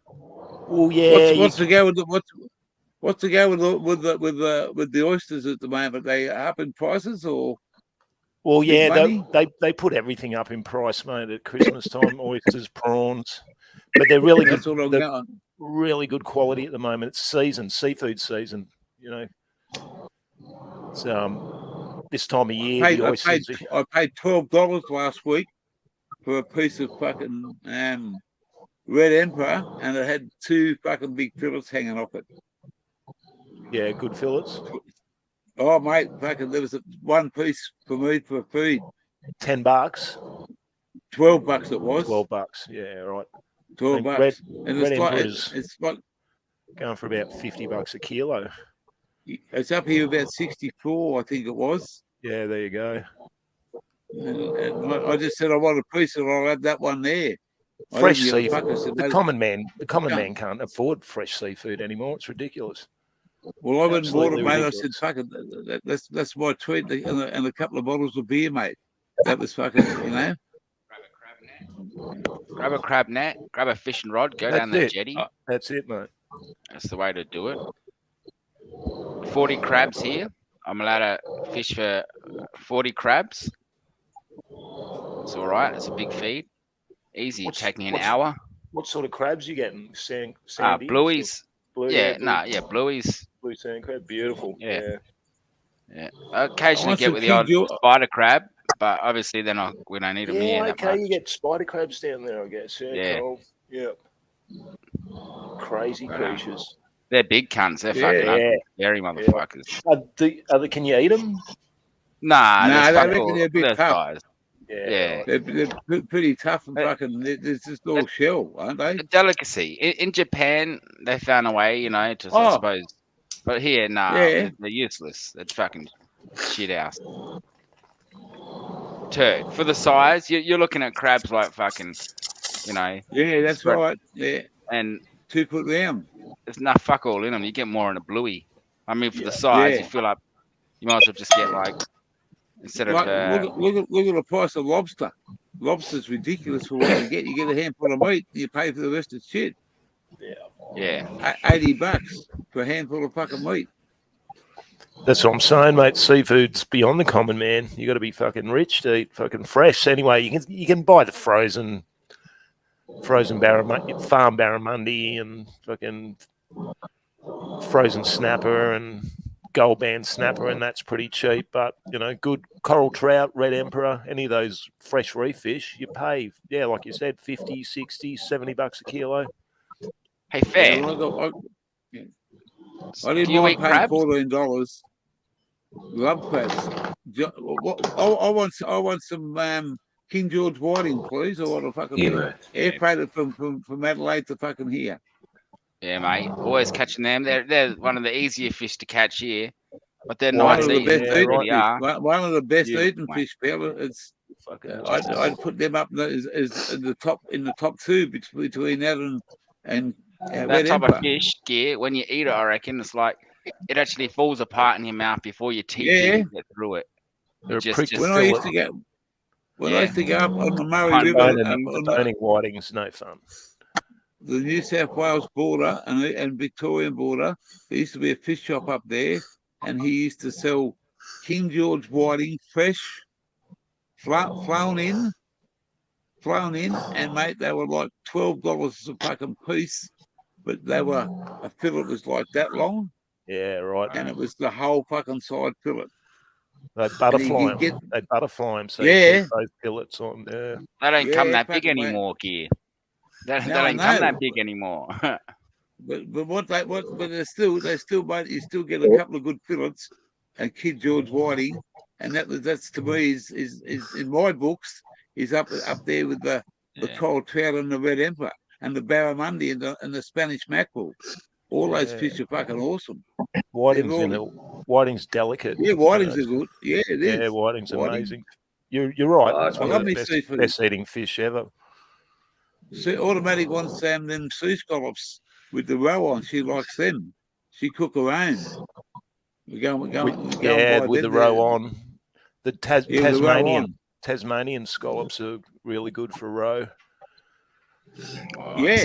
Well, yeah. What's the go with the what's the go with the oysters at the moment? They up in prices or? Well, yeah, they put everything up in price, mate, at Christmas time. Oysters, prawns, but they're really good. They're really good quality at the moment. It's seafood season. You know, it's this time of year. I paid $12 last week for a piece of fucking red emperor, and it had 2 fucking big fillets hanging off it. Yeah, good fillets. Oh, mate, fucking there was one piece for me for feed. $10. $12 it was. $12, yeah, right. $12. And it's like going for about $50 a kilo. It's up here about 64, I think it was. Yeah, there you go. And I just said I want a piece, and I'll have that one there. Fresh seafood. The common man can't afford fresh seafood anymore. It's ridiculous. Well, I went and bought it, mate. I said, "Fuck it, that's my treat," and a couple of bottles of beer, mate. That was fucking, you know. Grab a crab net, grab a fishing rod, go down the jetty. That's it, mate. That's the way to do it. 40 crabs here. I'm allowed to fish for 40 crabs. It's all right. It's a big feed. Easy. Taking an hour. What sort of crabs you getting? Sandy? Blueies. Blueies. Blue sand crab, beautiful. Yeah. Occasionally get with the odd spider crab, but obviously we don't need them here. Okay, you get spider crabs down there, I guess. Yeah. Cool. Yeah. Crazy creatures. They're big cunts. They're fucking ugly, scary motherfuckers. Can you eat them? Nah, they're a bit tough. Yeah. They're pretty tough and fucking. There's just all shell, aren't they? A delicacy. In Japan, they found a way, I suppose. But here, they're useless. They're fucking shit house. Turd. For the size, you're looking at crabs like fucking, Yeah, that's right. Yeah. And 2 foot round. There's not fuck all in them. You get more in a bluey. I mean, for the size, you feel like you might as well just get instead of. Look at the price of lobster. Lobster's ridiculous for what you get. You get a handful of meat, you pay for the rest of shit. Yeah. $80 for a handful of fucking meat. That's what I'm saying, mate. Seafood's beyond the common, man. You got to be fucking rich to eat fucking fresh. Anyway, you can buy the frozen farm barramundi and fucking frozen snapper and gold band snapper, and that's pretty cheap. But good coral trout, red emperor, any of those fresh reef fish, you pay, like you said, 50, 60, $70 a kilo. Hey, fair. I didn't mind paying $14. Love crabs. I want some King George whiting, please. I want to fucking air freighted from Adelaide to fucking here. Yeah, mate. Always catching them. They're one of the easier fish to catch here, but they're one nice. One of the best eating fish, fella. It's I'd put them up as in the top 2 between that and that type of fish, gear. When you eat it, I reckon it's like it actually falls apart in your mouth before your teeth even get through it. When I used to go up on the Murray River, owning whiting's no fun. The New South Wales border and Victorian border, there used to be a fish shop up there, and he used to sell King George whiting fresh, flown in, and mate, they were like $12 a fucking piece, but a fillet was like that long. Yeah, right. And it was the whole fucking side fillet. They butterfly them. They butterfly them, so you keep those fillets on there. They don't come that big anymore, gear. They don't come that big anymore. but they're still, mate, you still get a couple of good fillets and Kid George whiting and that's to me is in my books is up there with the cold trout and the red emperor and the barramundi and the Spanish mackerel. All those fish are fucking awesome. Whiting's delicate. Yeah, whitings are good. Yeah, it is. Yeah, whiting's amazing. You're right. It's one love of me the seafood. best eating fish ever. See, automatic wants them sea scallops with the roe on. She likes them. She cook her own. We go and buy with the them roe there. on. The the roe on. Tasmanian scallops are really good for roe. Yeah,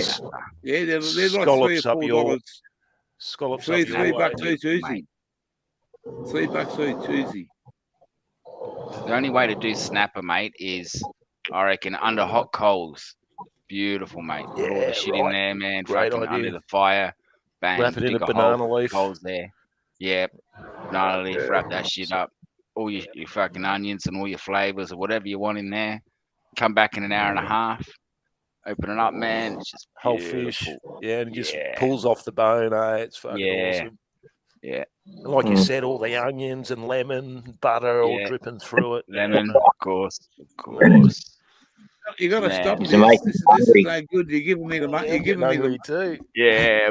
they're like Scallops $3 or $4. Scallops $3 up your way. each easy. $3 each easy. The only way to do snapper, mate, is I reckon under hot coals. Beautiful, mate. Put all the shit in there, man. Great fucking idea. under the fire. Bang. Wrap it in dig a hole, banana leaf. Coals there. Yep. Banana leaf. Wrap that shit up. All your fucking onions and all your flavors or whatever you want in there. Come back in an hour and a half. Open it up, man. It's just Whole beautiful. fish. Yeah, and it just pulls off the bone, It's fucking awesome. Yeah. And like you said, all the onions and lemon, butter all dripping through it. Lemon, of course. You got to stop this. This is no good. You're giving me the money. You're giving me the too. Yeah.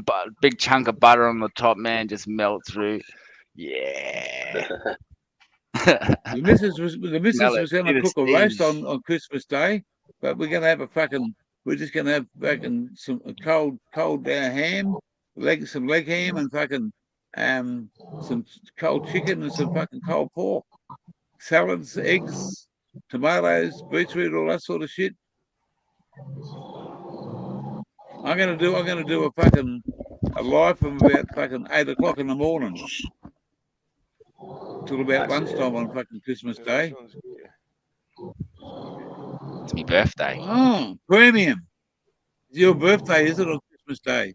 But big chunk of butter on the top, man, just melt through. Yeah. The missus was going to cook a roast on Christmas Day, but we're going to have we're just going to have fucking some cold ham, some leg ham, and fucking some cold chicken and some fucking cold pork, salads, eggs, tomatoes, beetroot, all that sort of shit. I'm gonna do a live from about fucking 8 o'clock in the morning till about lunchtime on fucking Christmas Day. It's my birthday. Oh, premium! It's your birthday, is it, on Christmas Day?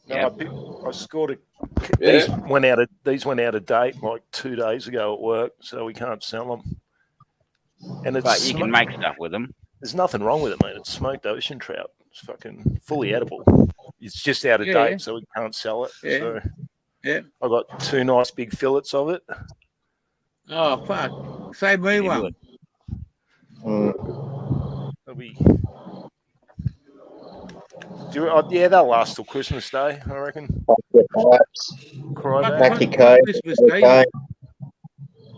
No, I scored these went out of date like 2 days ago at work, so we can't sell them. And but you can make stuff with them. There's nothing wrong with it, mate. It's smoked ocean trout. It's fucking fully edible. It's just out of date, so we can't sell it. Yeah. So I got 2 nice big fillets of it. Oh fuck! Save me one. That'll be. They'll last till Christmas Day, I reckon. Christmas Day.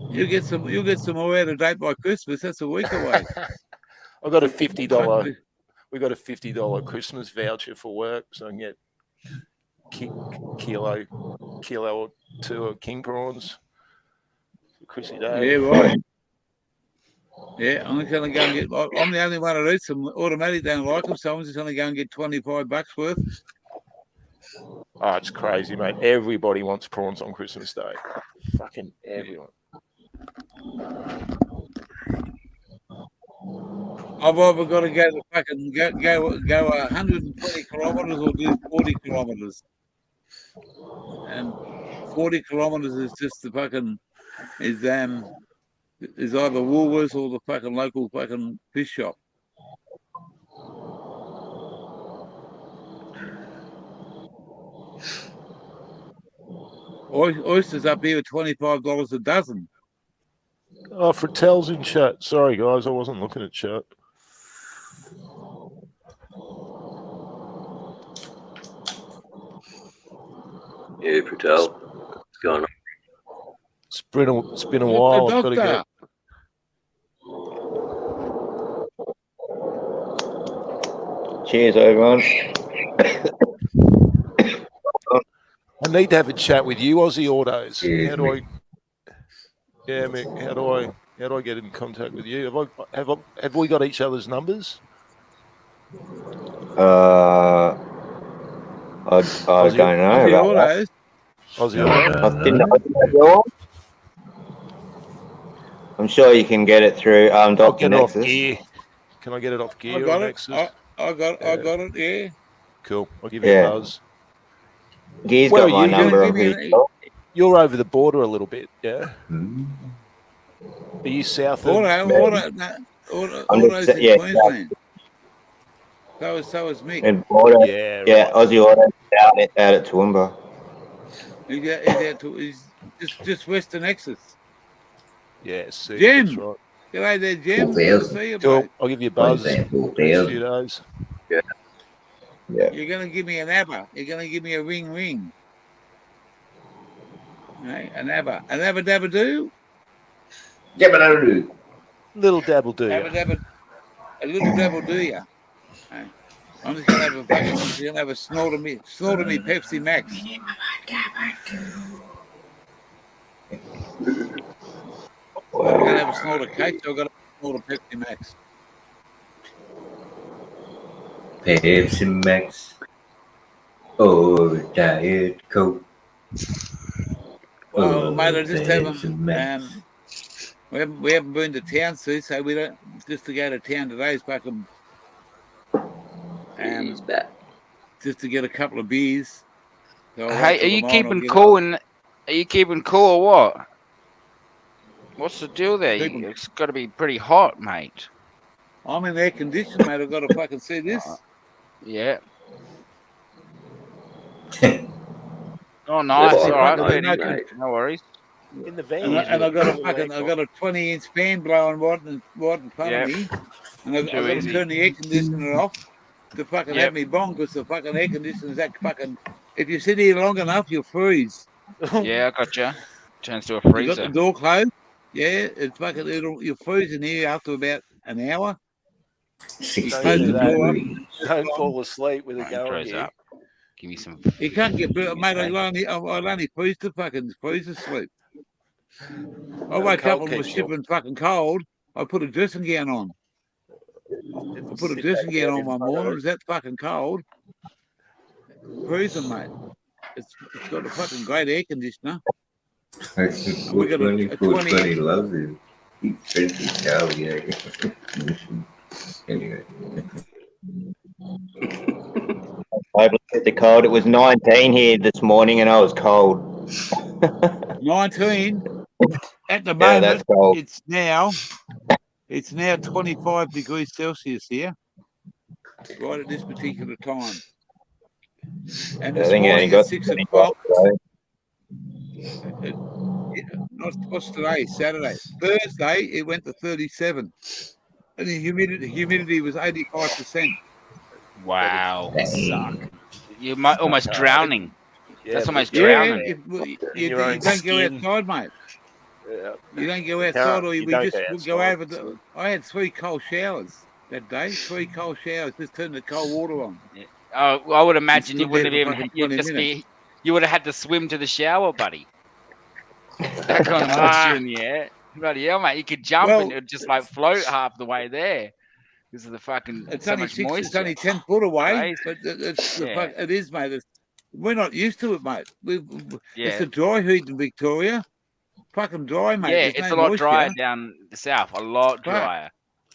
You'll get some more out of date by Christmas. That's a week away. I got a $50. We got a $50 Christmas voucher for work, so I can get kilo or 2 of king prawns for Chrissy Day. Yeah, right. Yeah, I'm going to go and get. I'm the only one that eats them. Automatic don't like them, so I'm just going to go and get $25 worth. Oh, it's crazy, mate. Everybody wants prawns on Christmas Day. Fucking everyone. I've either got to go to fucking go 120 kilometres or do 40 kilometres. And 40 kilometres is just the fucking is either Woolworths or the fucking local fucking fish shop. Oysters up here are $25 a dozen. Oh, Fratel's in chat. Sorry, guys, I wasn't looking at chat. Yeah, Fratel. What's going on? It's been a while. I've got to get. Cheers, everyone. I need to have a chat with you, Aussie Autos. Cheers, how do I? Yeah, Mick. How do I get in contact with you? Have we got each other's numbers? I don't know about that. Aussie Autos. I didn't know. I'm sure you can get it through Dr. Nexus. Gear. Can I get it off Gear? I got or it. Nexus? I got it. Yeah. Cool. I'll give you a buzz. Gear's got my number of his. You're over the border a little bit, yeah? Are you south of... Auto's in Queensland. So is Mick. Yeah, Aussie Auto out at Toowoomba. He's just west of Nexus. Yeah, sick. Jim. That's right. G'day there, Jim. 4,000. Good to see you, Cool. mate. I'll give you a buzz Queensland, in the next few 4,000. days. Yeah. You're gonna give me an ABBA. You're gonna give me a ring. Hey, an ABBA. An ABBA dabba do? Jabba-dabba-doo. Little dabble do ABBA ya. dabba, a little dabble do ya? Hey, I'm just gonna have a snort of me Pepsi Max. I'm gonna have a snort of Coke, so I've got a snort of Pepsi Max. Pepsi Max. Or Diet Coke. Well, Oh, mate, I just Pepsi haven't. Max. We haven't been to town, Sue, so we don't. Just to go to town today is fucking. He's back. Just to get a couple of beers. So I'll Hey, wait are till you tomorrow and keeping I'll get cool? it. And are you keeping cool or what? What's the deal there? Keeping- It's got to be pretty hot, mate. I'm in air conditioning, mate. I've got to fucking see this. Yeah. Oh, nice. Live All right, on fair night, dinkum. mate. No worries. In the van. And I've got a 20-inch fan blowing right in front Yep. of me, and I've Too got to easy. turn the air conditioner off to fucking Yep. have me bong because the fucking air conditioner's that fucking. If you sit here long enough, you'll freeze. Yeah, I gotcha. Turns to a You got the freezer. door closed. Yeah, it's fucking. You'll freeze in here after about an hour. 16 the door up. degrees. Don't fall asleep with it Right, going. throws Yeah. up. Give me some. You can't get, mate. Okay. I'll only freeze to fucking freeze to sleep. I No, wake up cold and was keeps you- shipping fucking cold. I put a dressing gown on. I put a dressing gown on one morning. It was that fucking cold. Freezing, mate. It's got a fucking great air conditioner. We got a 20 loves it. He's expensive Charlie, yeah. Anyway. I looked the cold. It was 19 here this morning, and I was cold. 19 at the Yeah, moment. that's cold. It's now 25 degrees Celsius here, right at this particular time. And I this think I morning got at 6 25 o'clock. today. What's today? Saturday. Thursday it went to 37, and the humidity was 85%. Wow. Suck. You might almost drowning. Yeah, That's almost Yeah, drowning. you your own don't go skin. outside, mate. Yeah. You don't go outside, or You we don't just go go outside. over. I had 3 cold showers that day. 3 cold showers. Just turned the cold water on. Oh, I would imagine you stood wouldn't there have for even. fucking You'd 20 just minutes. be. You would have had to swim to the shower, buddy. That kind of puts you in the air. Bloody hell, mate! You could jump Well, and it'd just like float half the way there. Because of the fucking It's so only much 6. moisture. It's only 10 foot away, Crazy. but it's Yeah. it is, mate. We're not used to it, mate. Yeah. It's a dry heat in Victoria. Fucking dry, mate. Yeah, There's it's no a lot moisture. drier down the south. A lot Fuck. drier.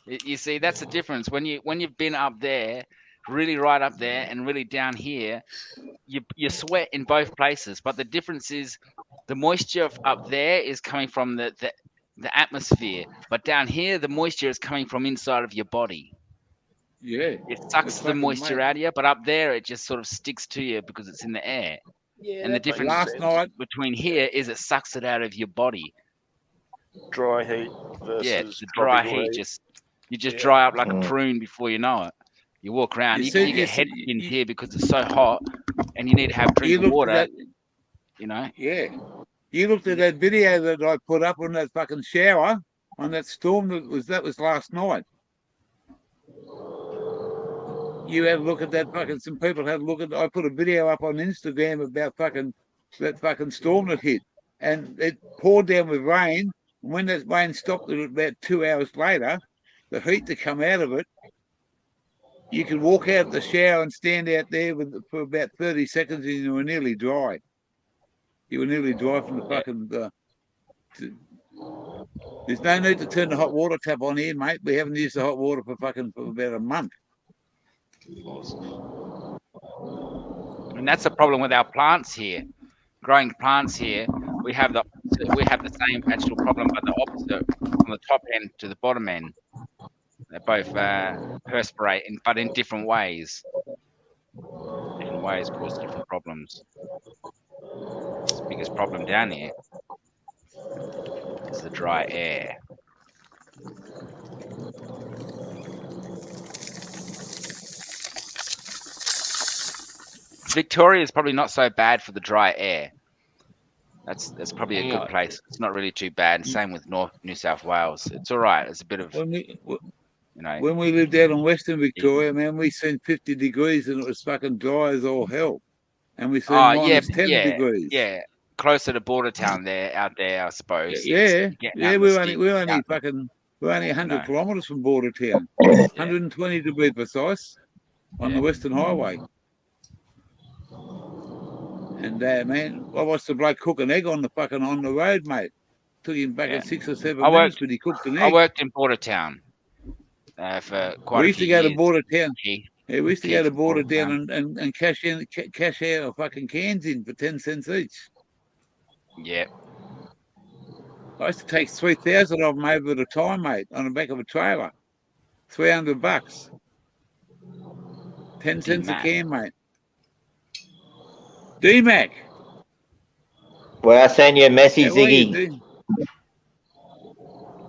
You see, that's the difference. When you've been up there, really right up there, and really down here, you sweat in both places. But the difference is, the moisture up there is coming from the atmosphere, but down here, the moisture is coming from inside of your body. Yeah. It sucks It's the fucking moisture mate. out of you, but up there, it just sort of sticks to you because it's in the air. Yeah, And the that makes difference Last sense. night, between here is it sucks it out of your body. Dry heat versus Yeah, the dry tropical heat you just Yeah. dry up like a Mm. prune before you know it. You walk around, You you, see- you get you head see- skins you- here because it's so hot, and you need to have drink you of looked water. at You know, yeah. You looked at that video that I put up on that fucking shower on that storm that was last night. You had a look at that fucking. Some people had a look at. I put a video up on Instagram about that fucking storm that hit, and it poured down with rain. And when that rain stopped, about 2 hours later, the heat that come out of it, you could walk out the shower and stand out there for about 30 seconds, and you were nearly dry. You were nearly dry from the fucking. There's no need to turn the hot water tap on here, mate. We haven't used the hot water for about a month. and that's the problem with our plants here. Growing plants here, we have the same actual problem, but the opposite from the top end to the bottom end. They both perspirate, but in different ways. Different ways cause different problems. It's the biggest problem down here. is the dry air. Victoria is probably not so bad for the dry air. That's probably a good place. It's not really too bad. Same with New South Wales. It's all right. It's a bit of, When we you know. when we lived out in Western Victoria, man, we seen 50 degrees and it was fucking dry as all hell. And we seen Oh yeah, -10 degrees. yeah. Closer to border town there, out there, I suppose. Yeah, We're we're only 100 No. kilometres from border town. 120 to be precise, on the Western Highway. And man, I watched the bloke cook an egg on the road, mate. Took him back at 6 or 7 minutes, but he cooked an egg. I worked in border town for quite a few years. We used to go to border town. Key. Yeah, we used to go to border Border town and cash out our fucking cans in for 10 cents each. Yeah. I used to take 3,000 of them over at a time, mate, on the back of a trailer. $300. 10 cents a can, mate. D-Mac. Well, I sent you a message, Ziggy.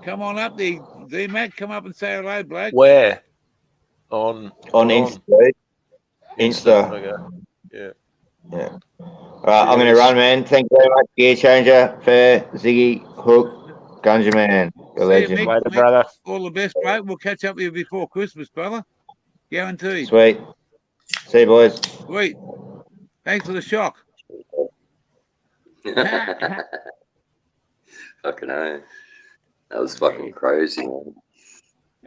Come on up there, D-Mac. Come up and say hello, bloke. Where? On Insta. Insta. Okay. Yeah. Yeah. All right, I'm going to run, man. Thank you very much, Gear Changer, for Ziggy, Hook, Gunja Man. You're legend. Later, brother. All the best, bloke. We'll catch up with you before Christmas, brother. Guaranteed. Sweet. See you, boys. Sweet. Thanks for the shock. Fucking hell. That was fucking crazy, man.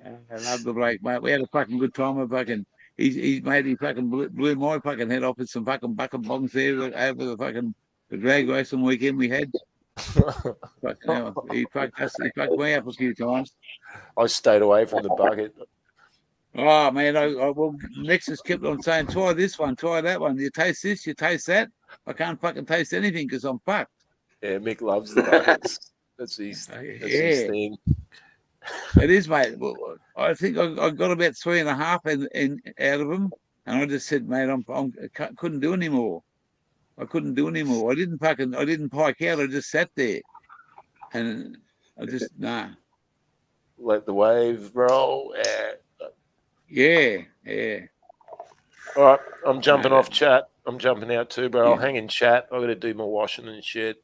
I love the bloke, mate. We had a fucking good time. He fucking blew my fucking head off with some fucking bucket bongs there over the drag racing weekend we had. He fucked me up a few times. I stayed away from the bucket. Oh man, well, Nexus kept on saying, try this one, try that one. You taste this, you taste that. I can't fucking taste anything because I'm fucked. Yeah, Mick loves the buckets. That's his thing. It is, mate. Well, I think I got about 3.5 in out of them, and I just said, mate, I couldn't do any more. I couldn't do any more. I didn't pike out. I just sat there, and I just Let the wave roll. Yeah. All right, I'm jumping off chat. I'm jumping out too, bro. I'll hang in chat. I've got to do my washing and shit.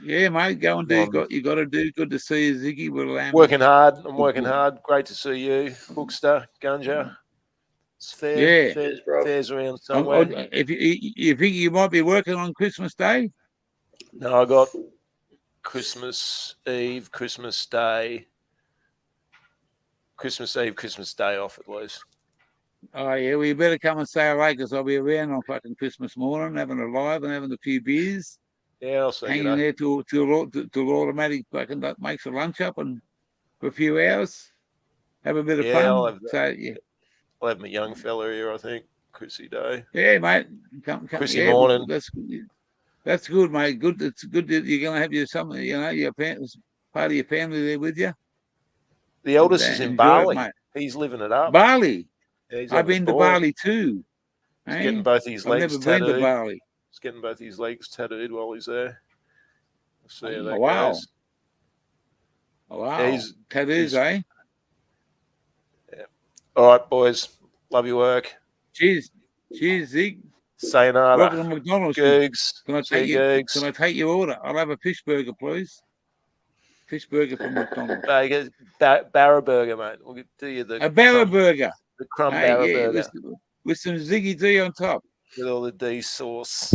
Yeah, mate, go and do you got to do. Good to see you, Ziggy. Working hard. I'm working hard. Great to see you, Hookster, Gunja. It's fair. Yeah, fair's around somewhere. If you think you might be working on Christmas Day? No, I got Christmas Eve, Christmas Day, Christmas Day off at least. Oh yeah, well you better come and say hello because I'll be around on fucking Christmas morning, having a live and having a few beers. Yeah, I'll say hanging there till automatic fucking makes a lunch up and for a few hours, have a bit of fun. I'll have my young fella here, I think. Chrissy Day. Yeah, mate. Come. Chrissy morning. That's good, mate. Good. It's good that you're gonna have your part of your family there with you. The eldest is in Bali. He's living it up. Bali. Yeah, I've been to Bali too. He's getting both his legs tattooed. I've never been to Bali. He's getting both his legs tattooed while he's there. We'll see how that goes. Wow. Yeah, tattoos, eh? Yeah. All right, boys. Love your work. Cheers, Zig. Sayonara. Welcome to McDonald's. Googs. Can I take your order? I'll have a fish burger, please. Fish burger from McDonald's. Barra burger, mate. We'll do you a barra burger. The crumb barra burger. With some Ziggy D on top. With all the D sauce.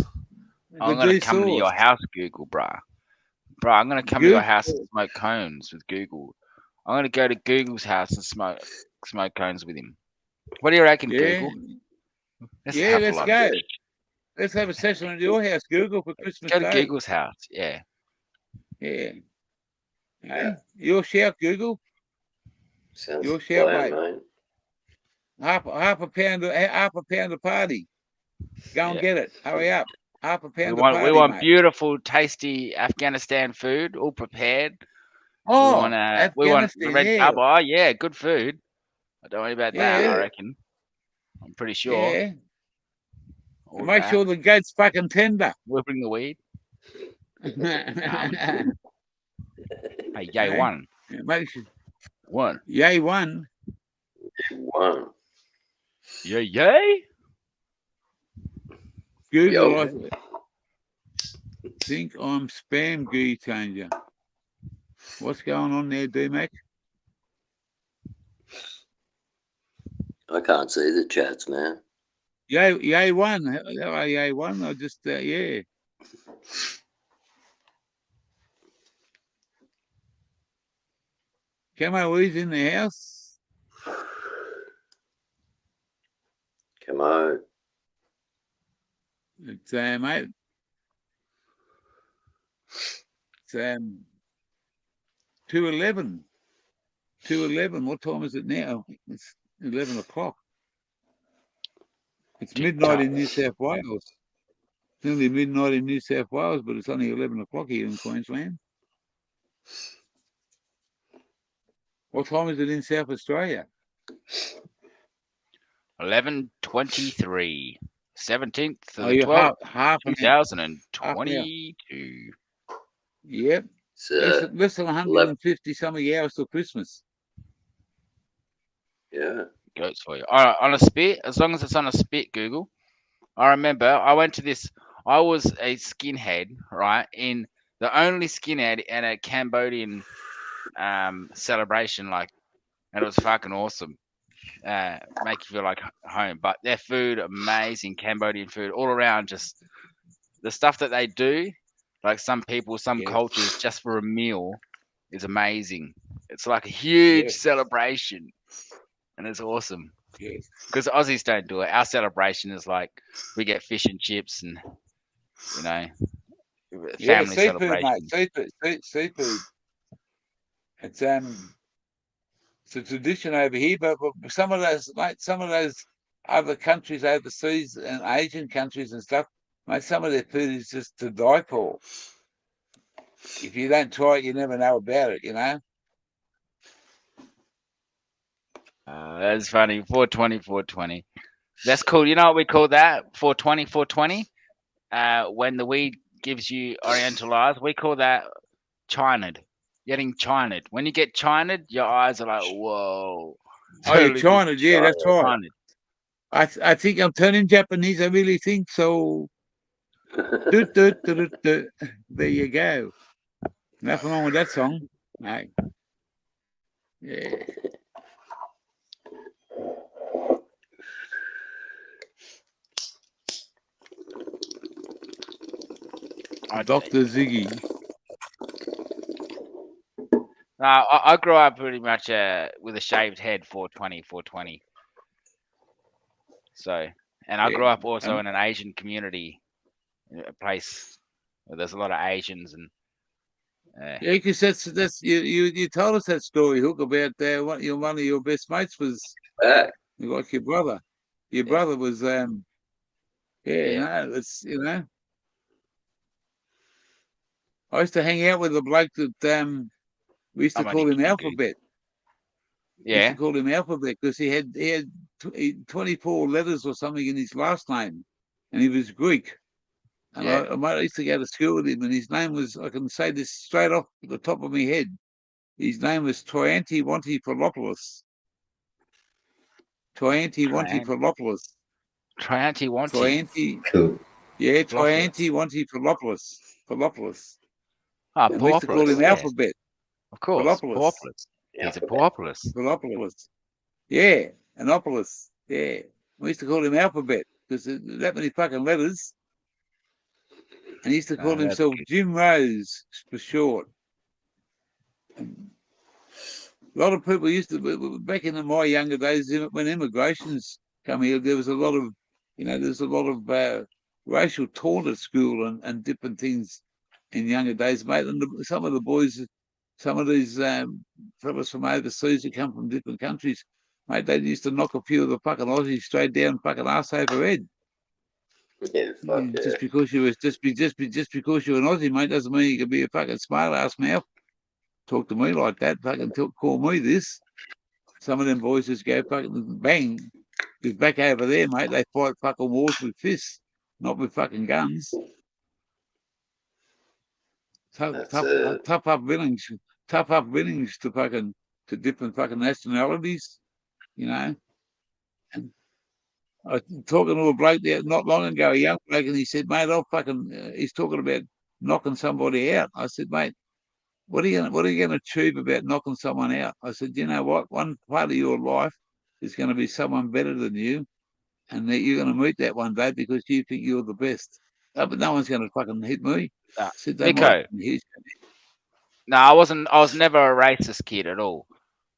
I'm going to come to your house, Google, bruh. I'm going to come to your house and smoke cones with Google. I'm going to go to Google's house and smoke cones with him. What do you reckon, Google? Let's go. Let's have a session at your house, Google, for Christmas Day. Go to Google's house, yeah. Hey, your shout, Google. Sounds your shout, mate. Half a pound of party. Go and get it. Hurry up. Half a pound of party, we want mate. beautiful, tasty Afghanistan food, all prepared. Oh, we want red carb. Oh, yeah, good food. Don't worry about that, I reckon. I'm pretty sure. Yeah. Make sure the goat's fucking tender. We'll bring the weed. Hey, yay, Okay. one. Yeah, mate, One. yay, one. One. Yay, yay. Google, Yo. I think I'm spam gee changer. What's going on there, D-Mac? I can't see the chats, man. Yay, one. Hello, yay, one. I just, yeah. Camo, he's in the house. Come on. It's, mate. It's 2:11. 2:11. What time is it now? It's 11 o'clock. It's midnight in New South Wales. It's nearly midnight in New South Wales, but it's only 11 o'clock here in Queensland. What time is it in South Australia? 11:23. 17th to Oh, the you're 12th, half an hour. 2022. Yep. It's Less than 150 something hours till Christmas. yeah. Goes for you. All right, on a spit, as long as it's on a spit, Google. I remember I went to this. I was a skinhead, right? In the only skinhead at a Cambodian celebration, like, and it was fucking awesome. Make you feel like home. But their food, amazing Cambodian food all around. Just the stuff that they do, like some people, some Yes. cultures, just for a meal, is amazing. It's like a huge Yes. celebration, and it's awesome. Yes. Because Aussies don't do it. Our celebration is like we get fish and chips, and Yeah, family seafood, celebration. mate. Seafood. It's it's a tradition over here, but some of those, mate, some of those other countries overseas and Asian countries and stuff, mate, some of their food is just to die for. If you don't try it, you never know about it, you know? That's funny. 420. That's cool. You know what we call that? 420. When the weed gives you Oriental eyes, we call that chined. Getting chined. When you get chined, your eyes are like, whoa. Oh, you're China, yeah, that's right. Chined. I think I'm turning Japanese. I really think so. There you go. Nothing wrong with that song. Hey. Yeah. Dr. Ziggy. I grew up pretty much with a shaved head, 420. So, and I grew up also in an Asian community, a place where there's a lot of Asians and. Yeah, because that's you told us that story, Hook, about one of your best mates was like your brother. Your brother was no, it's I used to hang out with a bloke that we used to call him Alphabet. We used to call him Alphabet because he had 24 letters or something in his last name, and he was Greek. And I used to go to school with him, and his name was, I can say this straight off the top of my head, his name was Triantiwantipolopoulos. Triantiwantipolopoulos. Yeah, Triantiwantipolopoulos. Ah, and we used to call him Alphabet. Of course, Poopolis. He's a Poopolis. Poopolis. Yeah, Anopolis. Yeah. We used to call him Alphabet because that many fucking letters. And he used to call himself Jim Rose for short. And a lot of people used to, back in my younger days, when immigrations come here, there was a lot of, racial taunt at school and different things in younger days, mate. And some of the boys, some of these fellas from overseas who come from different countries, mate, they used to knock a few of the fucking Aussies straight down fucking arse over head. Yeah, just because you're an Aussie, mate, doesn't mean you can be a fucking smart ass mouth. Talk to me like that, fucking call me this. Some of them boys just go fucking bang. Because back over there, mate, they fight fucking wars with fists, not with fucking guns. Tough up villains. tough upbringings to different fucking nationalities, you know. And I was talking to a bloke there not long ago, a young bloke, and he said, "Mate, he's talking about knocking somebody out." I said, "Mate, what are you going to achieve about knocking someone out?" I said, "You know what? One part of your life is going to be someone better than you, and that you're going to meet that one day because you think you're the best. But no one's going to fucking hit me." I said, "They might Nico. No, I wasn't. I was never a racist kid at all.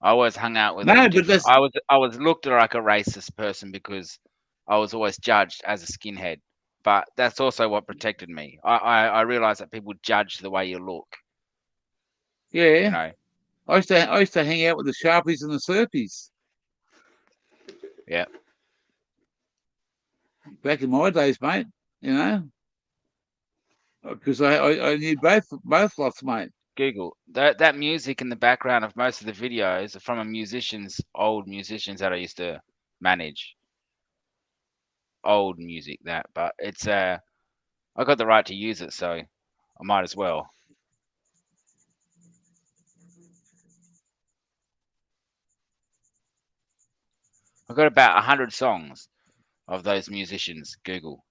I always hung out with all different. I was looked like a racist person because I was always judged as a skinhead. But that's also what protected me. I realized that people judge the way you look. Yeah. You know. I used to hang out with the Sharpies and the Surfies. Yeah. Back in my days, mate, you know. Because I knew both lots, mate. Google that music in the background of most of the videos are from old musicians that I used to manage. Old music, but it's I got the right to use it, so I might as well. I've got about 100 songs of those musicians. Google.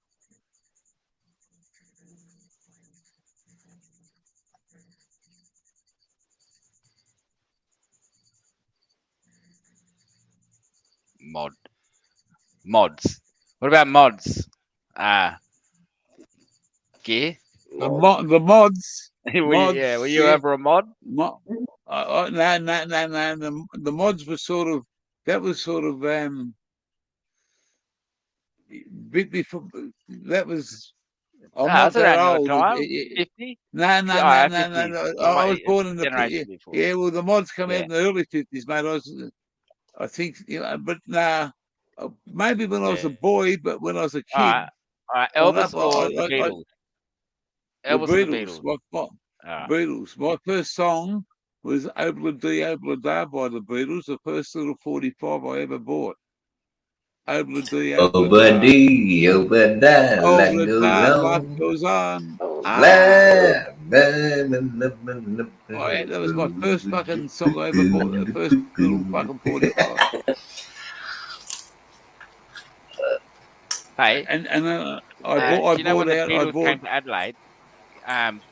Mods. What about mods? Gear? The mods. Yeah, were you ever a mod? No. The mods were sort of, that was sort of bit before, that was, I'm not that old. 50? No. I was born in generation before. Yeah, well, the mods come out in the early 50s, mate. I think, you know, but maybe when I was a boy, but when I was a kid. All right. Elvis or the Beatles? Elvis or the Beatles. Beatles. My first song was Obla Dee Obla Da by the Beatles, the first little 45 I ever bought. Obla Dee Obla Da. Life goes on. That was my first fucking song I ever bought. The first little fucking 45. Hey, and I do you know when the Beatles came to Adelaide?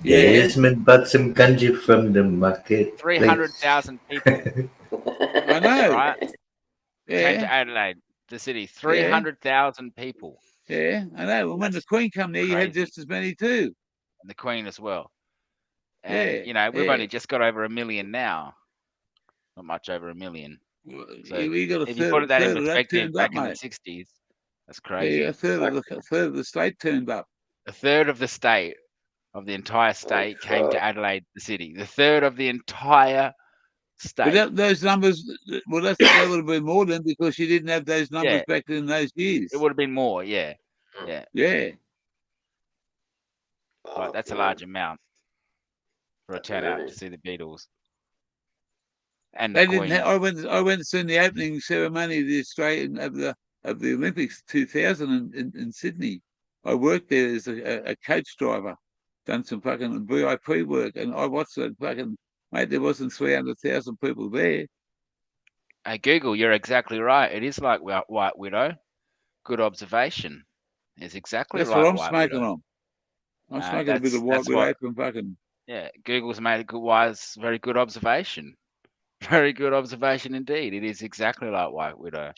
Jasmine bought some ganja from the market. 300,000 people. I know. Right? Came to Adelaide, the city. 300,000 people. Yeah, I know. When the Queen came there, you had just as many too. And the Queen as well. And, you know, we've only just got over 1 million now. Not much over 1 million. So we got if you put that in perspective, back in the 60s, that's crazy. Yeah, a third of the state turned up. A third of the state, of the entire state, came to Adelaide, the city. The third of the entire state. But those numbers, that would have been more than, because you didn't have those numbers back in those years. It would have been more, yeah. But that's a large amount for a turnout to see the Beatles. And the Queen. I went to see the opening ceremony of the Australian of the Olympics 2000 in Sydney. I worked there as a coach driver, done some fucking VIP work, and I watched it. Fucking mate, there wasn't 300,000 people there. Hey, Google, you're exactly right. It is like White Widow. Good observation. It's exactly that's like what I'm White smoking Widow. on. I'm smoking a bit of White Widow from fucking. Yeah, Google's made a very good observation. Very good observation indeed. It is exactly like White Widow.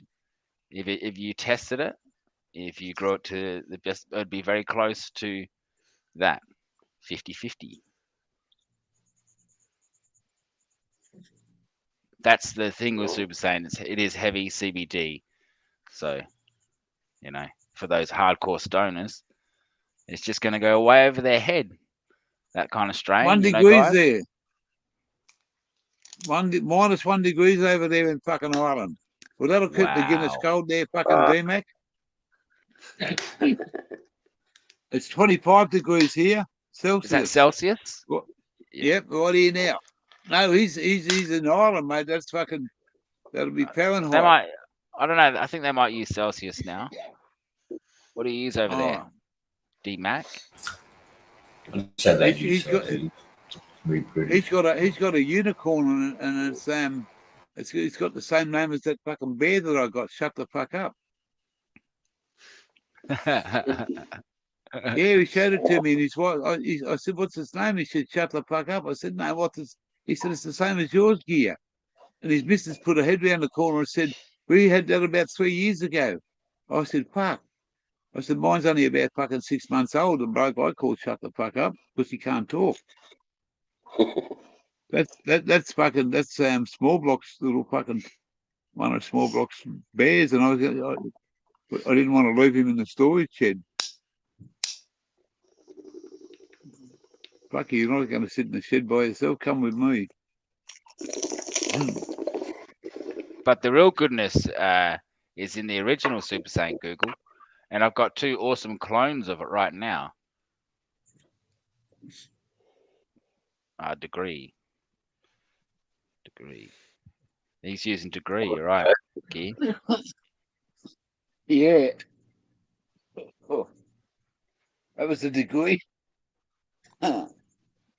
If you tested it, if you grew it to the best, it'd be very close to that, 50-50. That's the thing with Super Saiyan. It is heavy CBD. So, you know, for those hardcore stoners, it's just going to go way over their head. That kind of strain. 1 degree there. Minus 1 degree over there in fucking Ireland. Well, that'll keep the Guinness cold there, fucking D-Mac. It's 25 degrees here, Celsius. Is that Celsius? Yep, right here now. No, he's in Ireland, mate. That's fucking, that'll be Fahrenheit. I don't know. I think they might use Celsius now. What do you use over there? D-Mac? He's got a unicorn and it's got the same name as that fucking bear that I got. Shut the fuck up. Yeah, he showed it to me, and his wife. I said, "What's his name?" He said, "Shut the fuck up." I said, "No, what's his?" He said, "It's the same as yours, Gear." And his missus put her head round the corner and said, "We had that about 3 years ago." I said, "Fuck." I said, "Mine's only about fucking 6 months old." The bloke I called shut the fuck up because he can't talk. That's Small Block's little fucking one of Small Block's bears, and I didn't want to leave him in the storage shed. Fuck you, you're not going to sit in the shed by yourself. Come with me. But the real goodness is in the original Super Saiyan Google, and I've got 2 awesome clones of it right now. Degree. He's using degree. You're right, Gear. Yeah. Oh, that was a degree. 2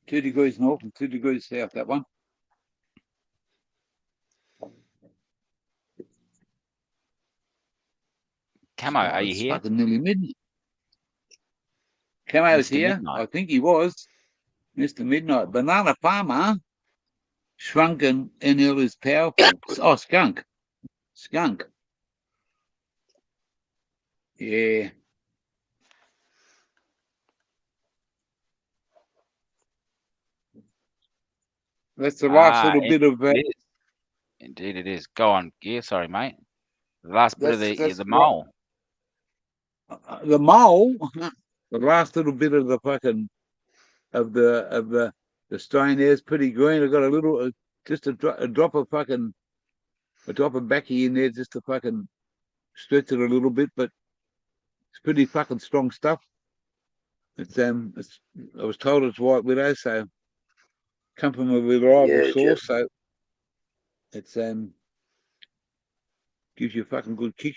degrees north and 2 degrees south, that one. Camo, are you It's here? fucking nearly midnight. Camo's Mr. here. Midnight. I think he was. Mr. Midnight. Banana Farmer. Shrunken NL is powerful. Oh, skunk. Yeah. That's the last little bit of. It is. Indeed, it is. Go on, Gear. Sorry, mate. The last bit of That's the mole. The mole. The last little bit of the fucking of the strain there is pretty green. I got a little, just a drop of fucking, a drop of backy in there just to fucking stretch it a little bit, but it's pretty fucking strong stuff. It's I was told it's White Widow, so come from a reliable source, so it's gives you a fucking good kick.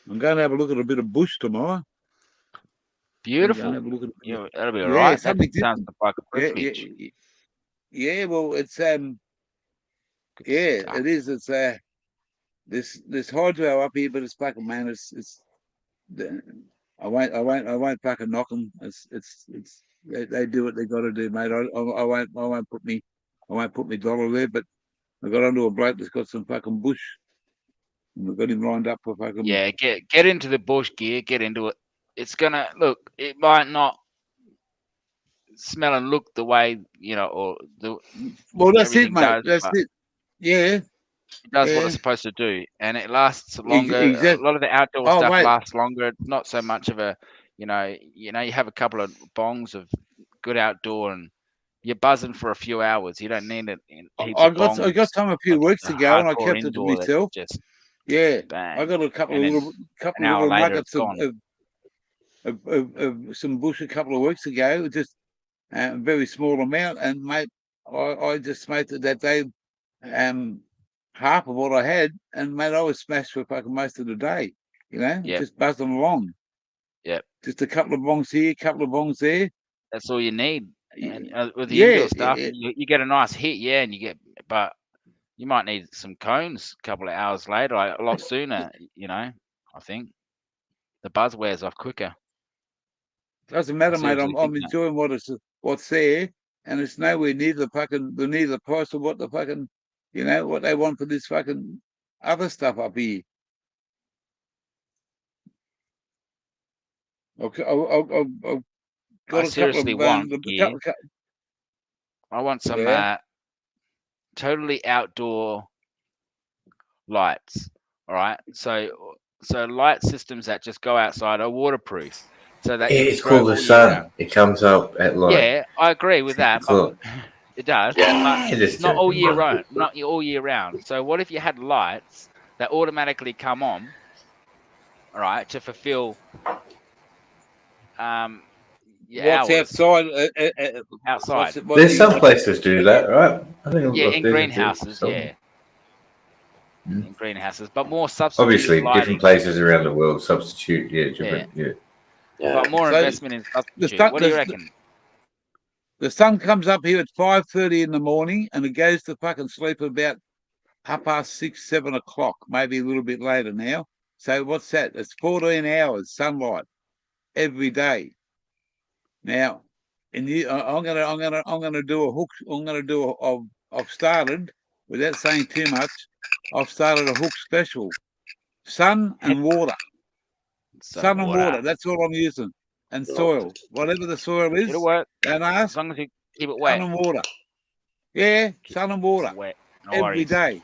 I'm going to have a look at a bit of bush tomorrow. Beautiful. Have a look at That'll be all right. That something sounds like a privilege. Yeah, well, it's it is. It's this hydro up here, but it's fucking, man. I won't fucking knock them. They do what they got to do, mate. I won't put me dollar there, but I got onto a bloke that's got some fucking bush, and we've got him lined up for fucking. Yeah, get into the bush, Gear. Get into it. It's gonna look. It might not smell and look the way or the. Well, that's it, mate. Does, that's it. Yeah. It does what it's supposed to do, and it lasts longer. Exactly. A lot of the outdoor stuff lasts longer. It's not so much of a, you have a couple of bongs of good outdoor, and you're buzzing for a few hours. You don't need it in heaps of bongs. I got some a few weeks ago, and I kept it to myself. Just I got a couple of little nuggets of some bush a couple of weeks ago, just a very small amount, and mate, I just smoked it that day. Half of what I had, and mate, I was smashed for fucking most of the day. Just buzzing along. Yep. Just a couple of bongs here, a couple of bongs there. That's all you need. And with the indoor stuff, you get a nice hit, but you might need some cones a couple of hours later, a lot sooner. I think the buzz wears off quicker. Doesn't matter, mate. I'm enjoying what's there, and it's nowhere near the price of what the fucking. What they want for this fucking other stuff up here. Okay, I seriously want. I want some totally outdoor lights. All right, so light systems that just go outside are waterproof, so that it's called the sun. It comes up at like. Yeah, I agree with that. It does, but it's not all year round. Not all year round. So what if you had lights that automatically come on, all right, to fulfill what's outside? Outside. There's some places do that, right? I think in greenhouses, in greenhouses, but more substitute. Obviously, lighting. Different places around the world substitute, different, But more investment in substitute. What do you reckon? The sun comes up here at 5:30 in the morning, and it goes to fucking sleep about 6:30, 7 o'clock, maybe a little bit later now. So what's that? It's 14 hours sunlight every day. Now, I'm gonna do a hook. I'm gonna do I've started, without saying too much, I've started a hook special. Sun and water. Sun and water. That's all I'm using. And soil. Whatever the soil is, It'll work don't as ask. long as you keep it Sun wet. and water. Yeah, sun and water. Wet. No Every worries. day.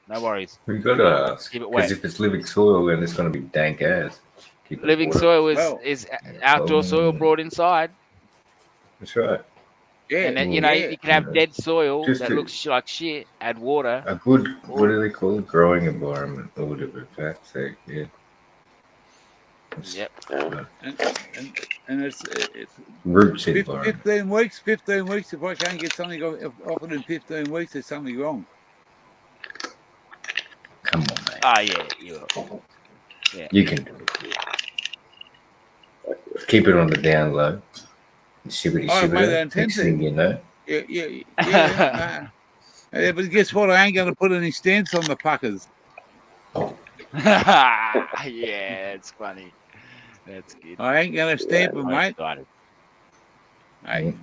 No worries. We got to ask. Keep it Because wet. if it's living soil, then it's going to be dank as. Keep it Living water. soil Well, is outdoor soil brought inside. That's right. Yeah. And then, you yeah. know, you can have dead soil Just that a- looks like shit. Add water. A good, what do they call it? Growing environment or whatever. That's it. Yeah. Yep. And it's Roots environment. 15 weeks. 15 weeks. If I can't get something offered in 15 weeks, there's something wrong. Come on, mate. Oh yeah. You can do it. Keep it on the down low. Shibbity I made that shibbity. Next intention. thing you know. Yeah. Yeah, but guess what? I ain't going to put any stents on the puckers. Yeah, it's funny. That's good. I ain't going to stamp them, I'm mate. excited. Hey,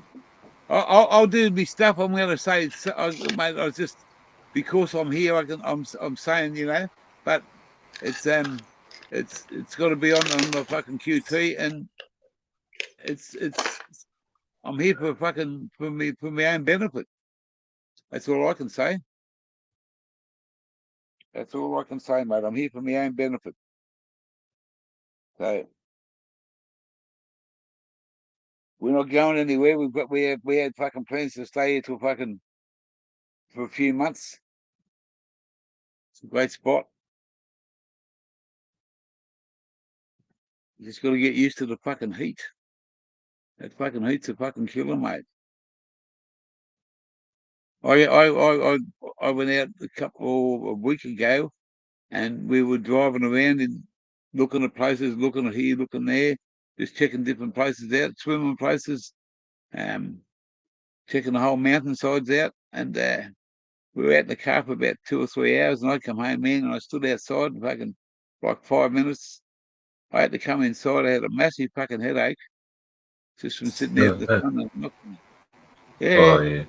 I'll do me stuff. I'm going to say, mate. I was just because I'm here. I'm saying, you know, but it's got to be on the fucking QT, and it's I'm here for my own benefit. That's all I can say. That's all I can say, mate. I'm here for my own benefit. So we're not going anywhere. We had fucking plans to stay here till fucking for a few months. It's a great spot. You just got to get used to the fucking heat. That fucking heat's a fucking killer, mate. I went out a week ago, and we were driving around and looking at places, looking at here, looking there, just checking different places out, swimming places, checking the whole mountainsides out, and we were out in the car for about 2 or 3 hours, and I come home, man, and I stood outside fucking like 5 minutes. I had to come inside. I had a massive fucking headache just from sitting out in the sun. Yeah. Oh, yeah.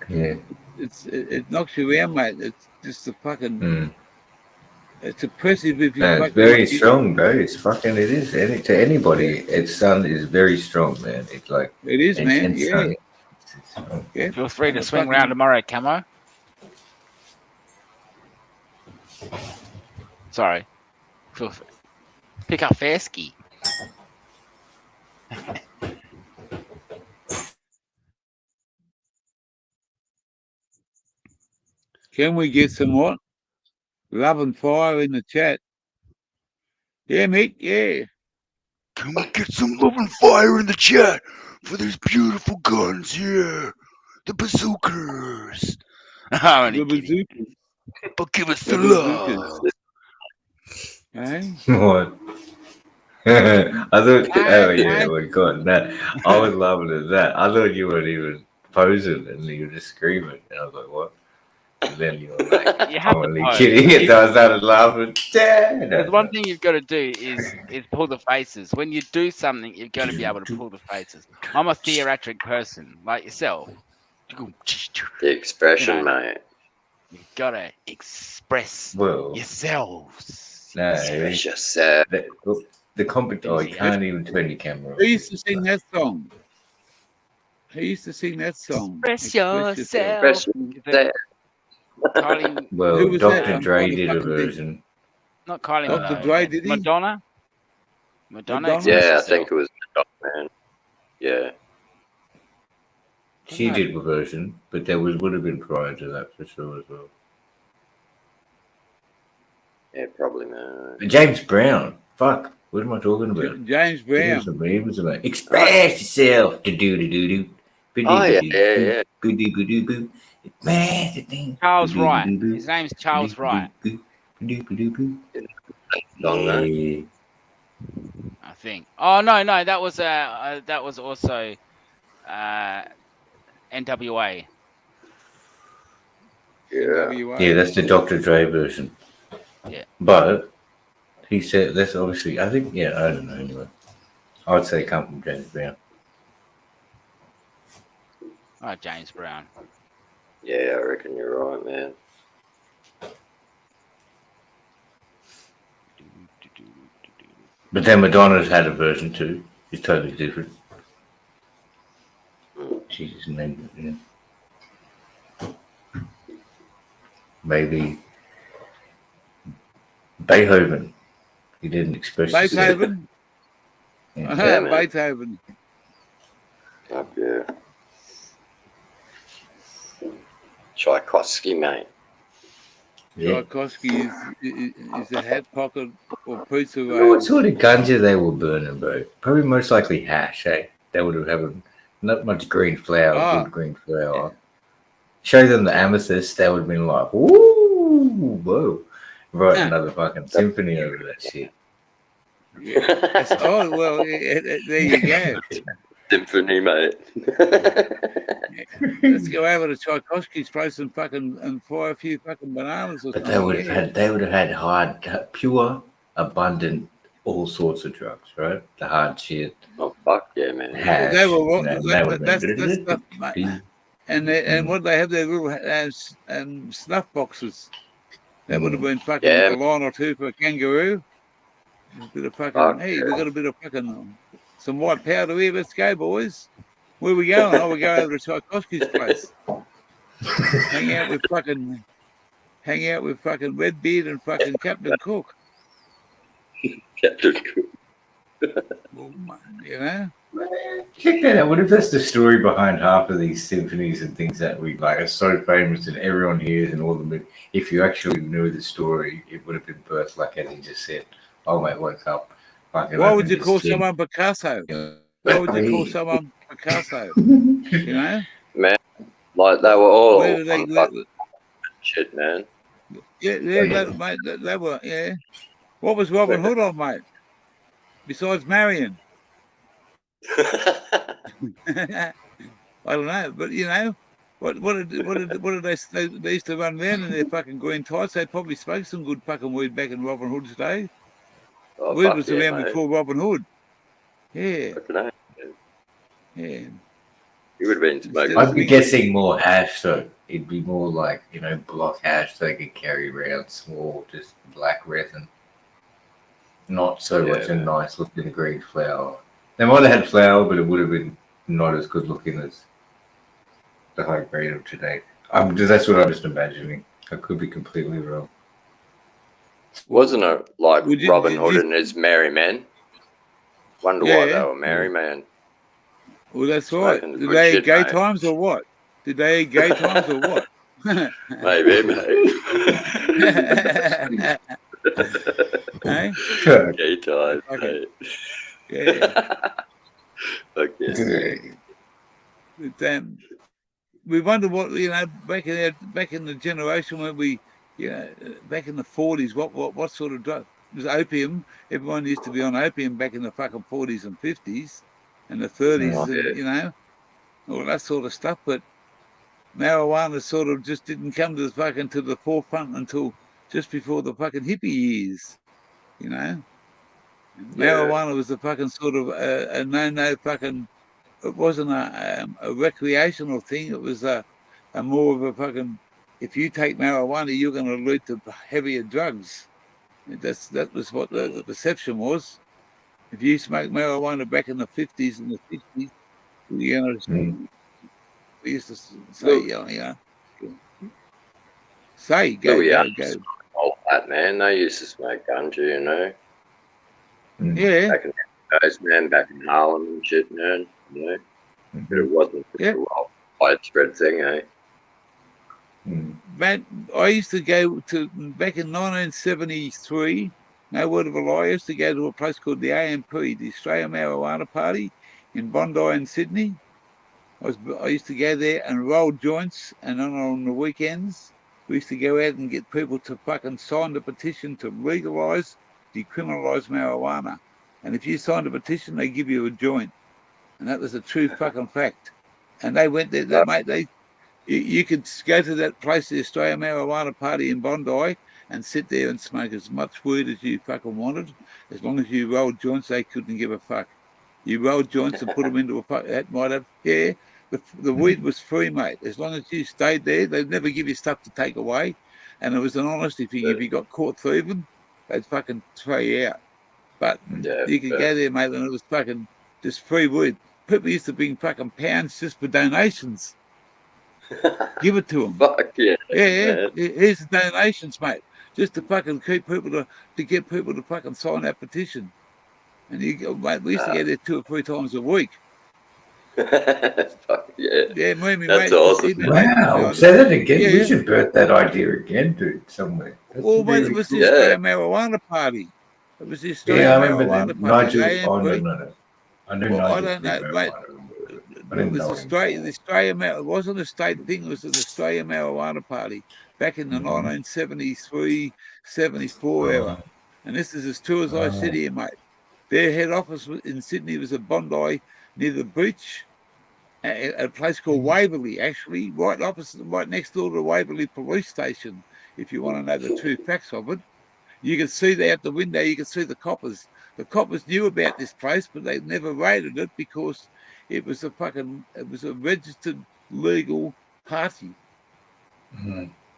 Yeah. It knocks you around, mate. It's just a fucking. It's oppressive if you. It's very strong, bro. It is. To anybody, its sun is very strong, man. It's like it is, man. Yeah. Yeah. Feel free to swing around tomorrow, Camo. Sorry. Feel free. Pick up Fairski. Can we get some what? Love and fire in the chat. Yeah, mate. Yeah. Can we get some love and fire in the chat for these beautiful guns here? The bazookas. The bazookas. But give us the love. Hey? What? I thought, oh yeah, my God, no, I was laughing at that. I thought you weren't even posing and you were just screaming. And I was like, what? And then you were like, I'm only kidding. And so I started laughing. There's one thing you've got to do is pull the faces. When you do something, you've got to be able to pull the faces. I'm a theatric person, like yourself. The expression, mate. You've got to express yourselves. No, express yourself. The competition. Oh, you can't even turn your camera off. Who used to sing that song? Who used to sing that song? Express yourself. Well, Dr. Dre did a version. Not Kylie. Dr. Dre, did he? Madonna. Yeah, I think it was Madonna, man. Yeah. She did a version, but there would have been prior to that for sure as well. Yeah, probably, man. James Brown. Fuck. What am I talking about? James Brown. It was about express yourself. Do. Oh, yeah. Charles Wright. His name's Charles Wright. Yeah. I think. Oh no, that was also NWA. Yeah. NWA. Yeah, that's the Dr. Dre version. Yeah. But he said that's obviously, I think, yeah, I don't know anyway. I would say come from James Brown. Oh, James Brown. Yeah, I reckon you're right, man. But then Madonna's had a version too. It's totally different. Jesus, name it, yeah. Maybe Beethoven. He didn't express himself. Beethoven. Yeah. Yeah, man. Beethoven. Up yeah. Tchaikovsky, mate. Yeah. Tchaikovsky is a hat pocket or piece of I wonder what sort of ganja they were burning, bro. Probably most likely hash, eh? They would have not much green flower, good green flower. Show them the amethyst, they would have been like, ooh, whoa. Write another fucking symphony over that shit. Yeah. Oh, well, there you go. Symphony, mate. Let's go over to Tchaikovsky's place and fry a few fucking bananas or But something. they would have had hard, pure, abundant, all sorts of drugs, right? The hard shit. Oh, fuck yeah, man. Hash, They were that's that's stuff, mate. And what they have their little snuff boxes. That would have been fucking a line or two for a kangaroo. A bit of fucking, hey, we got a bit of fucking some white powder here. Let's go, boys. Where we going? Oh, we're going over to Tchaikovsky's place. hang out with fucking Redbeard and fucking Captain Cook. Captain Cook. You know? Check that out. What if that's the story behind half of these symphonies and things that we like are so famous and everyone hears and all the if you actually knew the story, it would have been birthed like as he just said. Oh mate, woke up. Why would you call someone Picasso? Why would you call someone Picasso? You know? Man, like they were all Where did they shit, man. Yeah, mate, they were, yeah. What was Robin Hood on, mate? Besides marrying? I don't know, but you know, what did they used to run around in their fucking green tights? They probably smoked some good fucking weed back in Robin Hood's day. Oh, weed was around mate. before Robin Hood. Yeah. Yeah. You would have been smoking. I'd be guessing more hash, so it'd be more like, you know, block hash so they could carry around small, just black resin. Not so much a nice looking green flower. They might have had flower, but it would have been not as good looking as the high grade of today. That's what I'm just imagining. I could be completely wrong. Wasn't it like Robin Hood and his merry men? Wonder why they were merry men. Well, that's right. Did they eat gay times or what? Did they eat gay times or what? Maybe, mate. Hey? Gay times, mate. Yeah. Okay. We wonder what, you know, back in the generation when we, you know, back in the 40s, what sort of drug? It was opium. Everyone used to be on opium back in the fucking 40s and 50s and the 30s, you know, all that sort of stuff. But marijuana sort of just didn't come to the forefront until just before the fucking hippie years, you know. Marijuana was the fucking sort of a no fucking. It wasn't a recreational thing. It was a more of a fucking. If you take marijuana, you're going to lead to heavier drugs. That was what the perception was. If you smoked marijuana back in the 50s and the 60s, you know, we used to say, go. All that, man. They used to smoke ganja, you know. Yeah. Back in the days, man, back in Harlem and shit, man. You know, but it wasn't a widespread thing, eh? Man, I used to go to back in 1973. No word of a lie. I used to go to a place called the AMP, the Australian Marijuana Party, in Bondi in Sydney. I used to go there and roll joints, and on the weekends we used to go out and get people to fucking sign the petition to legalise, decriminalise marijuana. And if you signed a petition, they give you a joint. And that was a true fucking fact. And they went there, mate. You could go to that place, the Australian Marijuana Party in Bondi, and sit there and smoke as much weed as you fucking wanted. As long as you rolled joints, they couldn't give a fuck. You rolled joints and put them into a that might have, yeah. The weed was free, mate. As long as you stayed there, they'd never give you stuff to take away. And it was an honesty thing. If you got caught thieving, they'd fucking throw you out. But Yeah, you could go there, mate, and it was fucking just free weed. People used to bring fucking pounds just for donations. Give it to them. fuck yeah, Yeah, man. here's the donations, mate. Just to fucking keep people to get people to fucking sign that petition. And mate, we used to go there 2 or 3 times a week. Fuck yeah, Yeah, me and my that's mate, awesome. even Wow. Say that again. Yeah, We yeah. should birth that idea again, dude, somewhere. That's Well, mate, it very was the cool. Yeah, Australian Marijuana Party. It was the Yeah, I Australian remember Marijuana that. Party, the Nigel. Oh, no, AMP. no, no. I knew Well, I Nigel don't free know, mate. marijuana. I It didn't was know him. the Australian, it wasn't a state thing, it was an Australian Marijuana Party back in the 1973, 74 era. And this is as true as I sit here, mate. Their head office in Sydney was at Bondi near the beach, a place called Waverley, actually, right opposite, right next door to the Waverley police station, if you want to know the true facts of it. You could see there out the window, you could see the coppers. The coppers knew about this place, but they never raided it because it was a registered legal party.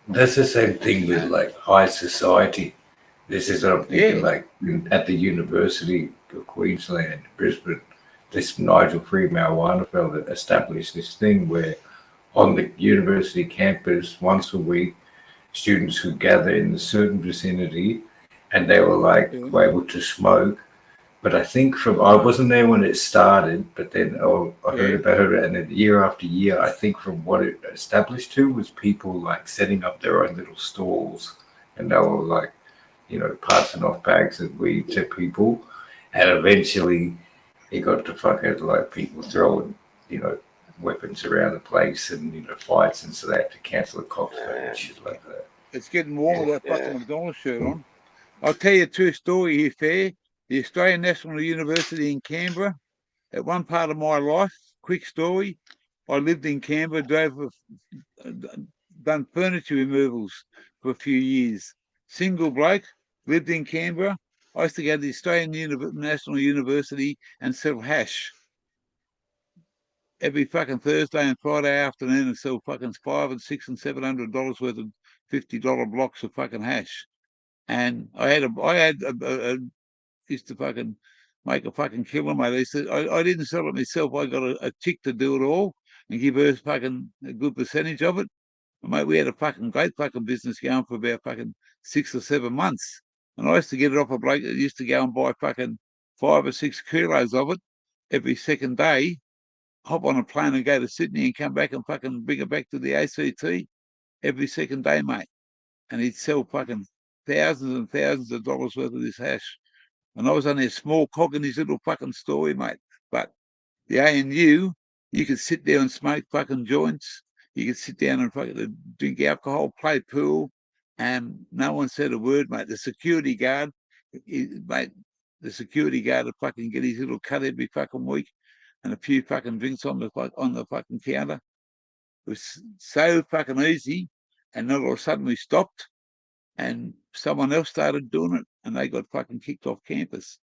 That's the same thing with like high society. This is what I'm thinking. Yeah. Like at the University of Queensland, Brisbane, this Nigel Free Marijuana fella established this thing where on the university campus once a week, students would gather in a certain vicinity, and they were like able to smoke. But I think I wasn't there when it started, but then I heard about it, and then year after year, I think from what it established to was people like setting up their own little stalls, and they were like, passing off bags of weed to people, and eventually it got to fucking like people throwing, weapons around the place and fights, and so they had to cancel the cops and shit like that. It's getting warm with that fucking McDonald's shirt on. I'll tell you a true story here, Fair. The Australian National University in Canberra. At one part of my life, quick story, I lived in Canberra, done furniture removals for a few years. Single bloke, lived in Canberra. I used to go to the Australian National University and sell hash every fucking Thursday and Friday afternoon and sell fucking $500 and $600 and $700 worth of $50 blocks of fucking hash. And I used to fucking make a fucking killer, mate. I didn't sell it myself. I got a chick to do it all and give her fucking a good percentage of it. And mate, we had a fucking great fucking business going for about fucking 6 or 7 months. And I used to get it off a bloke that used to go and buy fucking 5 or 6 kilos of it every second day, hop on a plane and go to Sydney and come back and fucking bring it back to the ACT every second day, mate. And he'd sell fucking thousands and thousands of dollars worth of this hash. And I was only a small cog in his little fucking story, mate. But the ANU, you could sit there and smoke fucking joints. You could sit down and fucking drink alcohol, play pool, and no one said a word, mate. The security guard, mate, the security guard would fucking get his little cut every fucking week and a few fucking drinks on the fucking counter. It was so fucking easy, and then all of a sudden we stopped, and someone else started doing it, and they got fucking kicked off campus.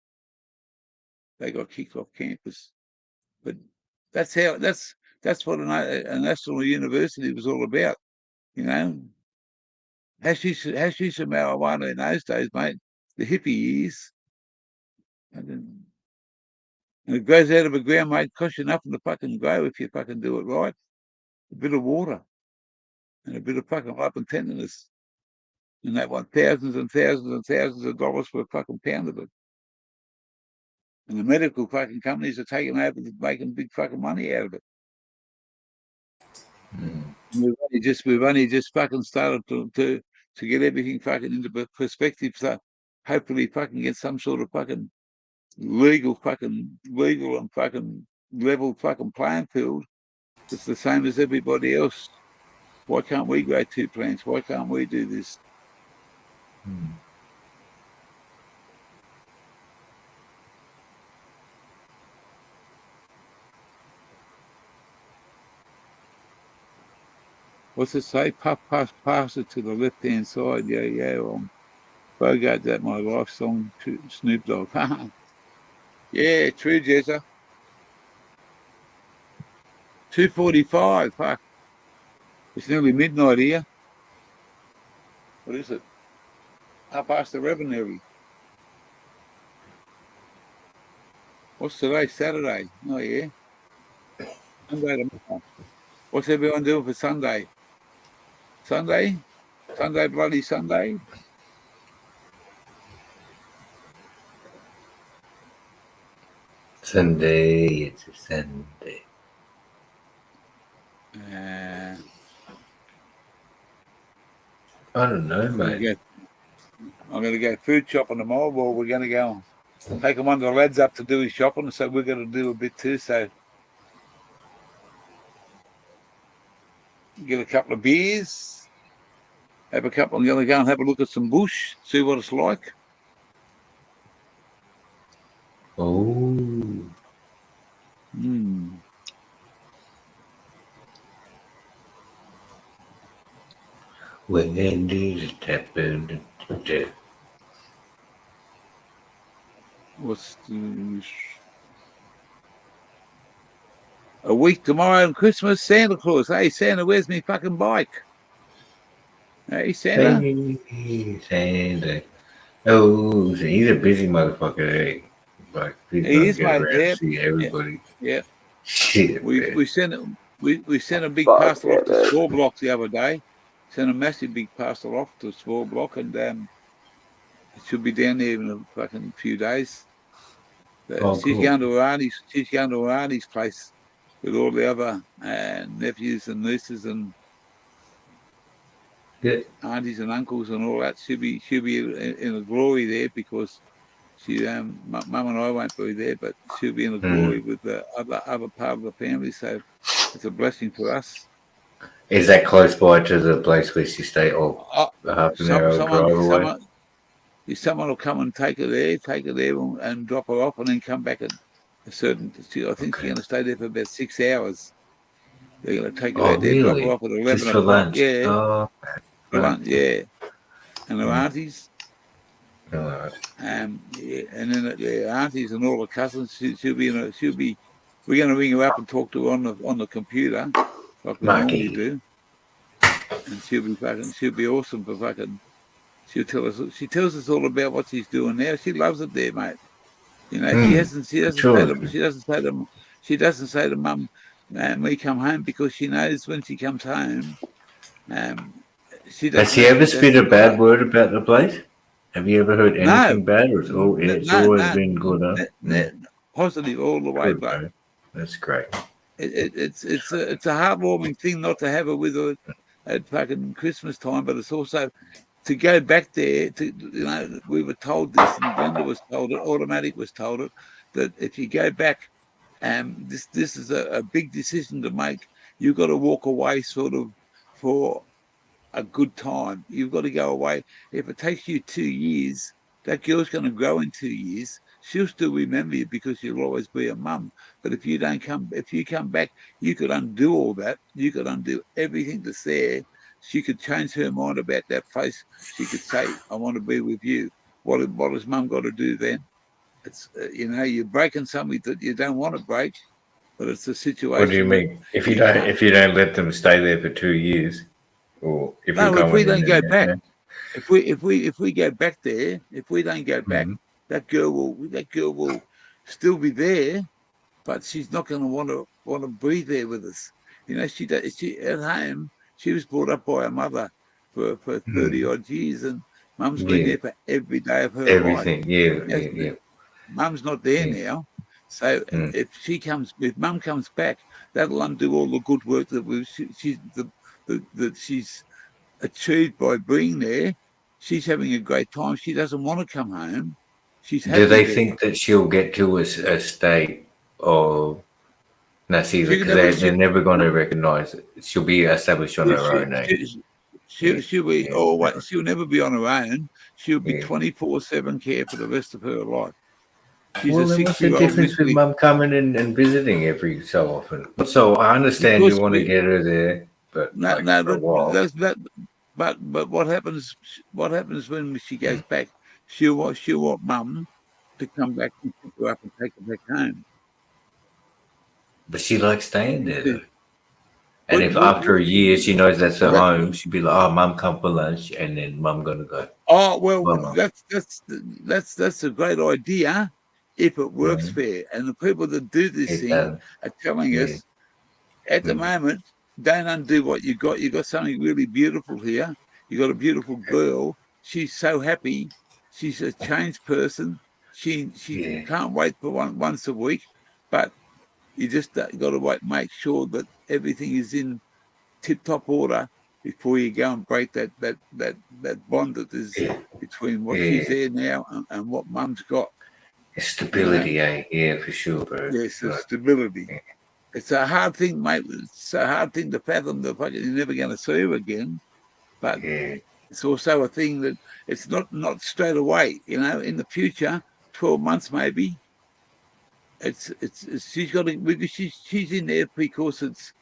They got kicked off campus. But that's what a national university was all about, Hashish and marijuana in those days, mate. The hippie years, and it grows out of the ground, mate. Costs you nothing to fucking grow if you fucking do it right. A bit of water and a bit of fucking love and tenderness. And they want thousands and thousands and thousands of dollars for a fucking pound of it. And the medical fucking companies are taking over, making big fucking money out of it. We've only just fucking started to get everything fucking into perspective. So hopefully fucking get some sort of fucking legal and fucking level fucking playing field. It's the same as everybody else. Why can't we grow 2 plants? Why can't we do this? What's it say? Puff, puff, pass it to the left-hand side. Yeah, yeah. Bogart, that my life song, Snoop Dogg. Yeah, true, Jezza. 2:45. Fuck. It's nearly midnight here. What is it? 11:30. What's today? Saturday. Oh, yeah. Sunday tomorrow. What's everyone doing for Sunday? Sunday? Sunday, bloody Sunday? Sunday, it's a Sunday. I don't know, I'm mate. going to go food shopping tomorrow. Well, we're going to go take one of the lads up to do his shopping, so we're going to do a bit too. So get a couple of beers, have a couple. I'm going to go and have a look at some bush, see what it's like. Oh. When did it happen? What's a week tomorrow on Christmas? Santa Claus. Hey, Santa, where's me fucking bike? Hey, Santa. Hey, Santa. Oh, he's a busy motherfucker. Eh? Like, he's He gonna is, get mate. around Yeah, to see everybody. yeah. Shit, man. We sent a big Fuck parcel yeah, off to dude. Small Block the other day. Sent a massive big parcel off to Small Block, and it should be down there in a fucking few days. Oh, She's cool. going to her auntie's. She's going to her auntie's place with all the other nephews and nieces and aunties and uncles and all that. She'll be in a glory there because she Mum and I won't be there, but she'll be in a glory with the other part of the family. So it's a blessing for us. Is that close by to the place where she stay? Or half an hour drive away? Someone will come and take her there and drop her off, and then come back at a certain. I think she's going to stay there for about 6 hours. They're going to take her out there, drop her off at 11 Just for o'clock. lunch? Yeah, Oh, for lunch. Yeah, and her aunties. Right. Yeah, and then the aunties and all the cousins. She'll be. We're going to ring her up and talk to her on the computer, like we normally do. And she'll be awesome for fucking. She tells us all about what she's doing now. She loves it there, mate. You know, she doesn't say to mum, we come home, because she knows when she comes home, she doesn't. Has she ever spit a bad word about the place? Have you ever heard anything bad? Or it's always been good, huh? Positive all the way, but that's great. It's a heartwarming thing not to have her with her at fucking Christmas time, but it's also to go back there. We were told this, and Glenda was told it. Automatic was told it, that if you go back, this is a big decision to make. You've got to walk away sort of for a good time. You've got to go away. If it takes you 2 years, that girl's going to grow in 2 years. She'll still remember you because you'll always be a mum. But if you come back, you could undo all that. You could undo everything that's there. She could change her mind about that place. She could say, I want to be with you. What has mum got to do then? It's, you're breaking something that you don't want to break, but it's a situation. What do you mean? If you don't let them stay there for 2 years, or if we don't go back, if we go back there, if we don't go back, that girl will still be there, but she's not going to want to be there with us. You know, she at home. She was brought up by her mother for 30 odd years, and mum's been there for every day of her life. Everything, yeah. Mum's not there now, so if mum comes back, that'll undo all the good work that she's achieved by being there. She's having a great time. She doesn't want to come home. She's happy. Do they think that she'll get to a state of Caesar, because they're never going to recognise it? She'll be established on her own. She'll be always. She'll never be on her own. She'll be 24/7 care for the rest of her life. Well, then what's the difference with mum coming in and visiting every so often? So I understand you want to get her there, but No, like no, for a while. but what happens? What happens when she goes back? She'll want mum to come back and pick her up and take her back home. But she likes staying there though. And if What- after a year she knows that's her but- home, she'd be like, "Oh, mum, come for lunch," and then mum gonna go. Oh well, Well, Mum. that's a great idea if it works Mhm. fair. And the people that do this It thing does. are telling Yeah. us at the Mhm. moment, don't undo what you got. You got something really beautiful here. You got a beautiful girl. She's so happy. She's a changed person. She Yeah. can't wait for once a week, but you just got to make sure that everything is in tip-top order before you go and break that bond that is Yeah. between what Yeah. she's there now and what mum's got. It's stability, eh? Yeah, for sure, bro. Yes, the Like, stability. yeah. It's a hard thing, mate. It's a hard thing to fathom. The fucking you're never going to see her again, but Yeah. it's also a thing that it's not straight away. You know, in the future, 12 months maybe. It's she's got to because she's in there because it's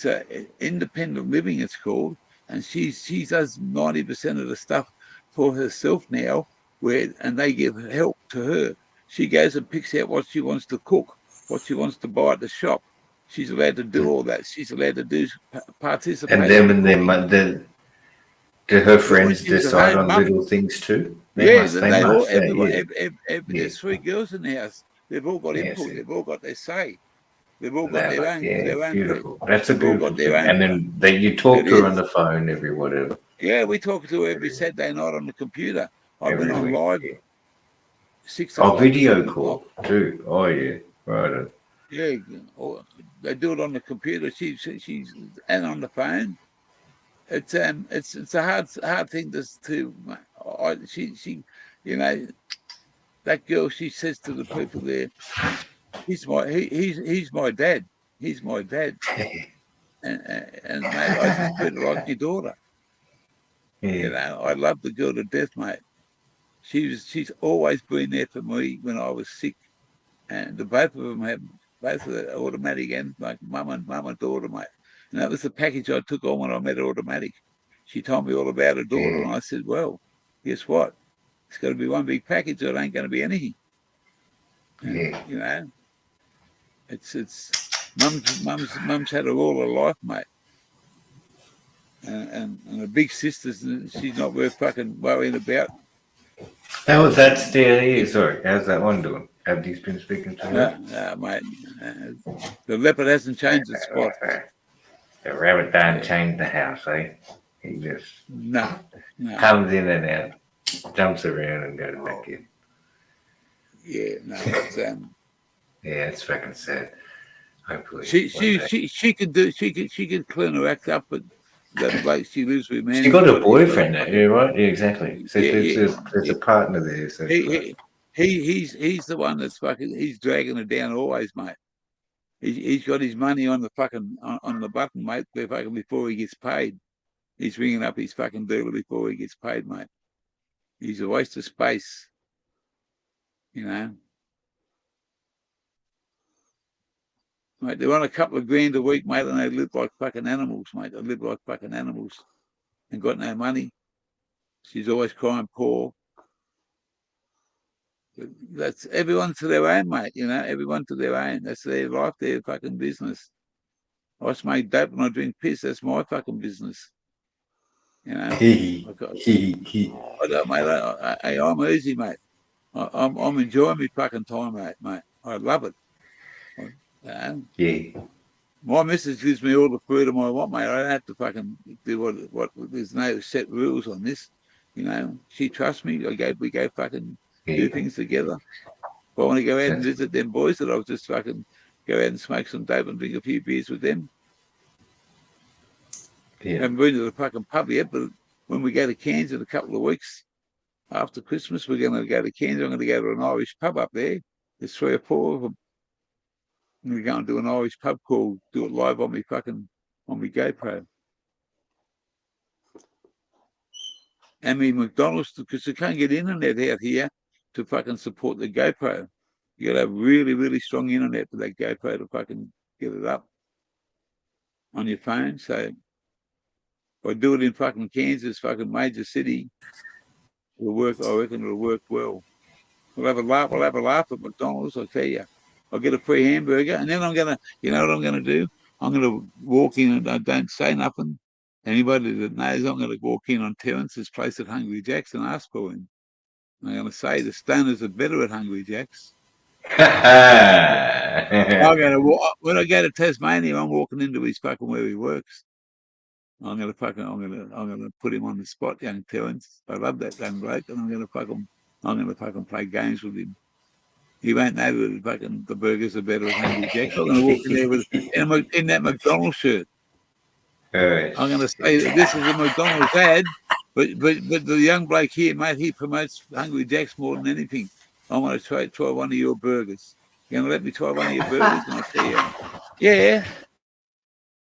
a independent living it's called, and she does 90% of the stuff for herself now, and they give help to her. She goes and picks out what she wants to cook, what she wants to buy at the shop. She's allowed to do all that. She's allowed to do participate. And them and cooking. them, do her But when friends she was at decide home, on mum, little things too? yeah, They all must, everyone, yeah. there's 3 girls in the house. They've all got Yes, input. yeah. They've all got their say. They've all got They're their like, own, yeah, beautiful. That's a they've all beautiful got their thing. own. And then you talk It to her on is. the phone every whatever. Yeah, we talk to her every Saturday night on the computer. I've been Every on week. live Yeah. 6 Oh, o'clock. video call too. Oh yeah, right. Yeah, they do it on the computer. She's and on the phone. It's a hard thing she you know that girl. She says to the people there, he's my dad. He's my dad. And mate, I just treat her like my daughter. Yeah. You know, I love the girl to death, mate. She's always been there for me when I was sick, and the both of them have both of the automatic and like mum and daughter, mate. And that was the package I took on when I met her automatic. She told me all about her daughter, Yeah. and I said, "Well, guess what? It's going to be one big package. It ain't going to be anything." And, Yeah. you know, it's mum's had her all her life, mate. And a big sister's she's not worth fucking worrying about. That's the sorry. How's that one doing? Have you been speaking to her? No, mate. The leopard hasn't changed its spot. The rabbit don't change the house, eh? He just No. comes in and out, jumps around and goes back in. Yeah, no. It's, Yeah, it's fucking sad. Hopefully, she could clean her act up, but that bloke she lives with, man. she got a boyfriend now, yeah, right? Yeah, exactly. So Yeah, there's a partner there. So he's the one that's fucking. He's dragging her down always, mate. He's got his money on the fucking on the button, mate. Before he gets paid, he's ringing up his fucking dealer before he gets paid, mate. He's a waste of space, you know. Mate, they're on a couple of grand a week, mate, and they live like fucking animals, mate. They live like fucking animals and got no money. She's always crying poor. That's everyone to their own, mate. You know, everyone to their own. That's their life, their fucking business. I smoke dope and I drink piss. That's my fucking business. You know, I don't, mate. I'm easy, mate. I'm enjoying my fucking time, mate. I love it. yeah. My missus gives me all the freedom I want, mate. I don't have to fucking do what. There's no set rules on this. You know, she trusts me. We go fucking do things together. If I want to go out and visit them boys, that I'll just fucking go out and smoke some dope and drink a few beers with them. Yeah. I haven't been to the fucking pub yet, but when we go to Cairns in a couple of weeks after Christmas, we're going to go to Cairns. I'm going to go to an Irish pub up there. There's 3 or 4 of them. We're going to do an Irish pub call, do it live on my GoPro. And me McDonald's, because you can't get internet out here to fucking support the GoPro. You got to have really, really strong internet for that GoPro to fucking get it up. on your phone. So if I do it in fucking Kansas, fucking major city, it'll work. I reckon it'll work well. We'll have a laugh. We'll have a laugh at McDonald's. I tell you, I'll get a free hamburger, and then I'm gonna, you know what I'm gonna do? I'm gonna walk in and I don't say nothing. Anybody that knows, I'm gonna walk in on Terence's place at Hungry Jack's and ask for him. I'm gonna say the stoners are better at Hungry Jack's. I'm gonna walk, when I go to Tasmania. I'm walking into his fucking where he works. I'm gonna put him on the spot, young Terence. I love that young bloke, and I'm gonna fucking play games with him. He won't know that the burgers are better at Hungry Jack's. I'm gonna walk in there with in that McDonald's shirt. I'm gonna say that this is a McDonald's ad, but the young bloke here, mate, he promotes Hungry Jack's more than anything. I want to try one of your burgers. You gonna let me try one of your burgers? And I say, yeah.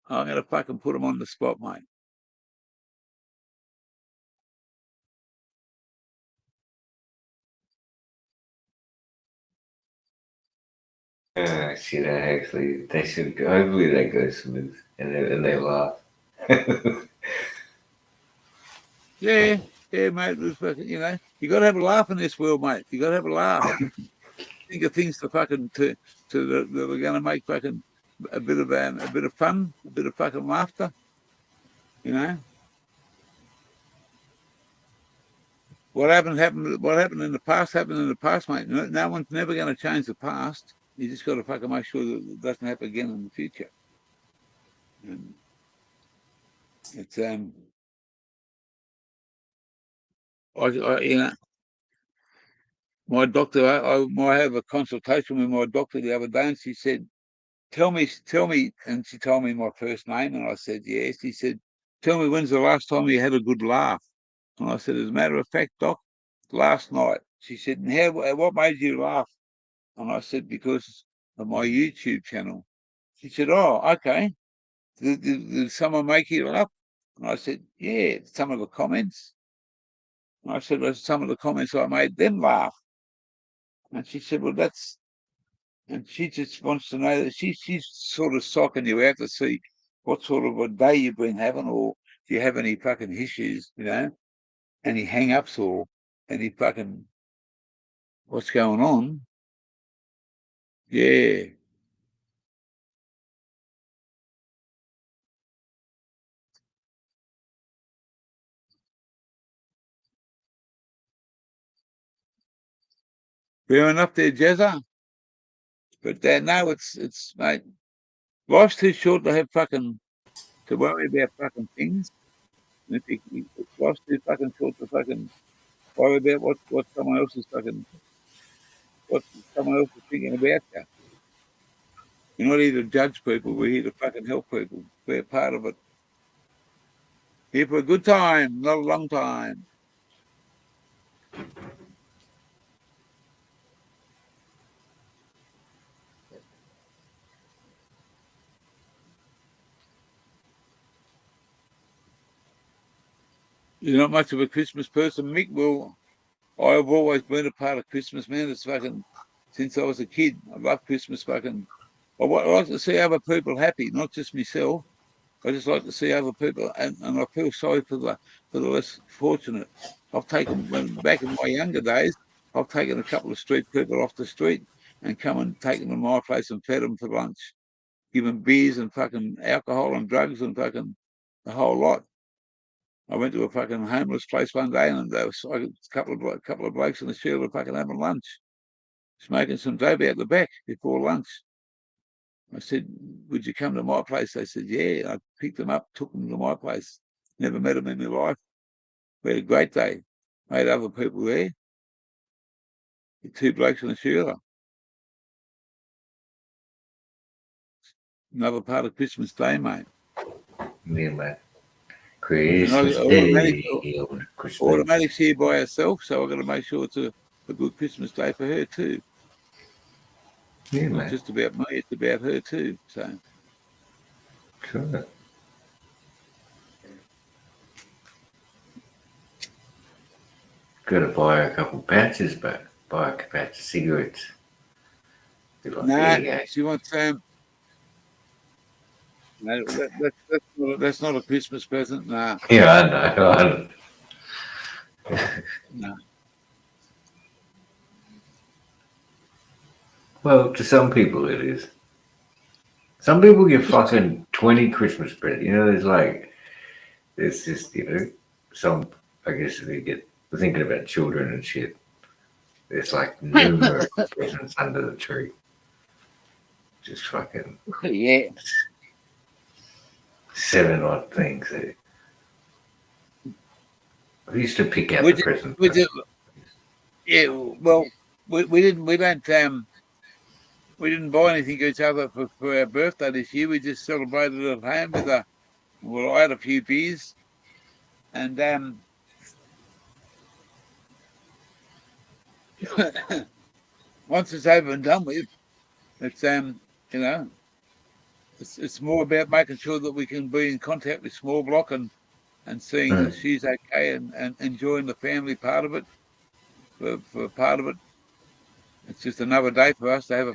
I'm gonna fucking put him on the spot, mate. See that actually, they should go. Hopefully that goes smooth, and they laugh. Yeah, mate. It was fucking, you got to have a laugh in this world, mate. You got to have a laugh. Think of things that are going to make fucking a bit of fun, a bit of fucking laughter. What happened in the past happened in the past, mate. No one's never going to change the past. You just got to fucking make sure that it doesn't happen again in the future. And it's my doctor. I have a consultation with my doctor the other day, and she said, tell me, and she told me my first name, and I said, yes. She said, tell me, when's the last time you had a good laugh? And I said, as a matter of fact, Doc, last night. She said, and what made you laugh? And I said, because of my YouTube channel. She said, oh, okay. Did someone make you laugh? And I said, yeah, some of the comments. And I said, well, some of the comments I made them laugh. And she said, well, and she just wants to know that she's sort of socking you out to see what sort of a day you've been having, or do you have any fucking issues, any hang-ups or any fucking what's going on. Yeah. Fair enough there, Jezza. But no, it's mate, life's too short to worry about fucking things. And if life's too fucking short to fucking worry about what someone else is thinking about you. We're not here to judge people, we're here to fucking help people. We're part of it. Here for a good time, not a long time. You're not much of a Christmas person, Mick. Well, I've always been a part of Christmas, man. It's fucking since I was a kid. I love Christmas. Fucking, I like to see other people happy, not just myself. I just like to see other people, and I feel sorry for the less fortunate. Back in my younger days, I've taken a couple of street people off the street and come and taken them to my place and fed them for lunch, given beers and fucking alcohol and drugs and fucking the whole lot. I went to a fucking homeless place one day, and there was a couple of blokes in the shield were fucking having lunch, smoking some dope out the back before lunch. I said, would you come to my place? They said, yeah. I picked them up, took them to my place. Never met them in my life. We had a great day. Made other people there. The two blokes in the shield. Another part of Christmas Day, mate. Yeah, mate. Christmas Day. Automatic's here by herself, so I've got to make sure it's a good Christmas Day for her too. Yeah, Not mate. just about me, it's about her too. So Sure. Gotta buy a couple patches, but buy a patch of cigarettes. Be like, nah, she wants No, that's not a Christmas present. Nah, Yeah, I know. no. Well, to some people it is. Some people get fucking 20 Christmas presents. You know, there's just, some, I guess they get thinking about children and shit. There's like numerous presents under the tree. Just fucking Yeah. 7 odd things there. I used to pick out We the did, presents. we did, yeah, well, we didn't buy anything to each other for our birthday this year. We just celebrated at home well, I had a few beers, and once it's over and done with, it's you know, it's more about making sure that we can be in contact with small block and seeing that she's okay and enjoying the family part of it. For part of it, it's just another day for us to have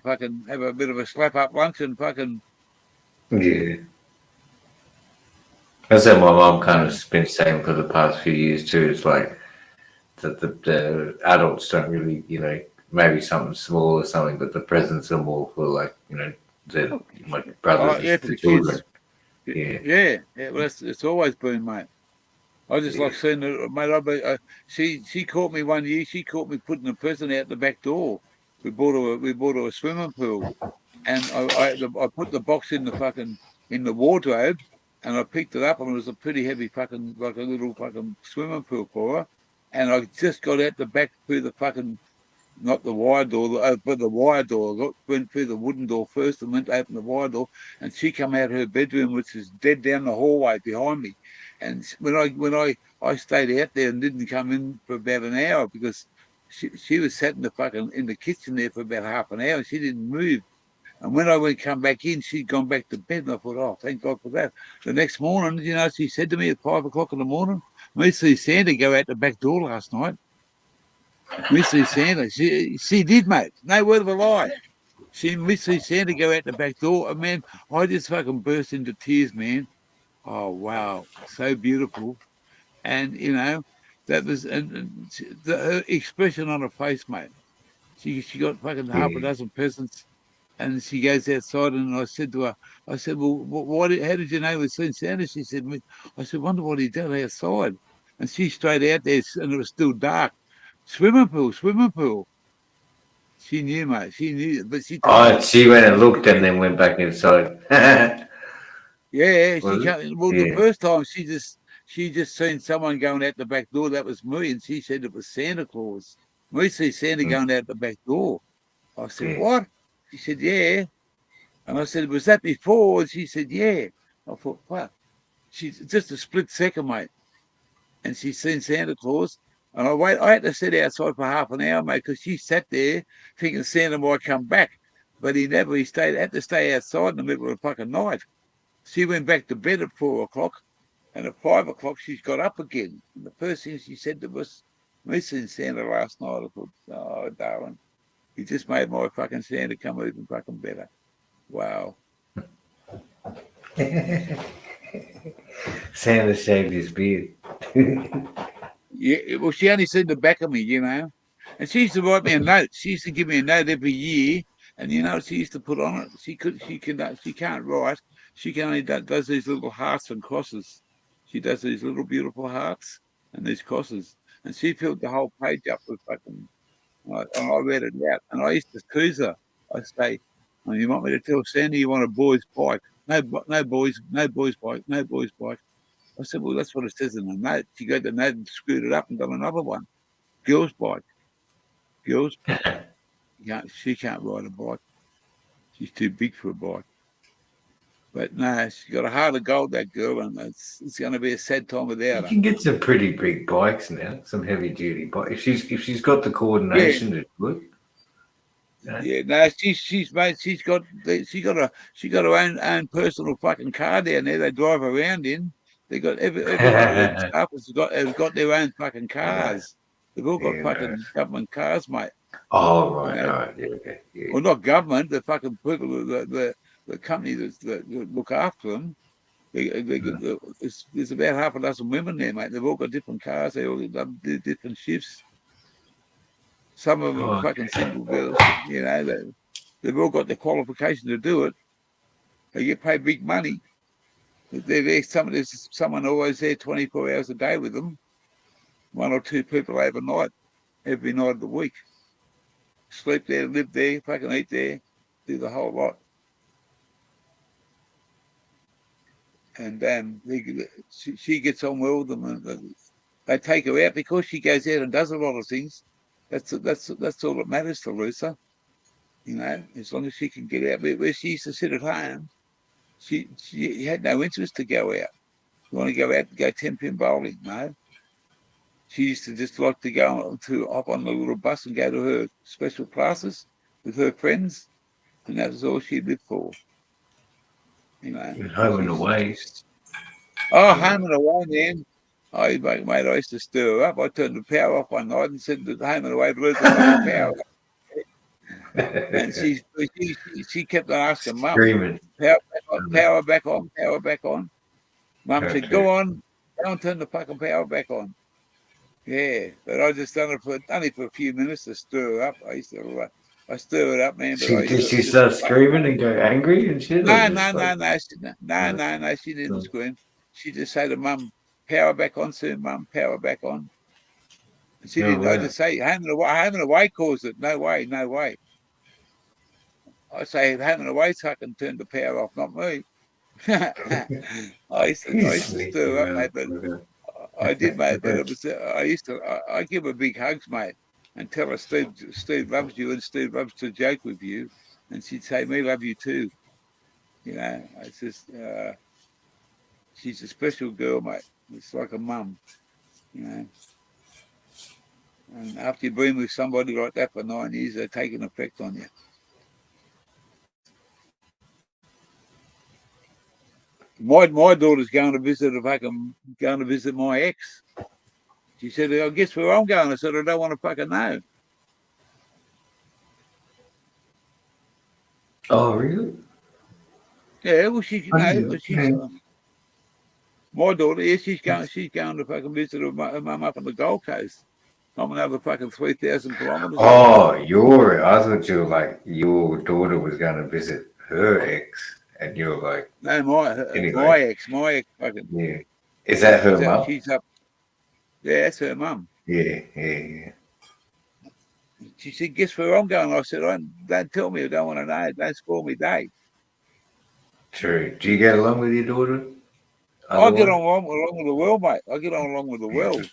a bit of a slap up lunch and fucking. Yeah. That's how my mom kind of been saying for the past few years too. It's like the adults don't really, maybe something small or something, but the presents are more for like, my brothers Yeah, and for the the children. kids. Yeah. Well, it's always been, mate. I just like seeing it, mate. She caught me one year. She caught me putting a present out the back door. We bought her a swimming pool, and I put the box in the wardrobe, and I picked it up, and it was a pretty heavy fucking like a little fucking swimming pool for her, and I just got out the back through the fucking not the wide door, but the wide door. Went through the wooden door first and went to open the wide door, and she come out her bedroom, which is dead down the hallway behind me. And when I stayed out there and didn't come in for about an hour because she was sat in the kitchen there for about half an hour. She didn't move. And when I went come back in, she'd gone back to bed, and I thought, oh, thank God for that. The next morning, she said to me at 5 o'clock in the morning, "We see Santa go out the back door last night." Mystery Santa. She did, mate. No word of a lie. She Mystery Santa go out the back door. And man, I just fucking burst into tears, man. Oh wow, so beautiful. And that was her expression on her face, mate. She got fucking half a dozen presents, and she goes outside, and I said to her, I said, well, how did you know we'd seen Santa? She said, I said, wonder what he done outside. And she straight out there, and it was still dark. Swimming pool. She knew, mate. She knew, but she told Oh, me. she went and looked and then went back inside. Yeah, she Was it? can't. Well, the Yeah. first time she just seen someone going out the back door. That was me, and she said it was Santa Claus. We see Santa going out the back door. I said, Yeah. what? She said, yeah. And I said, was that before? And she said, yeah. I thought, fuck. She's just a split second, mate. And she's seen Santa Claus. And I had to sit outside for half an hour, mate, because she sat there thinking Santa might come back. But he never, had to stay outside in the middle of the fucking night. She went back to bed at 4 o'clock, and at 5 o'clock she's got up again. And the first thing she said to us, "We seen Santa last night." I thought, oh, darling, you just made my fucking Santa come even fucking better. Wow. Santa shaved his beard. Yeah, well, she only seen the back of me, and she used to write me a note. She used to give me a note every year, and she used to put on it. She can't write. She can only does these little hearts and crosses. She does these little beautiful hearts and these crosses, and she filled the whole page up with fucking. And I read it out, and I used to tease her. I say, "Oh, you want me to tell Sandy you want a boy's bike? No, no boys bike, no boys bike." I said, well, that's what it says in the note. She got the note and screwed it up and done another one. Girls' bike. Girls' bike. She can't ride a bike. She's too big for a bike. But no, she's got a heart of gold, that girl, and it's going to be a sad time You without her. can get some pretty big bikes now, some heavy duty bikes. If she's got the coordination to do it. Yeah, no, she's got her own personal fucking car down there. They drive around in. They got every one of them staff has got their own fucking cars. They've all got fucking government cars, mate. Oh right, all right, yeah, okay. Yeah. Well, not government. The fucking people, the company that look after them. There's about half a dozen women there, mate. They've all got different cars. They all got different shifts. Some of them are fucking single girls. You know, they've all got the qualification to do it. They get paid big money. There's someone always there 24 hours a day with them. One or two people overnight, every night of the week. Sleep there, live there, fucking eat there, do the whole lot. And she gets on well with them, and they take her out because she goes out and does a lot of things. That's all that matters to Luther. You know, as long as she can get out. Where she used to sit at home, she had no interest to go out. You want to go out and go 10-pin bowling? No. She used to just like to go to hop on the little bus and go to her special classes with her friends, and that was all she lived for. You know, home and away. Home and away, man. Mate, I used to stir her up. I turned the power off one night and said that home and away to lose the fucking power. And she kept on asking Mum, power back on, power back on. Mum said, go on, turn the fucking power back on. Yeah, but I just done it only for a few minutes to stir her up. I stir it up, man. But did she start screaming and go angry and shit? No, she didn't scream. She just said to Mum, power back on soon, Mum, power back on. And she didn't. I just say, home and away caused it. No way, no way. I say, home and away, so I can turn the power off, not me. I used to stir up, mate, but I did, mate. But it was. I give her big hugs, mate, and tell her Steve loves you and Steve loves to joke with you, and she'd say, me love you too. You know, it's just she's a special girl, mate. It's like a mum, you know. And after you've been with somebody like that for 9 years, they take an effect on you. My daughter's going to visit my ex. She said, I guess where I'm going. I said, I don't want to fucking know. Oh, really? Yeah, well, my daughter, yeah, she's going to fucking visit her mum up on the Gold Coast. I'm another fucking 3,000 kilometres. Oh, I thought you were like, your daughter was going to visit her ex, and you're like, no, my ex fucking. Yeah. Is that her mum? She's up. Yeah, that's her mum. Yeah. She said, guess where I'm going? I said, don't tell me, I don't want to know. Don't spoil me day. True. Do you get along with your daughter? I get along with the world, mate. I get along with the world.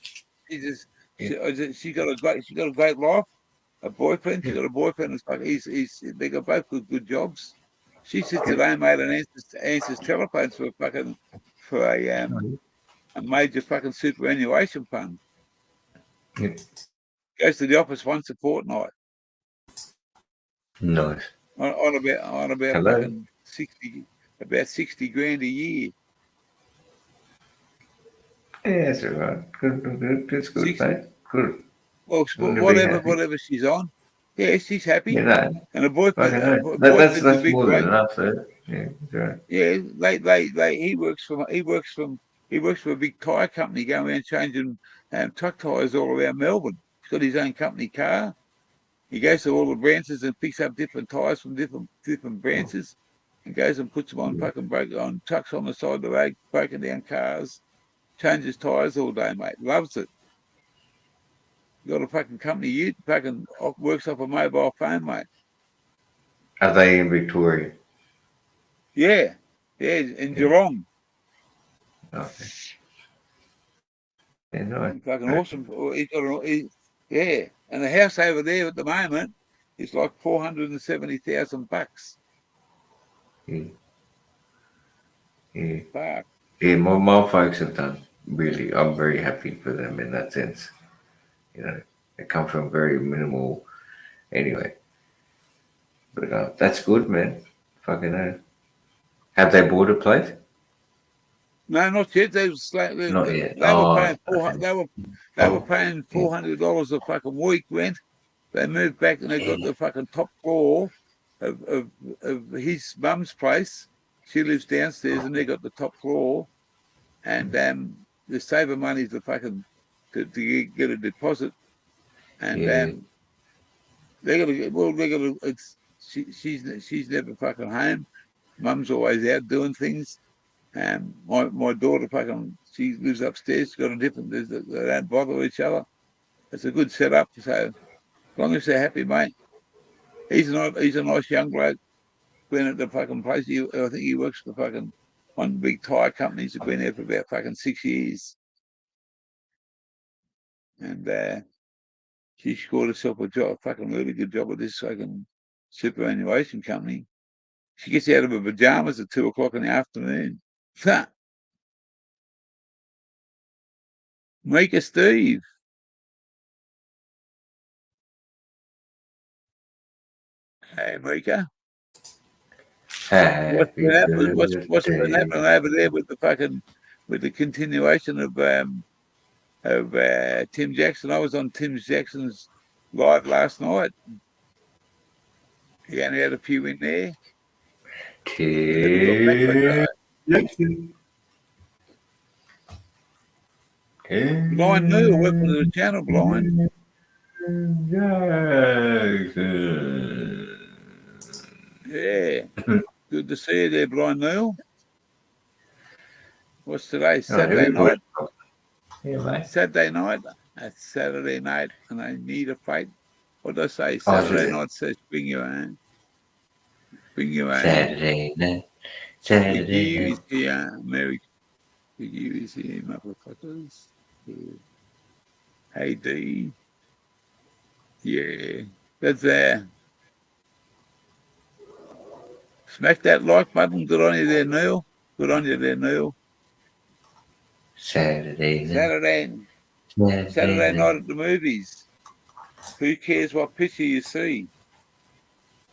She got a great life. A boyfriend. She got a boyfriend. It's like they got both good jobs. She sits at home, mate, and answers telephones for a major fucking superannuation fund. Yeah. Goes to the office once a fortnight. Nice. On about fucking 60 grand a year. Yeah, that's all right. Good. That's good, mate. Good. Well, whatever she's on. Yeah, she's happy. You know, and a boyfriend. That's more than enough, though. Yeah, right. Yeah, he works for a big tyre company going around changing truck tyres all around Melbourne. He's got his own company car. He goes to all the branches and picks up different tyres from different branches and goes and puts them on trucks on the side of the road, breaking down cars, changes tyres all day, mate. Loves it. Got a fucking company, fucking works off a mobile phone, mate. Are they in Victoria? Yeah, in Geelong. Okay. Yeah, nice. Fucking awesome. Yeah, and the house over there at the moment is like $470,000. Yeah. Fuck. Yeah, my folks have done really. I'm very happy for them in that sense. You know, they come from very minimal. Anyway, but that's good, man. Fucking have they bought a place? No, not yet. They were paying $400 a fucking week rent. They moved back and they got the fucking top floor. of his mum's place. She lives downstairs, and they got the top floor. And they save her money to fucking to get a deposit, and Yeah. they gotta. It's she's never fucking home. Mum's always out doing things. My daughter fucking she lives upstairs. She's got a different. They don't bother each other. It's a good setup. So as long as they're happy, mate. He's a nice young bloke. Been at the fucking place. I think he works for fucking one big tyre company. He's been there for about fucking 6 years. And she scored herself a job, a fucking really good job with this fucking superannuation company. She gets out of her pajamas at 2 o'clock in the afternoon. Mika Steve. Hey, Mika. What's been happening over there with the continuation of Tim Jackson? I was on Tim Jackson's live last night. He only had a few in there. Blind Neil, welcome to the channel, Blind. Yeah. Good to see you there, Blind Neil. What's today? Saturday night? Yeah, mate. Saturday night? It's Saturday night, and I need a fight. What did I say? Saturday night says bring your own. Bring your own. Saturday night. Big U is here, Mary. Big U is here, motherfuckers. Yeah. Hey, D. Yeah. That's there. Smack that like button. Good on you there, Neil. Good on you there, Neil. Saturday night. Saturday night at the movies. Who cares what picture you see?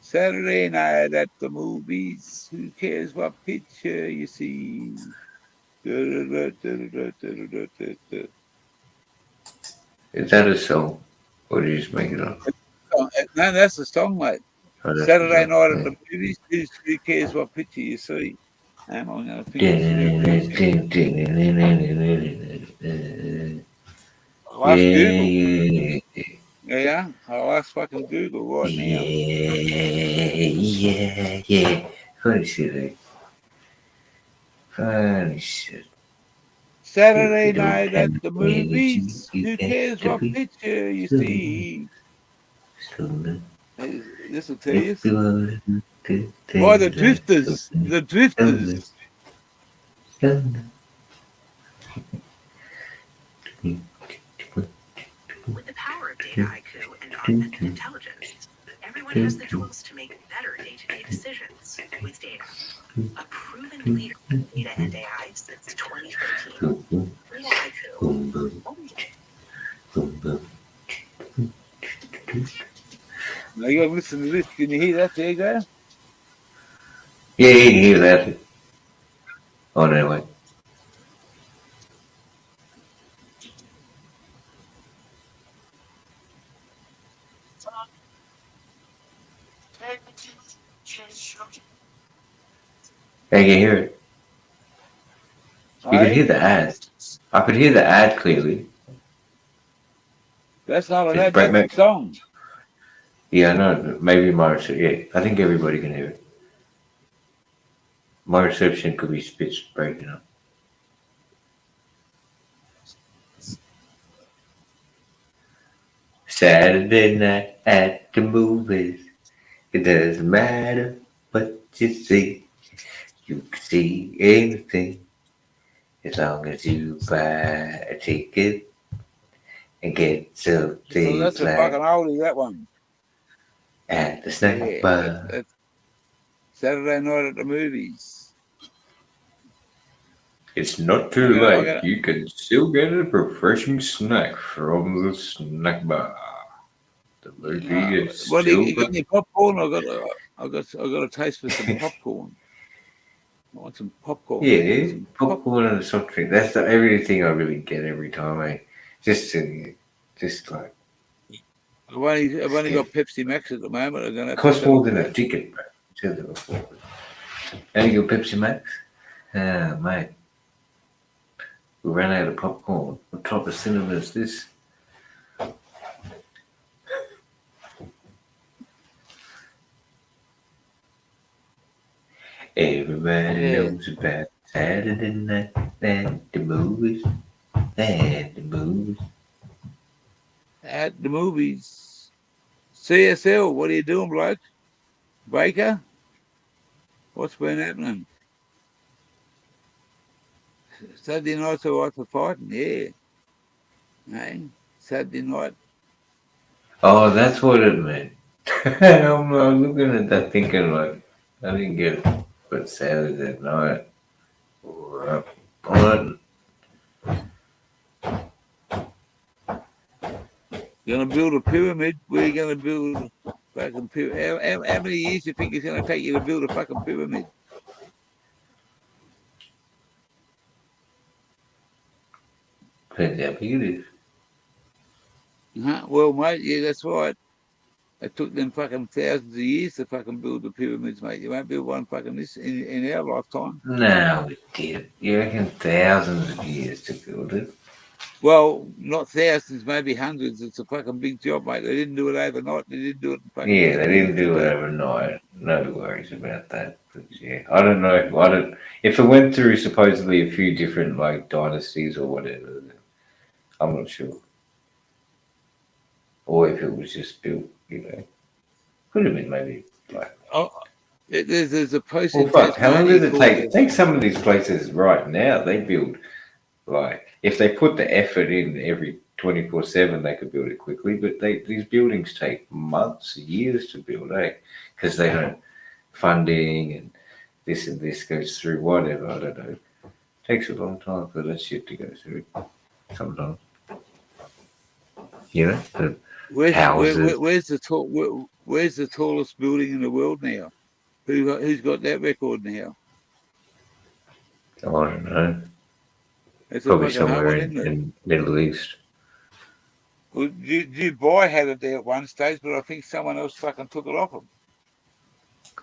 Saturday night at the movies. Who cares what picture you see? Is that a song? Or did you just make it up? No, that's the song, mate. Saturday night at the movies. Who cares what picture you see? I'm gonna I'll ask Google. Yeah, I'll ask fucking Google right now. Yeah. Funny shit. Funny shit. Saturday night at the movies. Who cares what picture you see? This will tell you. Why the Drifters? The Drifters. With the power of data IQ and augmented intelligence, everyone has the tools to make better day-to-day decisions with data. A proven leader in data and AI since 2013. Data IQ. Now you gotta listen to this. Can you hear that there, guy? Yeah, you can hear that. Oh, no, wait. I can hear it. You can hear the ad. I could hear the ad clearly. That's not an ad, that's a song. Yeah, no, maybe my reception. Yeah, I think everybody can hear it. My reception could be spits breaking up. Saturday night at the movies. It doesn't matter what you see. You can see anything as long as you buy a ticket and get something. So that's a fucking oldie, that one. At the snack bar. That's Saturday night at the movies. It's not too late. You can still get a refreshing snack from the snack bar. The movie is Well, still. you got any popcorn? I got a taste for some popcorn. I want some popcorn. Yeah, popcorn and a soft drink. That's the only thing I really get every time. Just like I've only got Pepsi Max at the moment. I'm gonna have to Costs settle more for than a that. ticket, bro. Said that before. Only got Pepsi Max? Ah, mate. We ran out of popcorn. What type of cinema is this? Everybody Yeah. knows about Saturday night and the movies. And the movies. At the movies. CSL, what are you doing, bloke? Baker? What's been happening? Saturday night's all right for fighting, yeah. Hey, Saturday night. Oh, that's what it meant. I'm looking at that thinking like, I didn't get it. But Saturday night. Alright. Alright. You're gonna build a pyramid? Where you gonna build a fucking pyramid? How many years do you think it's gonna take you to build a fucking pyramid? Depends how big it is. Huh? Well, mate, yeah, that's right. It took them fucking thousands of years to fucking build the pyramids, mate. You won't build one fucking this in our lifetime. No, we did. You reckon thousands of years to build it? Well, not thousands, maybe hundreds. It's a fucking big job, mate. They didn't do it overnight. They didn't do it in fucking Yeah, 50 they years, didn't do did it they? overnight. No worries about that. But yeah, I don't know. I don't. If it went through supposedly a few different like dynasties or whatever, I'm not sure. Or if it was just built, could have been maybe like. Oh, there's a place Well, in fuck. How long Tasmania does it called take? It takes some of these places right now. They build like if they put the effort in every 24/7, they could build it quickly. But these buildings take months, years to build, because they don't funding and this goes through whatever. I don't know. It takes a long time for that shit to go through. Sometimes, the houses. where's the tallest building in the world now? Who's got that record now? I don't know. It's a Probably fucking hard somewhere one, in, isn't it? in Middle East. Well, Dubai had it there at one stage, but I think someone else fucking took it off them.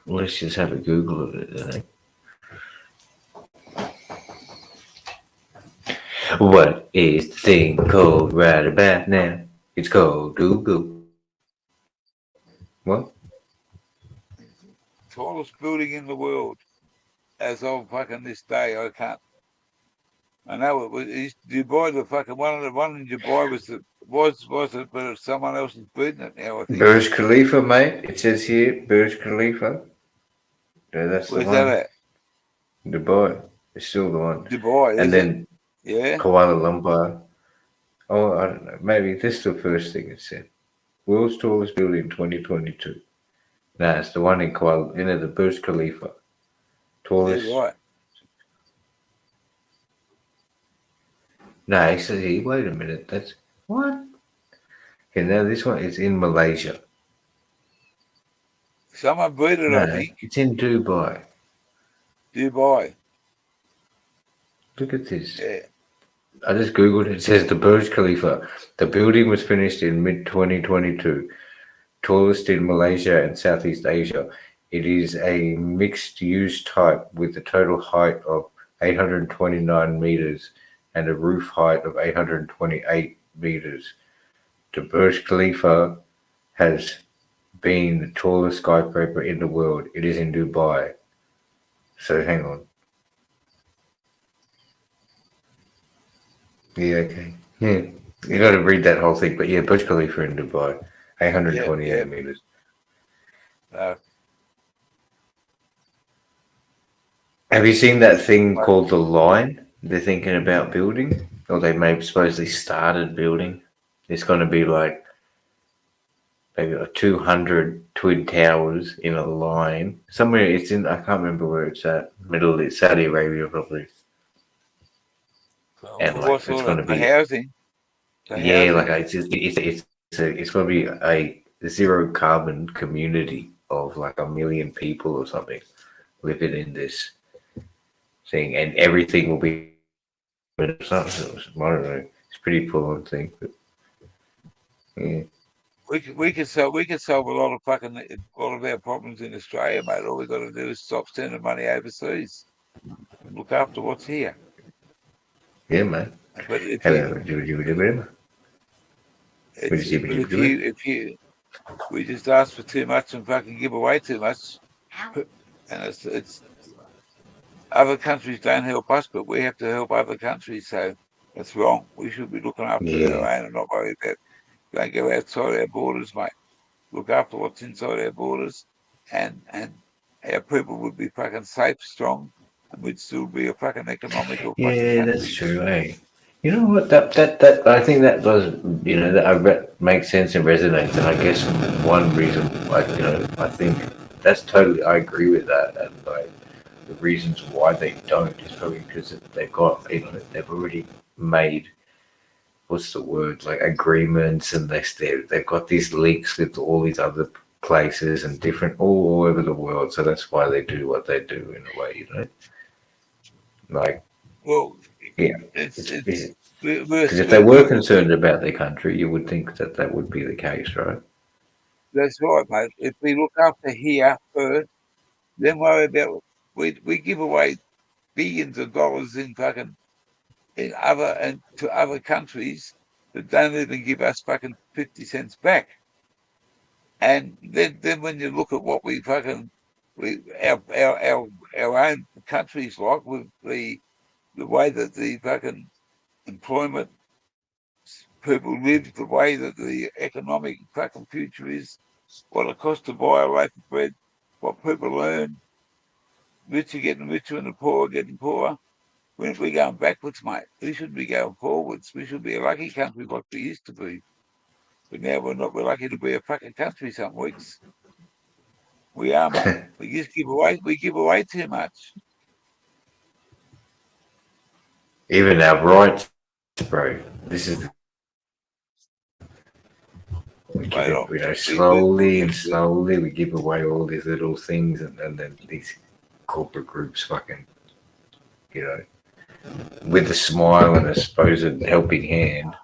Let's just have a Google of it. What is the thing called right about now? It's called Google. What? Tallest building in the world as of fucking this day. I know it was Dubai. The fucking one in Dubai was it, but someone else is beating it now. I think. Burj Khalifa, mate. It says here Burj Khalifa. Yeah, that's Where's the that one. at? Dubai. It's still the one. Dubai, And is it? then Yeah. Kuala Lumpur. Oh, I don't know. Maybe this is the first thing it said. World's tallest building 2022. No, it's the one in Kuala, the Burj Khalifa. Yeah, Tallest. right. No, it says here, wait a minute. That's what? Okay, now this one is in Malaysia. Someone beat it, I No, think. it's in Dubai. Dubai. Look at this. Yeah. I just Googled it. It says the Burj Khalifa. The building was finished in mid-2022. Tallest in Malaysia and Southeast Asia. It is a mixed-use type with a total height of 829 meters and a roof height of 828 meters. The Burj Khalifa has been the tallest skyscraper in the world. It is in Dubai. So hang on. Yeah, okay. Yeah, you got to read that whole thing. But yeah, Burj Khalifa in Dubai, 828 meters. Have you seen that thing called the Line? They're thinking about building, or they may have supposedly started building. It's going to be like maybe like 200 twin towers in a line somewhere. It's in. I can't remember where it's at. Middle East, Saudi Arabia, probably. And like it's going to be housing. Yeah, like it's going to be a zero carbon community of like 1 million people or something living in this thing, and everything will be. It's not, I don't know. It's a pretty full on thing, but yeah. we could solve a lot of our problems in Australia, mate. All we got to do is stop sending money overseas and look after what's here. Yeah, man. But if Hello, we just ask for too much and fucking give away too much, and it's other countries don't help us, but we have to help other countries. So that's wrong. We should be looking after our own and not worry about. Don't go outside our borders, mate. Look after what's inside our borders, and our people would be fucking safe, strong, and we'd still be a fucking economical fucking Yeah, country. that's true, eh? You know what? That I think that does, that makes sense and resonates. And I guess one reason, I think that's totally, I agree with that. And like the reasons why they don't is probably because they've got, they've already made, what's the word, like agreements, and they've got these links with all these other places and different all over the world. So that's why they do what they do in a way, like. Well, Yeah, it's because if they were concerned about their country, you would think that that would be the case, right? That's right, mate. If we look after here first, then worry about we give away billions of dollars in fucking to other countries that don't even give us fucking 50 cents back. And then when you look at what our own countries like with the way that the fucking employment people live, the way that the economic fucking future is, what it costs to buy a loaf of bread, what people earn, rich are getting richer and the poor are getting poorer. We shouldn't be going backwards, mate. We should be going forwards. We should be a lucky country like we used to be. But now we're not. We're lucky to be a fucking country some weeks. We are, mate. We give away too much. Even our rights, bro. This is we give it, slowly and slowly we give away all these little things, and then these corporate groups fucking, with a smile and a supposed helping hand.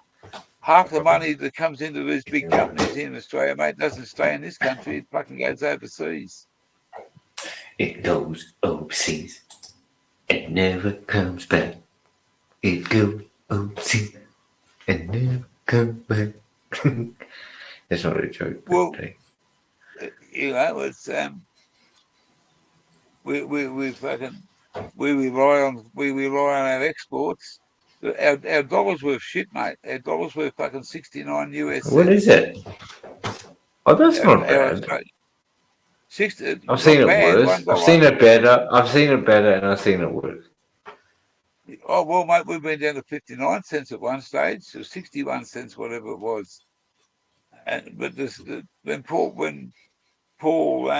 Half the money that comes into these big companies here in Australia, mate, doesn't stay in this country. It fucking goes overseas. It goes overseas. It never comes back. It goes overseas and never comes back. That's not a joke. Well, it's we rely on our exports. Our dollar's worth shit, mate. Our dollar's worth fucking 69 US cents. What is it? Oh, that's not bad. I've seen it worse. I've seen it better. I've seen it better, and I've seen it worse. Oh well, mate, we've been down to 59 cents at one stage, or 61 cents, whatever it was. And but when Paul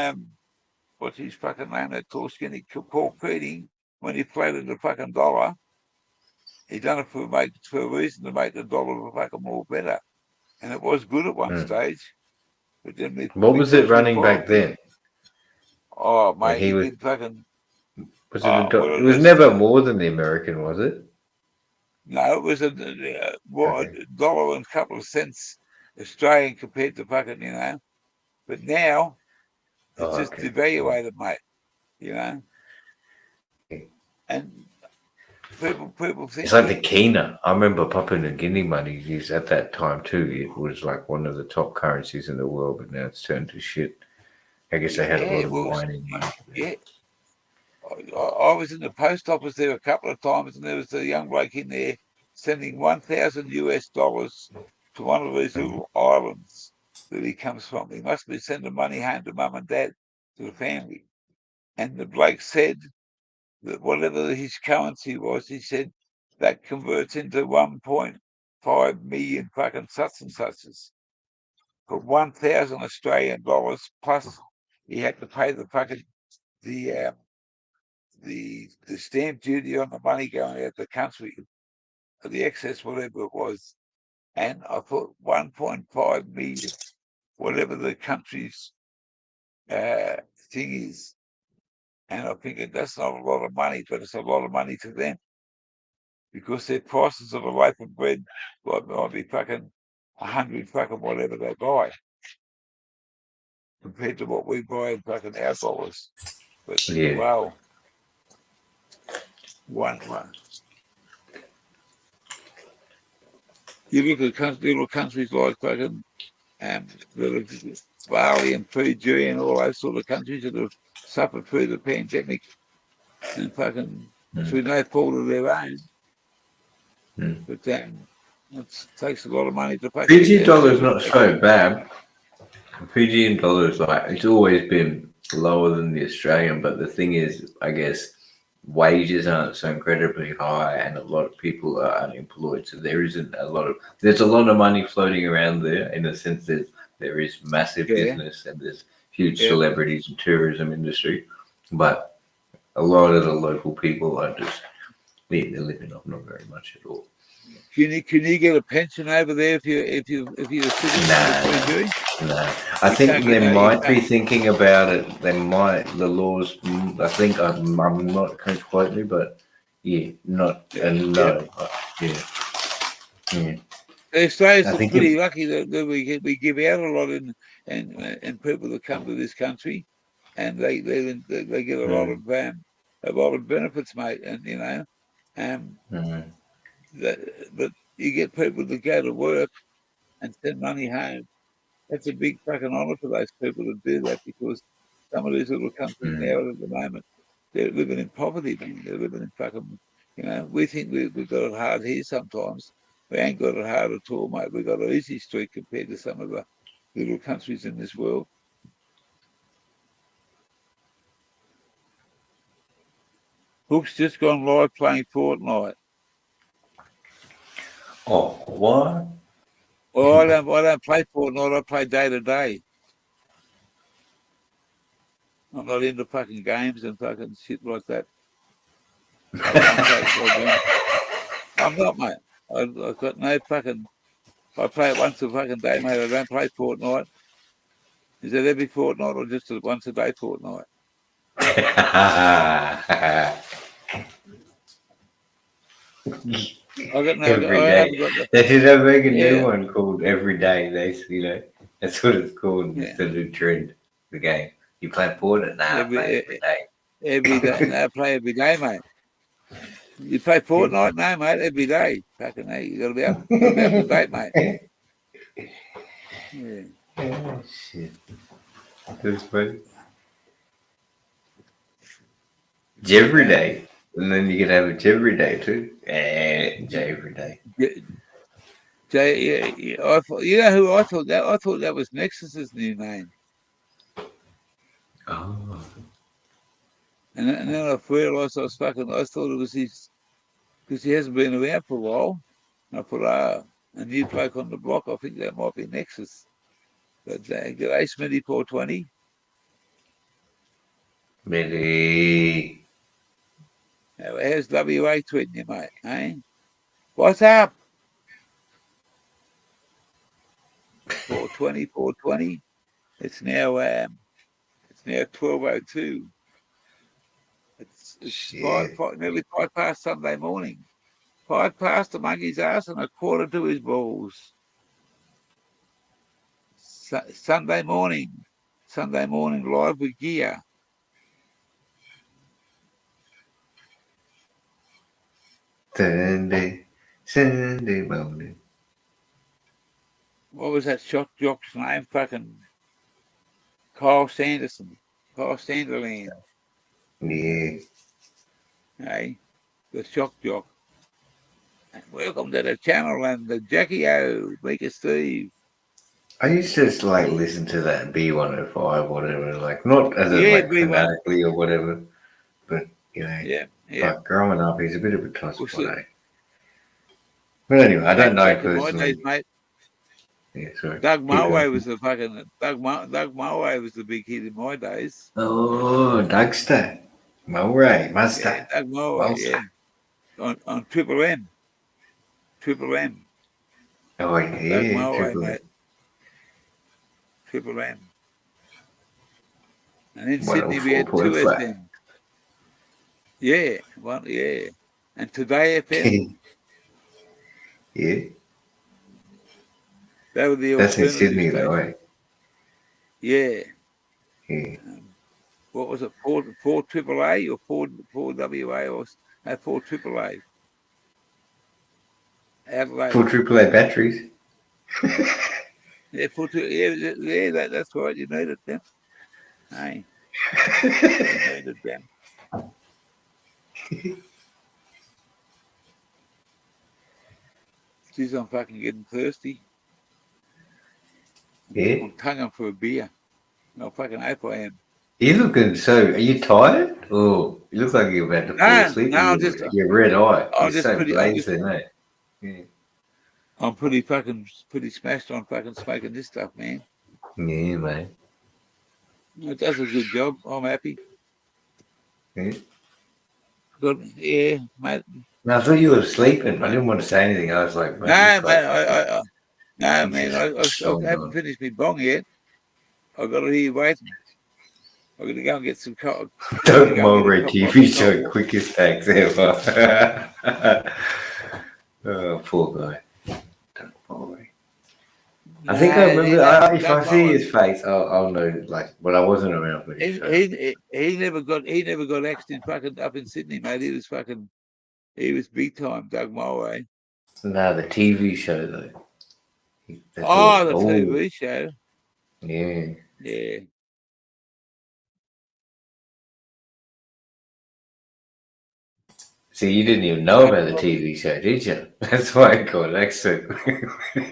what's his fucking name? That tall skinny Paul Keating, when he floated the fucking dollar, he done it for a reason to make the dollar fucking more better. And it was good at one stage. But then what was it running back then? Oh, mate, he did fucking. Was it it was never more than the American, was it? No, it was a dollar and a couple of cents Australian compared to fucking, But now it's just devaluated, mate. And people think it's like the Kina. I remember Papua New Guinea money used at that time too. It was like one of the top currencies in the world, but now it's turned to shit. I guess they had a lot of mining money. Yeah. I was in the post office there a couple of times, and there was a young bloke in there sending $1,000 to one of these little islands that he comes from. He must be sending money home to mum and dad, to the family. And the bloke said that whatever his currency was, he said that converts into 1.5 million fucking such and suches. For 1,000 Australian dollars plus, he had to pay the fucking the stamp duty on the money going out the country, or the excess, whatever it was. And I thought 1.5 million, whatever the country's thing is. And I think that's not a lot of money, but it's a lot of money to them, because their prices of a loaf of bread might be fucking 100 fucking whatever they buy. compared to what we buy in fucking our dollars. But Yeah. wow, one. You look at little countries like fucking Bali and Fiji and all those sort of countries that have suffered through the pandemic and fucking through no fault of their own. But it takes a lot of money to fucking. Fiji dollar's not so bad. Fijian dollar's like it's always been lower than the Australian, but the thing is, I guess wages aren't so incredibly high, and a lot of people are unemployed. So there's a lot of money floating around there. In a sense, there is massive business and there's huge celebrities and tourism industry, but a lot of the local people are just they're living off not very much at all. Can you get a pension over there if you're a citizen? No. I think they might be thinking about it. They might the laws. I think I'm not going to quote me, but no. Australians are pretty lucky that we give out a lot and people that come to this country, and they get a lot of benefits, mate. And but you get people that go to work and send money home. That's a big fucking honour for those people to do that, because some of these little countries now at the moment, they're living in poverty, man. They're living in fucking, we think we've got it hard here sometimes. We ain't got it hard at all, mate. We've got an easy street compared to some of the little countries in this world. Hook's just gone live playing Fortnite. Oh, what? Oh, I don't play Fortnite. I play day to day. I'm not into fucking games and fucking shit like that. I'm not, mate. I've got no fucking. I play it once a fucking day, mate. I don't play Fortnite. Is that every fortnight or just a once a day fortnight? Every day. They should make a new one called Every Day. That's what it's called. It's the new trend. The game. You play Fortnite now. Every day. Every day. No, I play every day, mate. You play Fortnite? No, mate. Every day. Fucking hell. You got to be up to date, mate. Yeah. Oh, shit. That's funny. It's every day. And then you can have it every day too. Every day. I thought, you know who I thought that? I thought that was Nexus's new name. Oh. And then I realised I thought it was his, because he hasn't been around for a while. And I thought, a new bloke on the block. I think that might be Nexus. But g'day, Smitty 420. Smitty. How's WA tweeting you, mate? Eh? What's up? 420. It's now 12:02. It's nearly 5 past Sunday morning. 5 past the monkey's ass and a quarter to his balls. Sunday morning live with gear. Sunday morning. What was that shock jock's name? Fucking Kyle Sanderson. Kyle Sanderland. Yeah. Hey, the shock jock. And welcome to the channel and the Jackie O, Mika Steve. I used to just listen to that B105, whatever, not as fanatically or whatever, but growing up, he's a bit of a tosspot. But anyway, I don't know personally. My days, mate. Yeah, sorry. Doug Mulway was the fucking Doug Mulway was the big hit in my days. Oh, Dougster, Mulway, Mustang. Doug Mulway, on Triple M. Oh yeah, Doug Mulway, mate. Triple M. And in Sydney we had 2 FM. Yeah. And Today FM. Yeah. They were the That's in Sydney, though, eh? Yeah. Yeah. What was it? Four AAA or four WA or 4 AAA. Adelaide. Full AAA batteries. Yeah, that's right. You needed them. Hey, you needed them. Geez, I'm fucking getting thirsty. Yeah. I'm tonguing for a beer. No fucking hope I am. You looking so? Are you tired? Oh, you look like you're about to fall asleep. No, I'm just. Your red eye. I'm You're just so pretty. blazing, mate. Yeah. I'm pretty smashed on fucking smoking this stuff, man. Yeah, mate. It does a good job. I'm happy. Yeah. Good. Yeah, mate. No, I thought you were sleeping. I didn't want to say anything. I was like, No, man, man. No, he's man. just I going haven't on. finished my bong yet. I got it here waiting. I'm gonna go and get some coffee. Doug Mulray TV show, quickest hacks ever. Oh, poor guy. Doug Mulray. I think I remember. If I see his face, I'll know. Like, but I wasn't around for his show. He never got axed in fucking up in Sydney, mate. He was big time, Doug Mulray. No, the TV show though. The TV show. Yeah. Yeah. See, you didn't even know about the TV show, did you? That's why I got accent. Do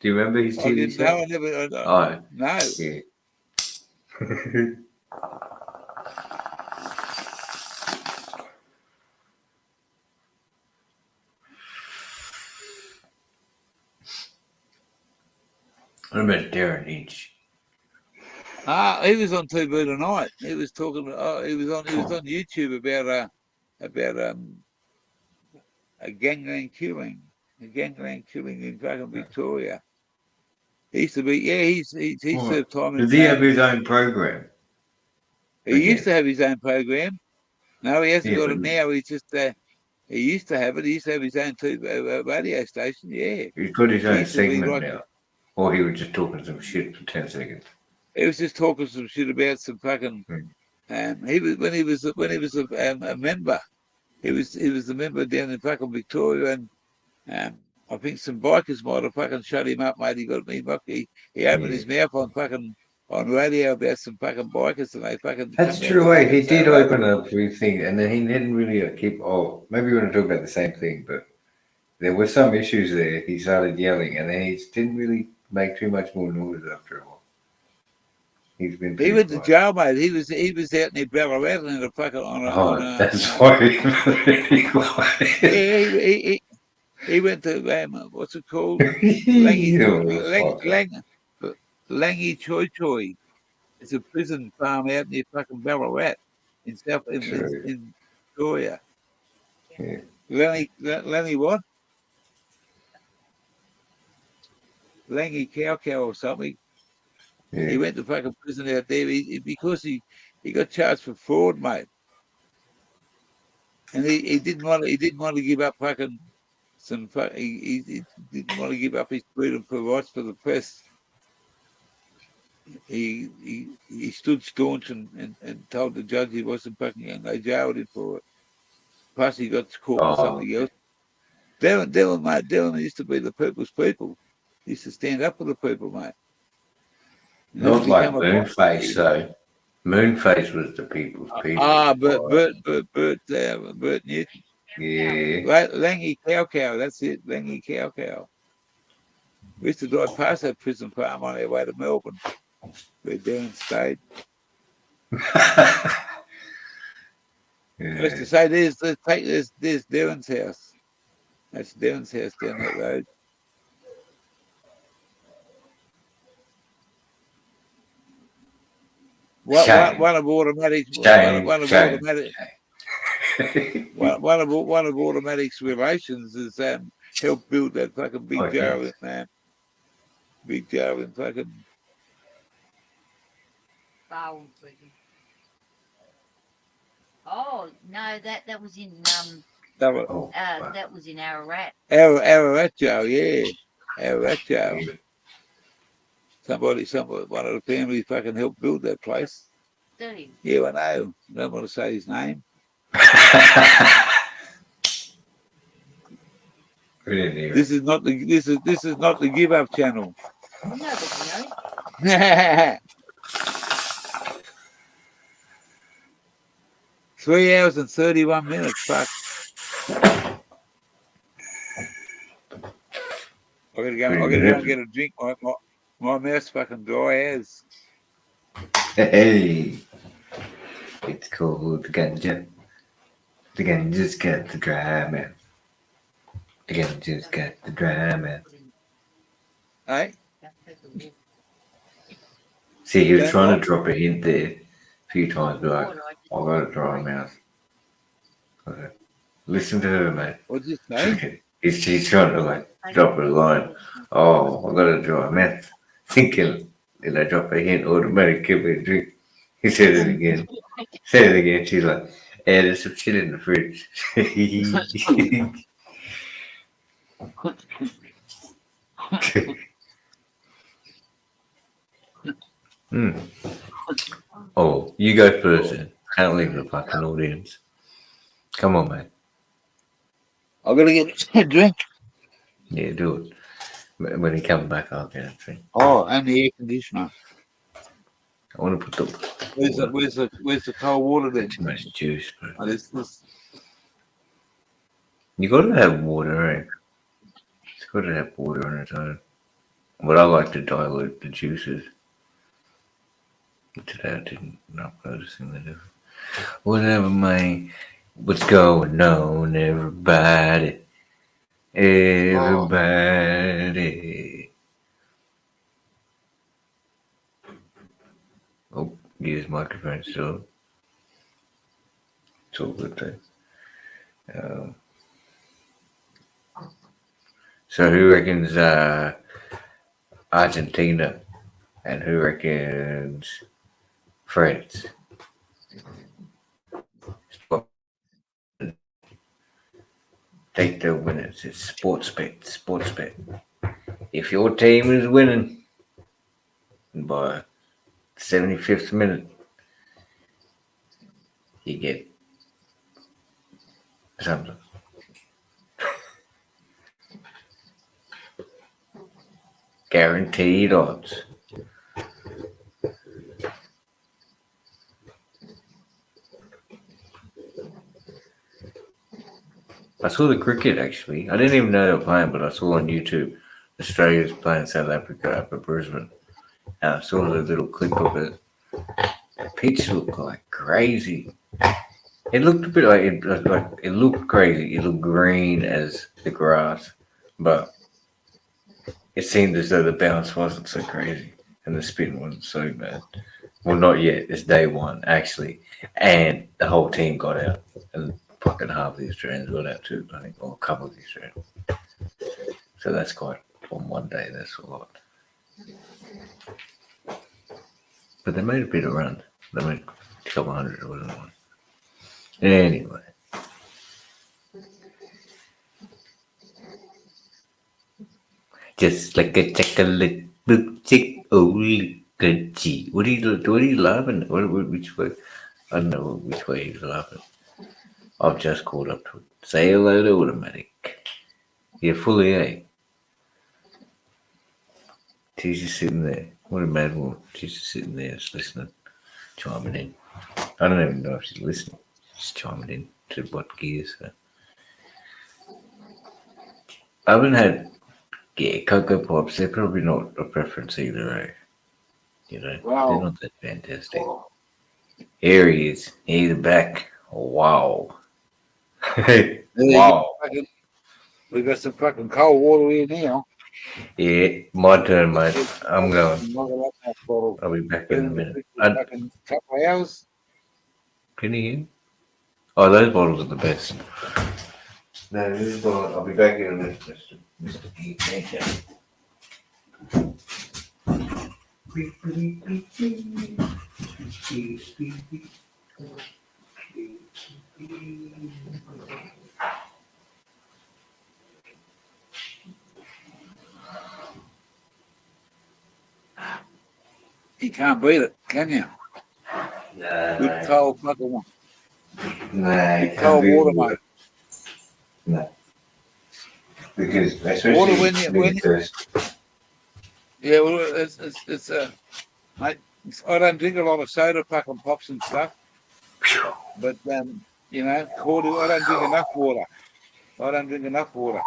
you remember his TV show? No, I never. No. Yeah. What about Darren Inch? He was on TV tonight. He was talking. He was on YouTube about a gangland killing in fucking Victoria. He used to be. Yeah, he served time. Does he have his own program? He used to have his own program. No, he hasn't got it now. He's just. He used to have it. He used to have his own radio station. Yeah. He's got his own segment now. Or he was just talking some shit for 10 seconds. He was just talking some shit about some fucking. He was when he was a member. He was the member down in fucking Victoria, and I think some bikers might have fucking shut him up, mate. He got me mucky. He opened his mouth on radio about some fucking bikers, and they fucking. That's true. He did open up a thing, and then he didn't really keep. Oh, maybe we want to talk about the same thing, but there were some issues there. He started yelling, and then he didn't really make too much more noise after a while. He went to jail, mate. He was out near Ballarat in a fucking that's why. Yeah, he went to what's it called? Langi Choi Choi. It's a prison farm out near fucking Ballarat in Victoria. Yeah. Langi what? Langi Cow or something. Yeah. He went to fucking prison out there because he got charged for fraud, mate. And he didn't want to give up fucking he didn't want to give up his freedom for rights for the press. He stood staunch and told the judge he wasn't fucking, and they jailed him for it. Plus he got caught for something else. Dylan used to be the people's people. He used to stand up for the people, mate. Not like Moonface, though. Moonface was the people's people. Bert Newton. Yeah. Langi Cow. That's it. Langi Cow. We used to drive past that prison farm on our way to Melbourne. Where Darren stayed. I used to say, there's Darren's house. That's Darren's house down that road. One of Automatic's relations is helped build that fucking big jail in big jail in fucking. Oh no, that was in that was in Ararat. Ararat jail, yeah, Ararat jail. Somebody, one of the families fucking helped build that place. Steve. Yeah, I know. I don't want to say his name. We didn't hear it. This is not the give up channel. Nobody knows. 3 hours and 31 minutes. Fuck. I gotta go and get a drink. My mouth's fucking dry as. Hey, it's called the ganja. The ganja's got the dry mouth. The ganja's got the dry mouth. Hey? See, he was Don't trying what? to drop a hint there a few times, but like, I got a dry mouth. Okay. Listen to her, mate. What'd you say? She's trying to like drop a line. Oh, I got a dry mouth. Thinking, did I drop a hint? Automatic, give me a drink. He said it again. Said it again. She's like, hey, there's some shit in the fridge. Oh, you go first then. Can't leave the fucking audience. Come on, mate. I'm gonna get a drink. Yeah, do it. When he comes back, I'll get a drink. Oh, and the air conditioner. I want to put the Where's the cold water then? too much juice, bro. Oh, this. You gotta have water, eh? It's gotta have water on its own. But I like to dilute the juices. Today I didn't notice that. Whatever, mate. What's going on, everybody? Everybody. Oh, use microphone still. It's all good though. So who reckons Argentina and who reckons France? Take the winners. It's sports bet. Sports bet. If your team is winning by 75th minute, you get something. Guaranteed odds. I saw the cricket actually. I didn't even know they were playing, but I saw on YouTube Australia's playing South Africa up at Brisbane. And I saw the little clip of it. The pitch looked like crazy. It looked a bit like it looked crazy. It looked green as the grass, but it seemed as though the bounce wasn't so crazy and the spin wasn't so bad. Well, not yet. It's day one actually, and the whole team got out, and fucking half the Australians got out too. I think, or a couple of the Australians. So that's quite on one day. That's a lot. But they made a bit of run. They made a couple hundred, wasn't one. Anyway. Just like a chocolate milkshake, only crunchy. What are you laughing at? Which way? I don't know which way he's laughing. I've just caught up to it. Say hello to automatic. You're fully A. She's just sitting there. What a mad woman. She's just sitting there just listening, chiming in. I don't even know if she's listening. She's chiming in to what gears. So. I haven't had Cocoa Pops. They're probably not a preference either, eh? You know, Wow. they're not that fantastic. Here he is. He's back. Wow. Wow. We got some fucking cold water here now. Yeah, my turn, mate. I'm going. I'll be back in a minute. Fucking couple of hours. Can you hear me? Oh, those bottles are the best. No, this is bottle. I'll be back in a minute, Mr. P. Thank you. You can't beat it, can you? Good cold fucking one. No, Good cold water, mate. No. Because especially Water when you first. yeah, well, it's mate. I don't drink a lot of soda, fucking pops and stuff, but you know, I don't drink enough water. I don't drink enough water.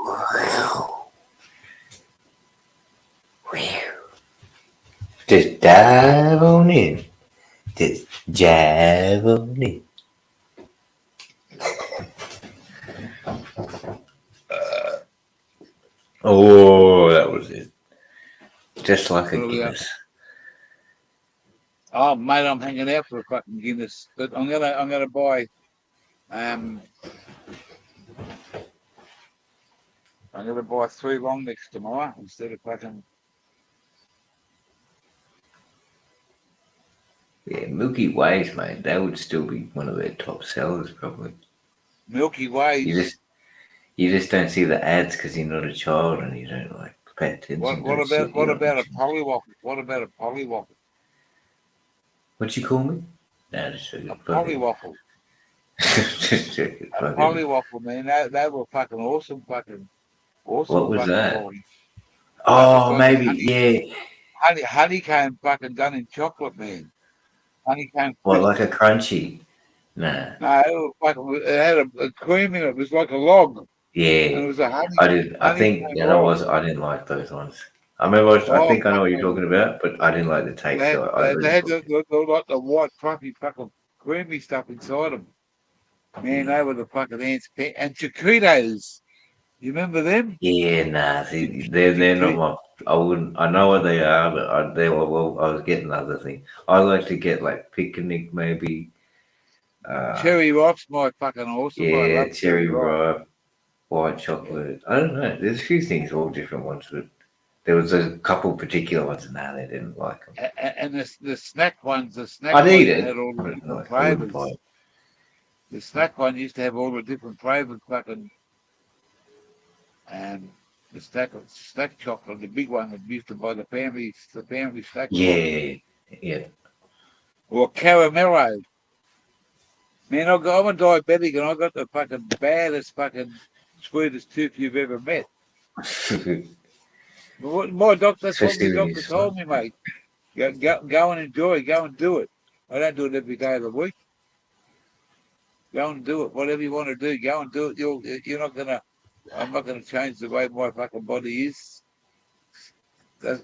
Just dive on in. Just jive on in. Oh, that was it. Just like a What are we at? Guinness. Oh, mate, I'm hanging out for a fucking Guinness, but I'm gonna buy I'm gonna buy 3 long necks tomorrow instead of fucking. Yeah, Milky Ways, mate. That would still be one of their top sellers, probably. Milky Ways. You just don't see the ads because you're not a child and you don't like pay attention. What about a polywaffle? What about a polywaffle? What you call me? No, just A polywaffle. A polywaffle, man. They were fucking awesome. Fucking awesome. What was fucking that? quality. Oh, maybe, yeah. Honeycomb fucking done in chocolate, man. Honeycomb. What, like a crunchy? Nah. No, it had a cream in it. It was like a log. And Yeah. it was a honey. I think, you know what, I didn't like those ones. I remember, I think I know what you're talking about, but I didn't like the taste. They had the white fluffy fucking creamy stuff inside them. Man, they were the fucking ants. And Chiquitos. You remember them? Yeah, nah, see, they're not my. I know what they are, but I was getting other things. I like to get like picnic, maybe. Cherry Ripe's my fucking awesome. I Yeah, love cherry ripe, white chocolate. I don't know. There's a few things, all different ones, but there was a couple particular ones. Nah, they didn't like them. And the snack ones, I'd eat it. had all the different I wouldn't buy flavors. it. The snack one used to have all the different flavors, fucking, and the snack chocolate, the big one that used to buy the family snack. Yeah, yeah. Or Caramello. Man, I'm a diabetic and I got the fucking baddest fucking sweetest tooth you've ever met. My doctor, that's what my doctor told me, mate. Go and enjoy, go and do it. I don't do it every day of the week. Go and do it. Whatever you want to do, go and do it. I'm not gonna change the way my fucking body is.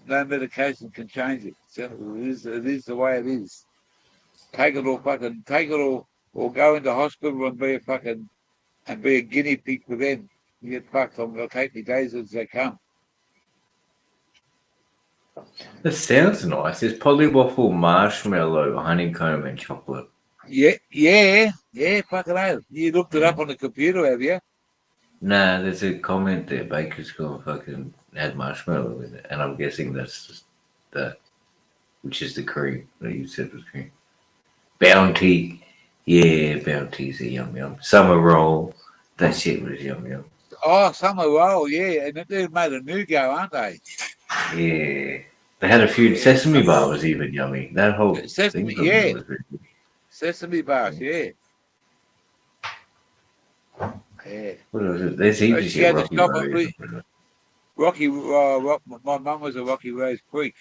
No medication can change it. It is the way it is. Take it all, or go into hospital and be a guinea pig for them. You get fucked. I'm gonna take the days as they come. That sounds nice. It's polywaffle, marshmallow, honeycomb, and chocolate. Yeah, fucking hell. You looked it up on the computer, have you? Nah, there's a comment there. Baker's gonna fucking add marshmallow in it, and I'm guessing that's just which is the cream that you said was cream. Bounty, yeah, Bounty's a yum. Summer roll, that shit was yum. Oh, summer roll, yeah, and they've made a new go, aren't they? Yeah, they had a few. Sesame bar was even yummy. That whole sesame, thing yeah, was really good. Sesame bars, yeah. Yeah. What was it? There's heaps of shit. My mum was a Rocky Rose Creek.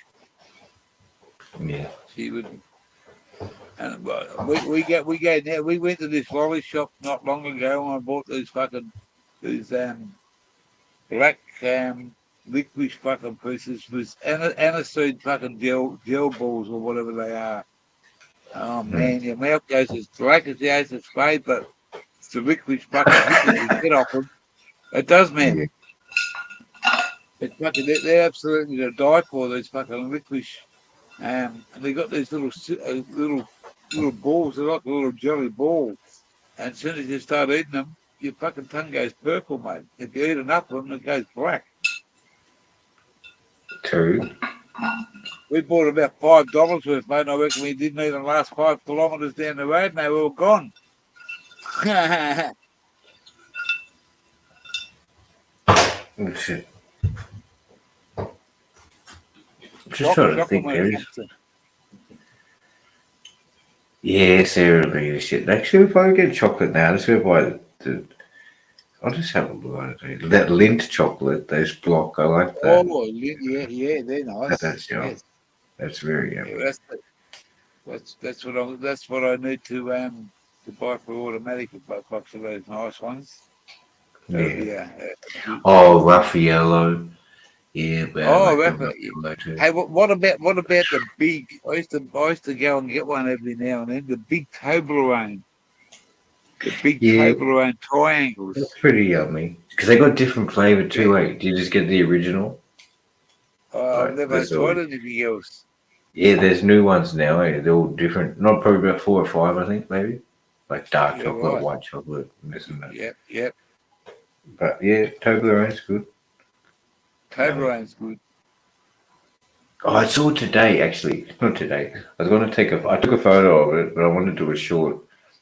Yeah. She would. And we went to this lolly shop not long ago and I bought these black licorice fucking pieces with aniseed fucking gel balls or whatever they are. Oh man, your mouth goes as black as the ace of spade, but it's the licorice fucking hit you get off them. It does, man. Yeah. It's fucking they're absolutely to die for, these fucking licorice. And they got these little balls, they're like little jelly balls. And as soon as you start eating them, your fucking tongue goes purple, mate. If you eat enough of them, it goes black. True. We bought about $5 worth, mate, and I reckon we didn't eat the last 5 kilometres down the road, and they were all gone. Oh, shit. Just trying to think. Yeah, seriously, the shit. Actually, if I get chocolate now, let's go buy the. I'll just have a look at it. That Lindt chocolate, those block, I like Oh, that. yeah, they're nice. That's yum. Yes, That's very yeah, yummy. that's what I need to buy for automatic. A box of those nice ones. That'd Yeah. be a good Oh, thing. Raffaello. Yeah, but I Oh, like the Rafa. Raffaello too. Hey, what about the big? I used to go and get one every now and then. The big Toblerone, the big Yeah, Toblerone that's triangles. pretty yummy. Because they got different flavor Yeah. too. Like, do you just get the original? Oh, I've Like, never there's all. tried anything else. Yeah, there's new ones now. They're all different. Not probably about 4 or 5, I think, maybe. Like dark Yeah, chocolate, right. white chocolate, and this and that. Yep. But yeah, Toblerone's good. Yummy. Toblerone's good. Oh, I saw today, actually. Not today. I was going to I took a photo of it, but I wanted to do a short.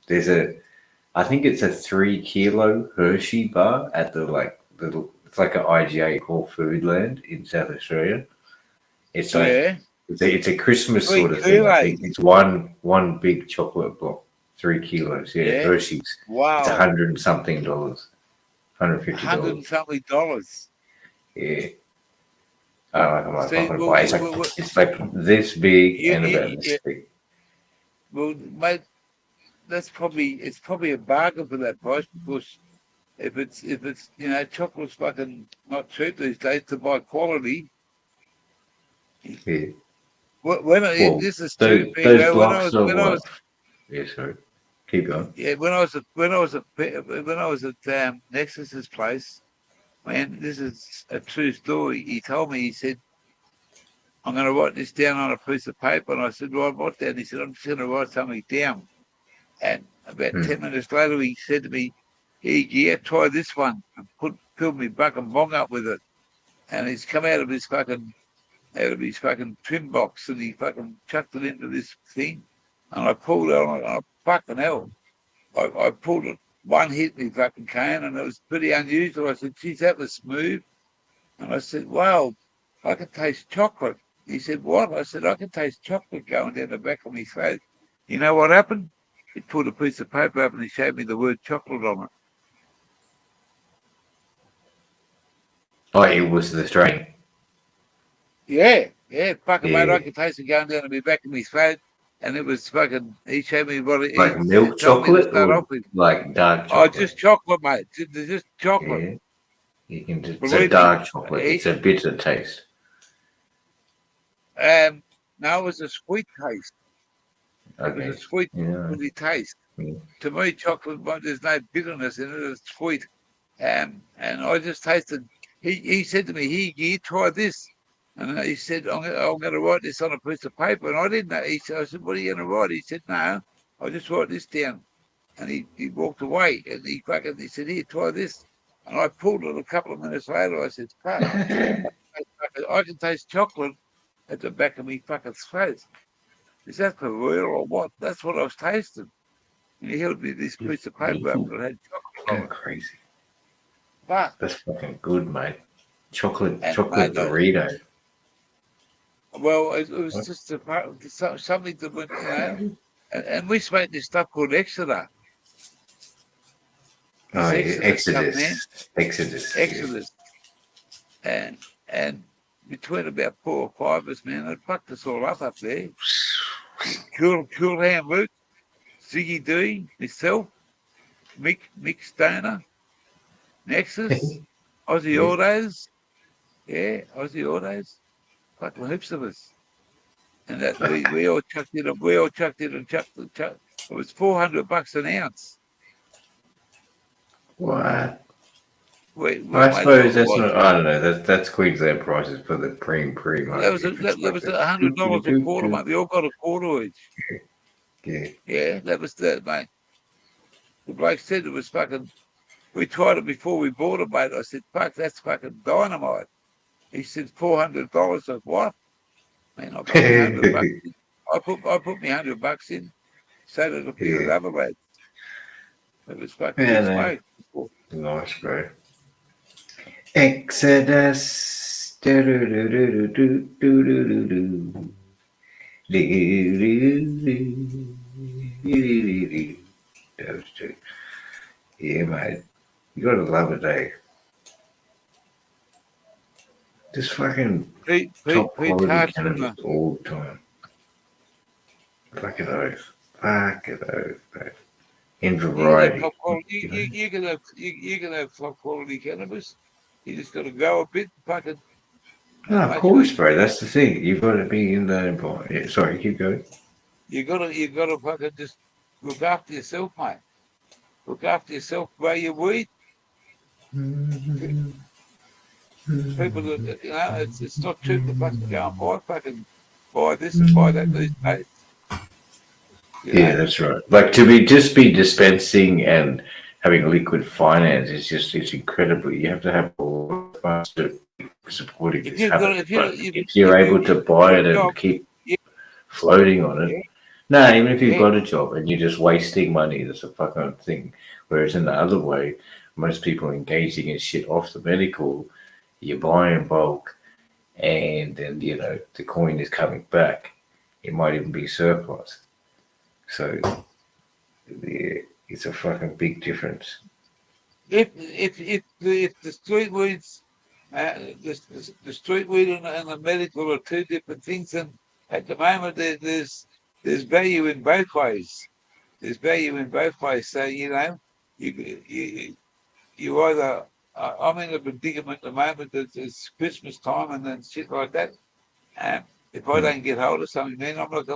There's I think it's a 3 kilo Hershey bar at the, like, it's like an IGA called Foodland in South Australia. It's like, Yeah, it's a Christmas three sort of thing. I think kilos. it's one big chocolate block, 3 kilos. Yeah, Yeah. Hershey's. It's Wow. 100 and something dollars, $100 $150. and something dollars. Yeah. I'm not See, gonna well, buy. It's like this big you, and about you, this big. well, mate, it's probably a bargain for that price because if it's chocolate's fucking not cheap these days to buy quality. Yeah. Well, This is true, those Pedro. blocks are what? Yeah, sorry. Keep going. Yeah, when I was at Nexus's place, man, this is a true story. He told me, he said, I'm going to write this down on a piece of paper. And I said, write what down? He said, I'm just going to write something down. And about 10 minutes later, he said to me, hey, yeah, try this one. And filled me buck and bong up with it. And he's come out of his fucking trim box and he fucking chucked it into this thing. And I pulled it on. Oh, fucking hell. I pulled it. One hit me fucking cane and it was pretty unusual. I said, geez, that was smooth. And I said, wow, I can taste chocolate. He said, what? I said, I can taste chocolate going down the back of my throat. You know what happened? He pulled a piece of paper up and he showed me the word chocolate on it. Oh, it was the strain. Yeah, fucking mate, I Yeah. could taste it going down the back of my throat. And it was fucking, he showed me what Like he milk told me to chocolate start or off with. like dark Oh, chocolate. just chocolate, mate. Just chocolate. Yeah. You can just, it's a Believe me. dark chocolate. It's a bitter taste. No, it was a sweet taste. Okay. It was a sweet, Yeah. pretty taste. Yeah. To me, chocolate, but there's no bitterness in it. It's sweet. And I just tasted. He said to me, "Here, try this." And he said, I'm going to write this on a piece of paper." And I didn't know. I said, "What are you going to write?" He said, "No, I'll just write this down." And he walked away. And he said, "Here, try this." And I pulled it a couple of minutes later. I said, "Fuck, I can taste chocolate at the back of me fucking throat. Is that for real or what?" That's what I was tasting. And he held me this piece of paper up that had chocolate on Going it. crazy. But That's fucking good, mate. Chocolate mate, burrito. well, it was just something that went, and we smoked this stuff called Exeter. Oh, This yeah. Exeter stuff, man. Exodus. Exodus. And between about 4 or 5 of us, man, it fucked us all up there. Cool Hand Luke, Ziggy D, myself, Mick Stoner, Nexus, Aussie Autos. Yeah, Aussie Autos. Fucking heaps of us. And that we all chucked it and chucked. It was $400 an ounce. What? We I made suppose it that's not. I don't know. That's Queensland prices for the pre that was if it's like $100 a quarter, mate. We all got a quarter each. Yeah. Yeah, that was that, mate. The bloke said it was fucking. We tried it before we bought it, mate. I said, "Fuck, that's fucking dynamite." He said, $400. Of what? Man, I put me $100 in. I put me $100 in. So did a few of the other lads. It was fucking good smoke. Nice, bro. Exodus. Do-do-do-do-do-do-do-do-do. Do-do-do. Those two. Yeah, mate. You gotta love it, eh? Just fucking top Pete quality Hart's cannabis all the time. Fucking oath. Fucking oath, mate. In you can have variety. top quality. You can have top quality cannabis. You just got to go a bit, fucking. No, of Make course, sure bro. That's the thing. You've got to be in the environment. Yeah, sorry, keep going. you gotta fucking just look after yourself, mate. Look after yourself. Grow your weed. People that it's not cheap to fucking go and buy this and buy that these days. You Yeah, know, that's right. Like to be just be dispensing and having liquid finance is just it's incredibly. You have to have all the funds to supporting if this you've got habit. if you But if you're able to if you've buy got a it and job, keep yeah, floating on it, yeah, no, even if you've yeah. got a job and you're just wasting money, that's a fucking thing. Whereas in the other way, most people engaging in shit off the medical, you buy in bulk, and then the coin is coming back. It might even be surplus. So yeah, it's a fucking big difference. If the street weeds, the street weed and the medical are two different things, and at the moment there's value in both ways. There's value in both ways. So you either I'm in a predicament at the moment that it's Christmas time and then shit like that. If I don't get hold of something, then I'm not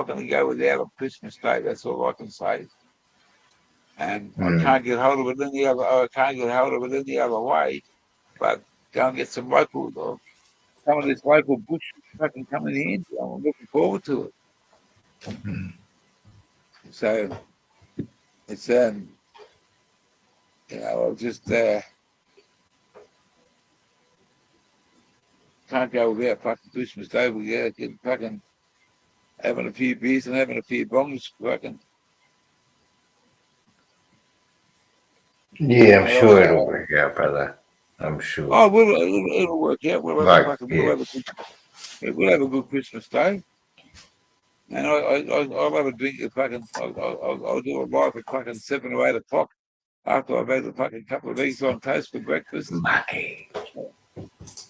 gonna go without on Christmas Day. That's all I can say. And I can't get hold of it any other. I can't get hold of it any other way. But go and get some some of this local bush fucking coming in. I'm looking forward to it. So it's I just can't go without fucking Christmas Day. We get fucking having a few beers and having a few bongs. Fucking. Yeah, I'm sure I, it'll work out, brother. I'm sure. oh, it'll work out. Like, yeah. We'll have a good Christmas Day. And I'll have a drink at fucking. I'll do a live at fucking 7 or 8 o'clock after I've had a fucking couple of eggs on toast for breakfast. Mucky.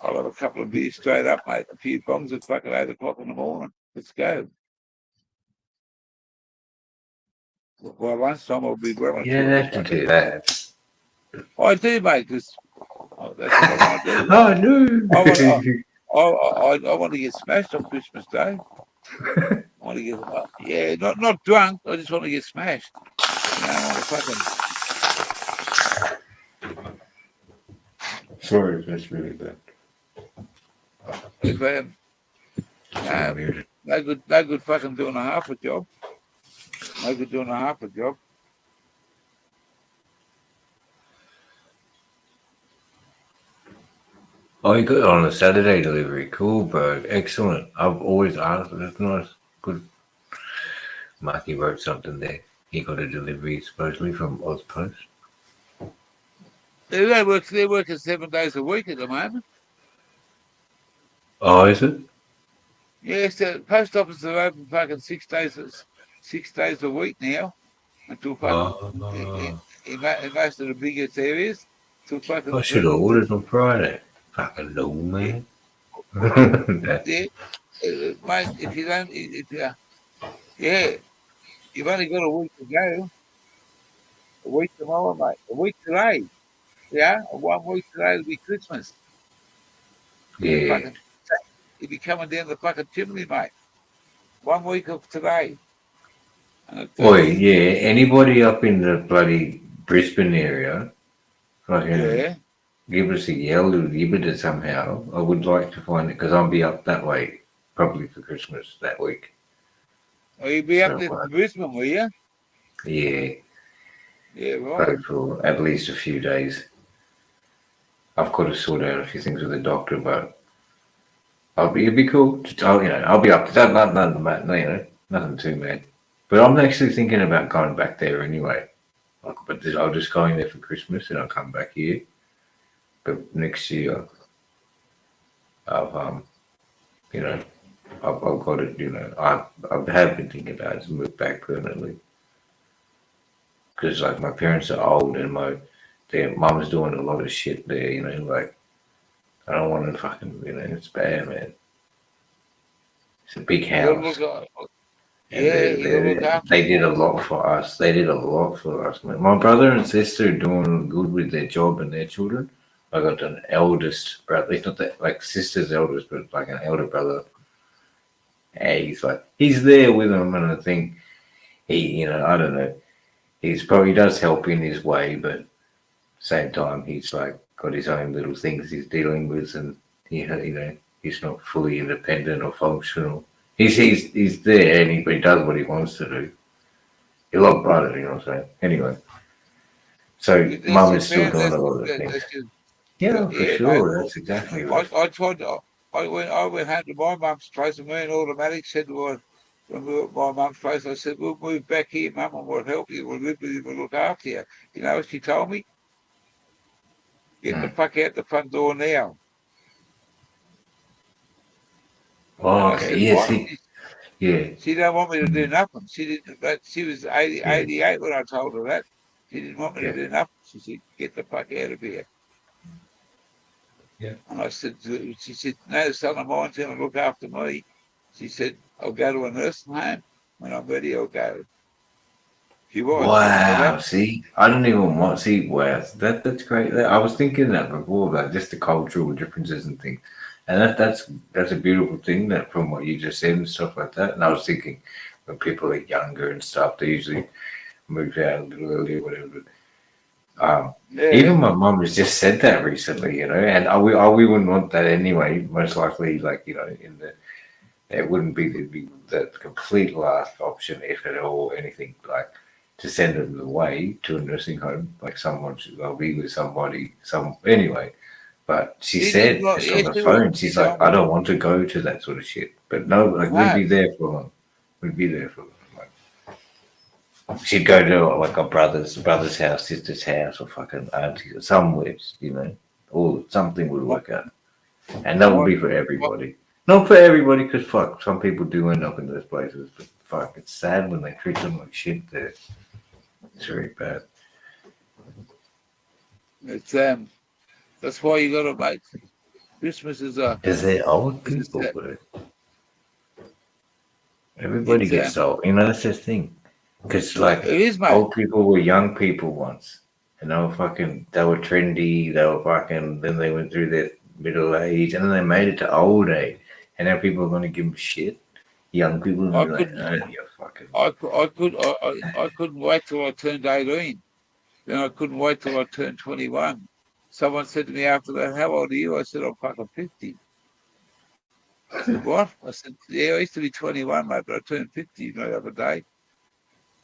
I'll have a couple of beers straight up, mate. A few bombs at fucking 8 o'clock in the morning. Let's go. By lunchtime, I'll be well and You don't have to do that. I do, mate, because that's what I want to do. Oh, no. I want to get smashed on Christmas Day. I want to get, not drunk. I just want to get smashed. I want to fucking. Sorry, that's really bad. If no good fucking doing a half a job. No good doing a half a job. Oh, you got it on a Saturday delivery. Cool, bro. Excellent. I've always asked. That's nice. Good. Marky wrote something there. He got a delivery supposedly from Ozpost. They're working 7 days a week at the moment. Oh, is it? Yes, the post office are open fucking 6 days a week now. Until fucking in most of the biggest areas. Till fucking. I should have ordered on Friday. Fucking no, man. Yeah. Mate, if you don't, you've only got a week to go. A week tomorrow, mate. A week today. Yeah, 1 week today will be Christmas. Yeah. You'll be coming down the fucking chimney, mate. 1 week of today. Oi, yeah. Anybody up in the bloody Brisbane area, give us a yell or give it somehow. I would like to find it because I'll be up that way probably for Christmas that week. Oh, you'll be up there to Brisbane, will you? Yeah. Yeah, right. For at least a few days. I've got to sort out a few things with the doctor, but it'd be cool. I'll be up to that. Nothing too mad. But I'm actually thinking about going back there anyway. But I'll just go in there for Christmas and I'll come back here. But next year, I'll I've got it. You know, I have been thinking about it to move back permanently because like my parents are old and their mum's doing a lot of shit there. You know, like I don't want to fucking. You know, it's bad, man. It's a big You gotta house. look. And Yeah, you gotta look after they them did a all. lot for us. They did a lot for us, man. My brother and sister are doing good with their job and their children. I got an eldest brother. He's not that like sister's eldest, but like an elder brother. And he's there with them, and I think I don't know. He's probably does help in his way, but same time he's like got his own little things he's dealing with, and he's not fully independent or functional. He's there, and he does what he wants to do. A lot brighter, you know what I'm saying? Anyway, so That's mum it, is still man. doing a lot of things. That's just, Yeah, for yeah, mate. sure. That's exactly right. I tried. I went home to my mum's place, and me and Automatic said to her, when we were at my mum's place, I said, "We'll move back here, Mum, and we'll help you. We'll live with you. We'll look after you." You know what she told me? Get the Mm. fuck out the front door now. And Oh, I okay. said, Yeah, "What?" see, yeah. She don't want me to do Mm. nothing. She didn't. But she was 80, Yeah, 88 when I told her that. She didn't want me to yeah, do nothing. She said, "Get the fuck out of here." yeah. And I said, she said, "No, son of mine's going to look after me." She said, "I'll go to a nursing home. When I'm ready, I'll go." She was. You know that? Wow. See, I don't even want. See, wow. That's great. I was thinking that before, like just the cultural differences and things, and that's a beautiful thing. That from what you just said and stuff like that. And I was thinking when people are younger and stuff, they usually move out a little earlier, whatever. Yeah. Even my mum has just said that recently, and we wouldn't want that anyway. Most likely, like in the it wouldn't be the complete last option, if at all, anything like to send them away to a nursing home, like someone should go be with somebody, some anyway. But she She didn't said like, just yeah, on the she would. phone, She she's like, told I me, don't want to go to that sort of shit. But no, like we'd no. be there for them. We'd be there for them. She'd go to like a brother's house, sister's house, or fucking auntie or somewhere, or something would What, work out, and that would what, be for what, everybody. Not for everybody, because fuck, some people do end up in those places, but fuck, it's sad when they treat them like shit. There, it's very bad. it's that's why you got to make Christmas Because they're old is people, but everybody it's gets old. That's the thing. Because it like is, mate. old people were young people once, and they were trendy. They were fucking. Then they went through their middle age, and then they made it to old age, and now people are gonna give them shit. Young people are gonna I be like, couldn't, oh, you're fucking. I couldn't wait till I turned 18. Then I couldn't wait till I turned 21. Someone said to me after that, "How old are you?" I said, "I'm fucking 50." I said, "What?" I said, "Yeah, I used to be 21, mate, but I turned 50 the other day."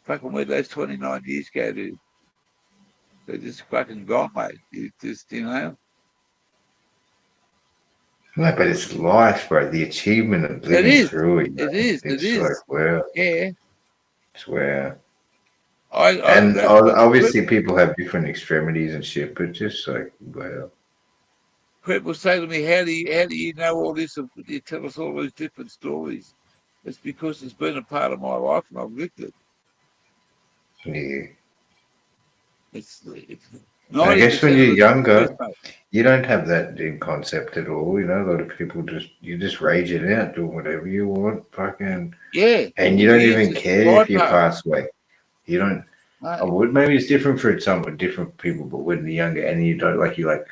Fucking where those 29 years go to? They're just fucking gone, mate. You just, No, but it's life, bro. The achievement of It living is. through it, It man. is. It It's like, is. well, Yeah. it's where. I And that's what obviously, people have different extremities and shit, but just like, well, people say to me, how do you know all this? You tell us all these different stories. It's because it's been a part of my life and I've lived it. yeah. It's And I guess when 90% you're of it's the truth, younger, mate. you don't have that in concept at all. A lot of people just rage it out, doing whatever you want, fucking, Yeah. and you You don't use even it's care my if you part. pass away. You don't. I No, would maybe it's different for some different people, but when you're younger and you don't like, you're like,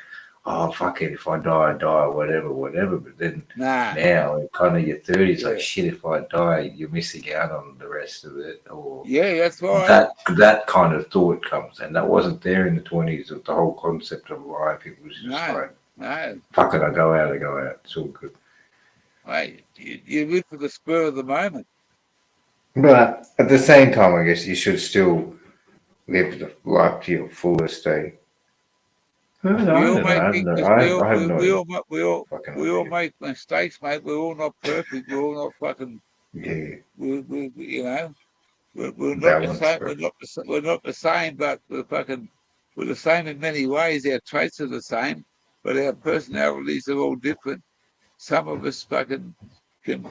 oh fuck it, if I die, I die, whatever, whatever. But then nah. now, in kind of your 30s, like Yeah. shit, if I die, you're missing out on the rest of it, or Yeah, that's right. that kind of thought comes, and that wasn't there in the 20s with the whole concept of life. It was just No, like, no. fuck it, I go out, I go out. It's all good. Hey, you live for the spur of the moment. But at the same time, I guess you should still live the life to your fullest day. I don't We all know. make I have big no, mis- I have no fucking we all idea. make mistakes, mate. We're all not perfect. We're all not fucking. Yeah, We're not the balance, same. bro. We're not the same, but we're the same in many ways. Our traits are the same, but our personalities are all different. Some of us fucking can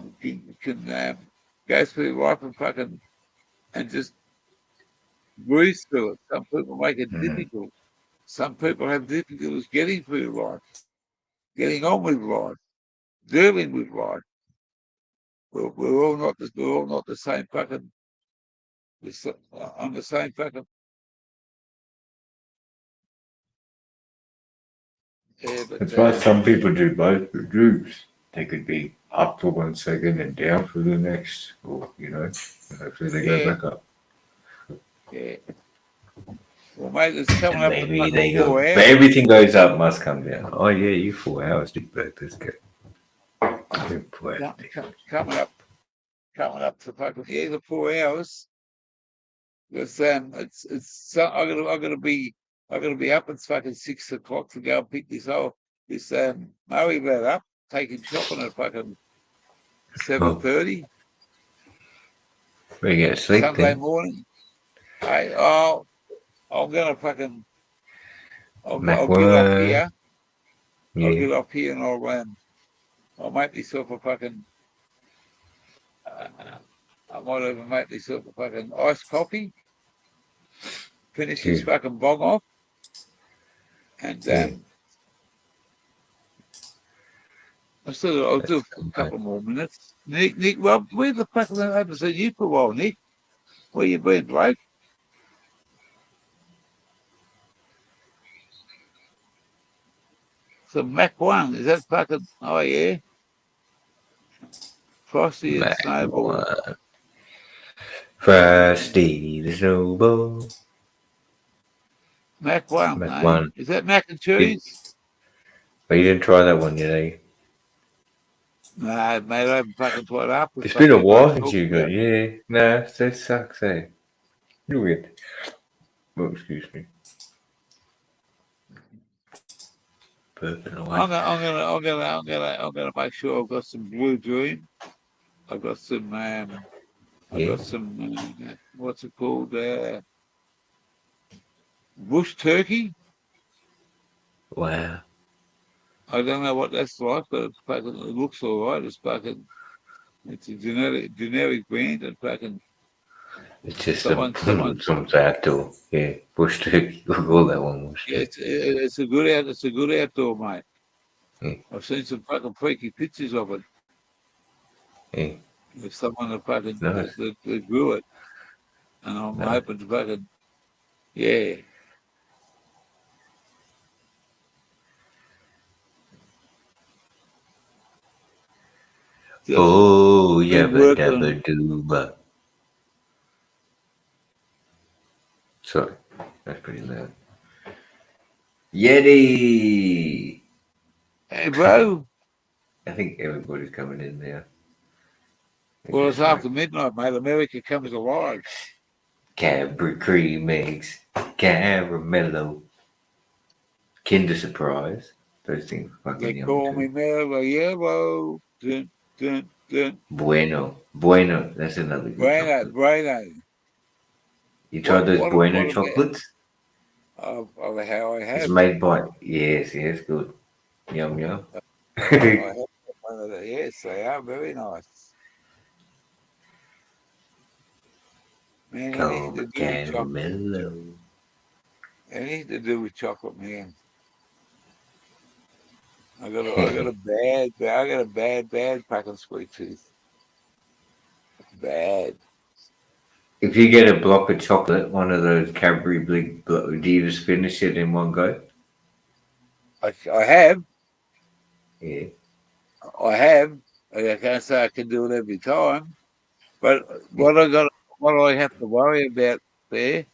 go through life and fucking and just breeze through it. Some people make it difficult. Some people have difficulties getting through life, getting on with life, dealing with life. We're all not the same fucking. On the same fucking. Yeah, but That's why some people do both groups. They could be up for 1 second and down for the next, or hopefully they go back up. Yeah. Well, mate, it's coming up to Maybe fucking they go. 4 But hours. everything goes up, must come down. Oh yeah, you 4 hours, big bird. Let's go. Coming up to fucking the 4 hours. Because I gotta be up at fucking 6 o'clock to go and pick this Murray lad up, take him shopping at fucking 7:30 We get sleep Sunday then. morning. I'm gonna fucking I'll Mac get off one. here. Yeah. I'll get off here and I'll make myself a fucking I might even make myself a fucking iced coffee. Finish this fucking bong off. And I'll do a couple more minutes. Nick, well, where the fuck I haven't seen you for a while, Nick? Where you been, bloke? So Mac 1, is that fucking, oh yeah? Frosty and Snowball. Frosty the Snowball. Mac 1, Mac eh? 1. Is that mac and cheese? But you didn't try that one yet, eh? No, mate, I haven't fucking tried up. It's been a while since you got, yeah. Nah, that sucks, eh? You weird. Oh, excuse me. Burping away. I'm gonna make sure I've got some Blue Dream. I've got some what's it called? Bush turkey. Wow. I don't know what that's like, but it looks all right. It's a generic brand, and fucking. It's just some outdoor, yeah. Bush turkey. We'll call that one bush turkey. It's a good outdoor, mate. Yeah. I've seen some fucking freaky pictures of it. Yeah. With someone that fucking Nice. that grew it, and I'm hoping to fucking, yeah. Oh, yabba dabba dooba. Sorry, that's pretty loud. Yeti! Hey, bro. I think everybody's coming in now. Well, it's after midnight, mate. America comes alive. Cadbury cream eggs, caramello, Kinder Surprise. Those things fucking They yummy call too. me Mellow Yellow. Dun, dun, dun. Bueno. That's another good chocolate. Bueno. You tried those Bueno chocolates? Of how I have. It's made by, yes, good. Yum. I have one of the, yes, they are very nice. Man, anything to do with chocolate. Anything to do with chocolate, man. I got a bad fucking sweet tooth. Bad. If you get a block of chocolate, one of those Cadbury Big, do you just finish it in one go? I have. Yeah. I have. I can't say I can do it every time, but what I have to worry about there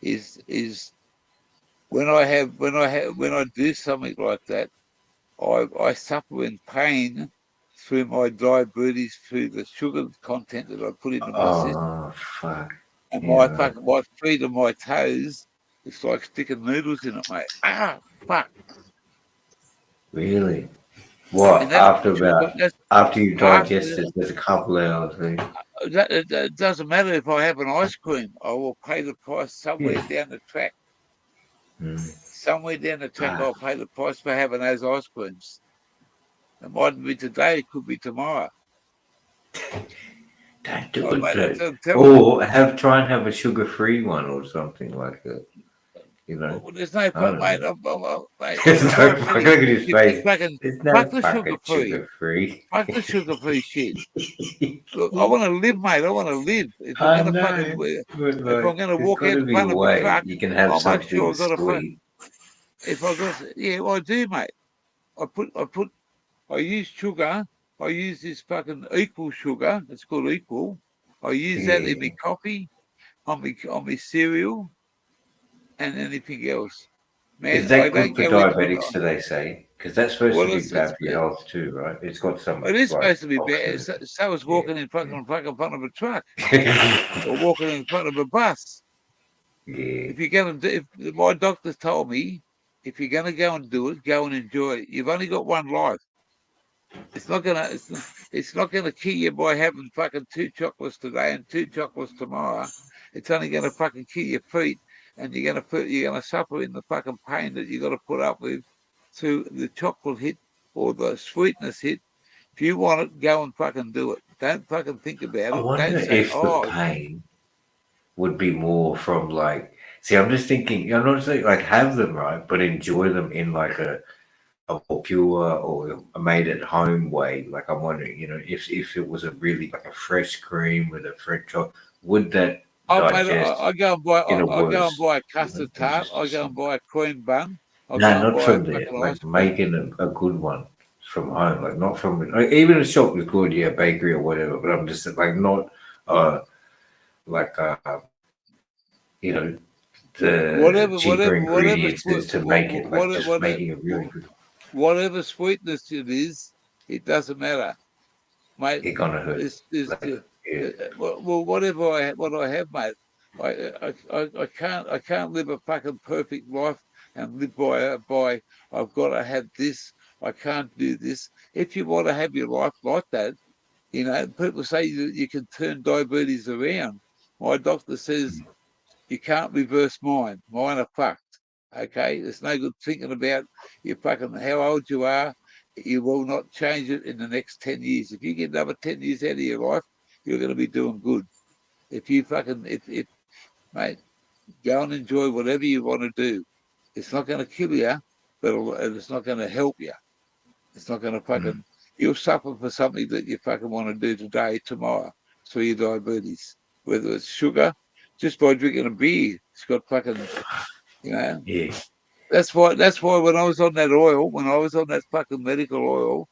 is when I do something like that, I suffer in pain through my diabetes, through the sugar content that I put into my system. Oh fuck! And my feet and my toes, it's like sticking needles in it, mate. Ah, fuck! Really? What? After you digest it, there's a couple hours. It doesn't matter if I have an ice cream. I will pay the price somewhere down the track. Somewhere down the track, I'll pay the price for having those ice creams. It mightn't be today, it could be tomorrow. Don't do Oh, it, mate, though. tell you, Or try and have a sugar-free one or something like that. You know, well, there's no I point, don't mate. know. Mate, There's I'm no not fucking ready. look at his You face. fucking There's no fuck the sugar fucking free. sugar-free. Fuck the sugar free shit. Look, I want to live, mate. I want to live. If I'm I gonna know, but if I'm like, gonna there's walk got out to in be a front of a way truck, you can have I'll make sure something I've got a. sweet. If I got, yeah, well, I do, mate. I use sugar. I use this fucking equal sugar. It's called equal. I use that in Yeah. my coffee, on my cereal, and anything else. Is Man, I that good don't for go into it. diabetics, do they say? Because that's supposed to Well, be bad for your health too, right? It's got some it is like supposed to be bad. toxins. So is Yeah. walking in front of a truck or walking in front of a bus. Yeah. If you're going to do, if my doctor told me, if you're going to go and do it, go and enjoy it. You've only got one life. It's not gonna kill you by having fucking 2 chocolates today and 2 chocolates tomorrow. It's only gonna fucking kill your feet, and you're gonna suffer in the fucking pain that you got to put up with through the chocolate hit or the sweetness hit. If you want it, go and fucking do it. Don't fucking think about I it. wonder Don't say, if the "Oh, pain would be more from like. See, I'm just thinking. I'm not saying like have them right, but enjoy them in like a more pure or a made at home way. Like I'm wondering, if it was a really like a fresh cream with a fresh chocolate, would that oh mate, digest I in a go and worse? buy a You know, custard than tart. I just go and buy a cream bun. I no, go and not buy a from there. fucking ice Like cream." making a good one from home, like not from like, even a shop is good, yeah, bakery or whatever. But I'm just like not like you know the cheaper ingredients is to make it like just making it really good. Whatever sweetness it is, it doesn't matter, mate. It's gonna hurt. This Like, yeah. well, whatever what I have, mate. I can't live a fucking perfect life and live by I've got to have this. I can't do this. If you want to have your life like that, people say you can turn diabetes around. My doctor says you can't reverse mine. Mine are fucked. Okay, there's no good thinking about you fucking how old you are. You will not change it in the next 10 years. If you get another 10 years out of your life, you're going to be doing good. If you fucking, if mate, go and enjoy whatever you want to do. It's not going to kill you, but it's not going to help you. It's not going to fucking, you'll suffer for something that you fucking want to do today, tomorrow, through your diabetes. Whether it's sugar, just by drinking a beer, it's got fucking, Yeah. That's why when I was on that oil, when I was on that fucking medical oil,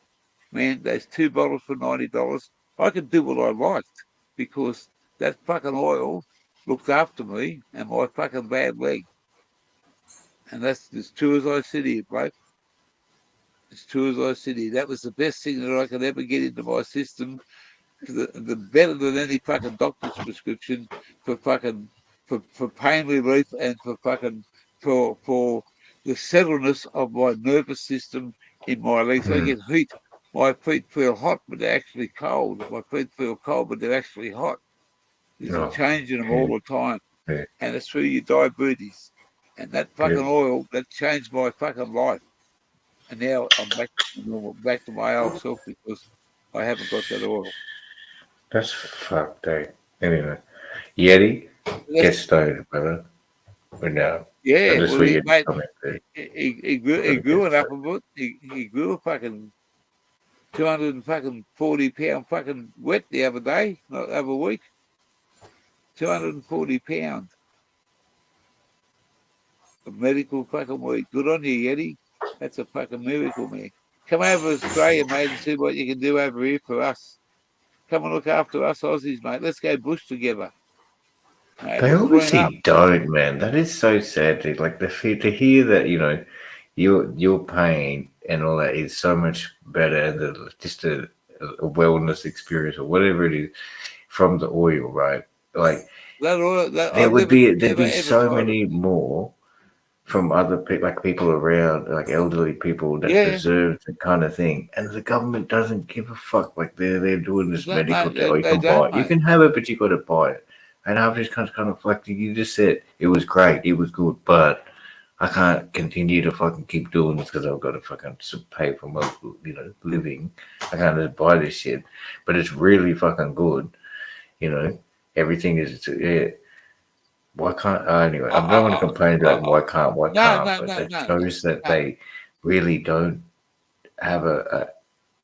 man, those 2 bottles for $90, I could do what I liked because that fucking oil looked after me and my fucking bad leg. And that's as true as I sit here, bloke. As true as I sit here. That was the best thing that I could ever get into my system. The better than any fucking doctor's prescription for fucking for pain relief and for fucking for the settledness of my nervous system in my legs. I get heat. My feet feel hot, but they're actually cold. My feet feel cold, but they're actually hot. There's a change in them all the time. Yeah. And it's through your diabetes. And that fucking oil, that changed my fucking life. And now I'm back to normal, back to my old self because I haven't got that oil. That's fucked, eh? Anyway, Yeti, get started, brother. But now, Yeah, just well, for he, you mate, comment there. he grew enough of it. He grew a fucking 240-pound fucking wet the other day, not the other week. 240 pounds of medical fucking weight. Good on you, Yeti. That's a fucking miracle, man. Come over to Australia, mate, and see what you can do over here for us. Come and look after us Aussies, mate. Let's go bush together. Mate, They we'll green up. obviously don't, man. That is so sad. Like to hear that, your pain and all that is so much better than just a wellness experience or whatever it is from the oil, right? Like there'd be so many more from other people, like people around, like elderly people that deserve the kind of thing, and the government doesn't give a fuck. Like they're doing this medical deal. You can buy it. You can have it, but you got to buy it. And I'm just kind of like you just said, it was great, it was good, but I can't continue to fucking keep doing this because I've got to fucking pay for my, living. I can't just buy this shit, but it's really fucking good. Everything is, yeah. Why can't, anyway, I don't want to complain about why can't, but it shows that they really don't have a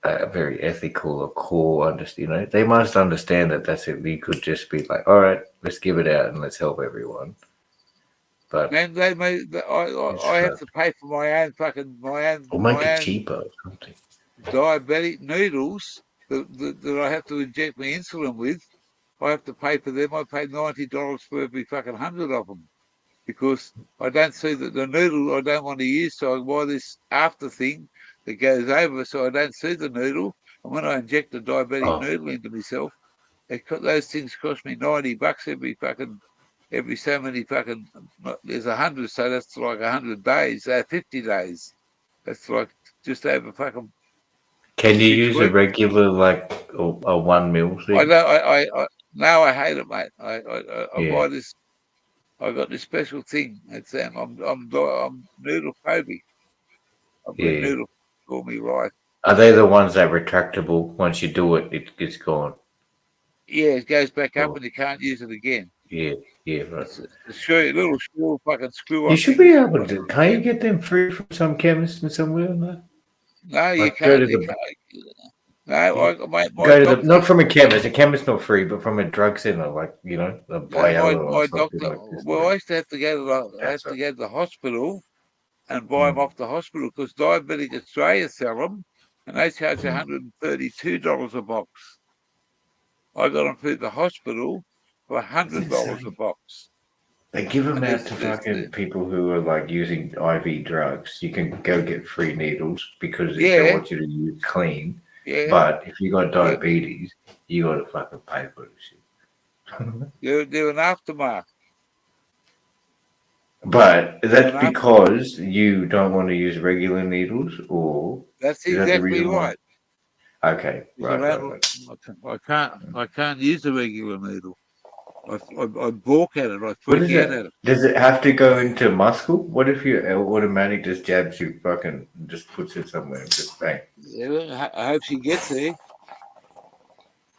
very ethical or core understand. They must understand that that's it. We could just be like, all right, let's give it out and let's help everyone. But man, they I have to pay for my own or make it cheaper or something. diabetic needles that I have to inject my insulin with. I have to pay for them. I pay $90 for every fucking 100 of them because I don't see that the needle I don't want to use. So I buy this after thing that goes over, so I don't see the needle. And when I inject a diabetic needle into myself, those things cost me $90 every so many fucking. There's 100, so that's like 100 days. 50 days. That's like just over fucking. Can you use a regular like a 1 mil thing? I don't. Now I hate it, mate. I buy this. I got this special thing. It's I'm noodle phobic. I've got noodle for me right. Are they the ones that are retractable? Once you do it, it's gone. Yeah, it goes back up and you can't use it again. Yeah, right. It's a little fucking screw on. You should be able to. Can't you get them free from some chemist and somewhere? No, you can't. No, not from a chemist. A chemist not free, but from a drug center, like a bio my doctor. Well, I used to have to go to the hospital and buy them off the hospital because Diabetic Australia sell them, and they charge $132 a box. I got them through the hospital for $100 a box. They give them out to fucking people who are like using IV drugs. You can go get free needles because they want you to use clean. Yeah. But if you got diabetes, you got to fucking pay for this shit. They're an aftermarket. But that's because you don't want to use regular needles, or that's exactly right. Okay, right. I can't use a regular needle. I balk at it. I freak out at it. Does it have to go into muscle? What if you automatic just jabs you fucking just puts it somewhere and just bang? Yeah, I hope she gets there.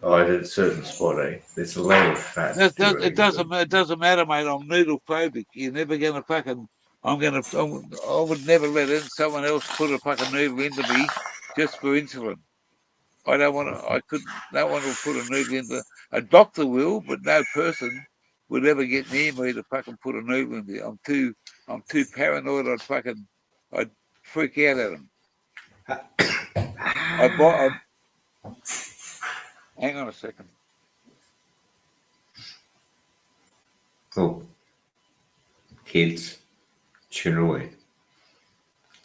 Oh, at a certain spot, eh? There's a lot of fat. It doesn't matter, mate. I'm needle phobic. You're never gonna fucking. I would never let someone else put a fucking needle into me just for insulin. I don't want to. No one will put a needle into. A doctor will, but no person would ever get near me to fucking put a needle in there. I'm too paranoid. I'd freak out at them. Hang on a second. Oh, kids, tune away.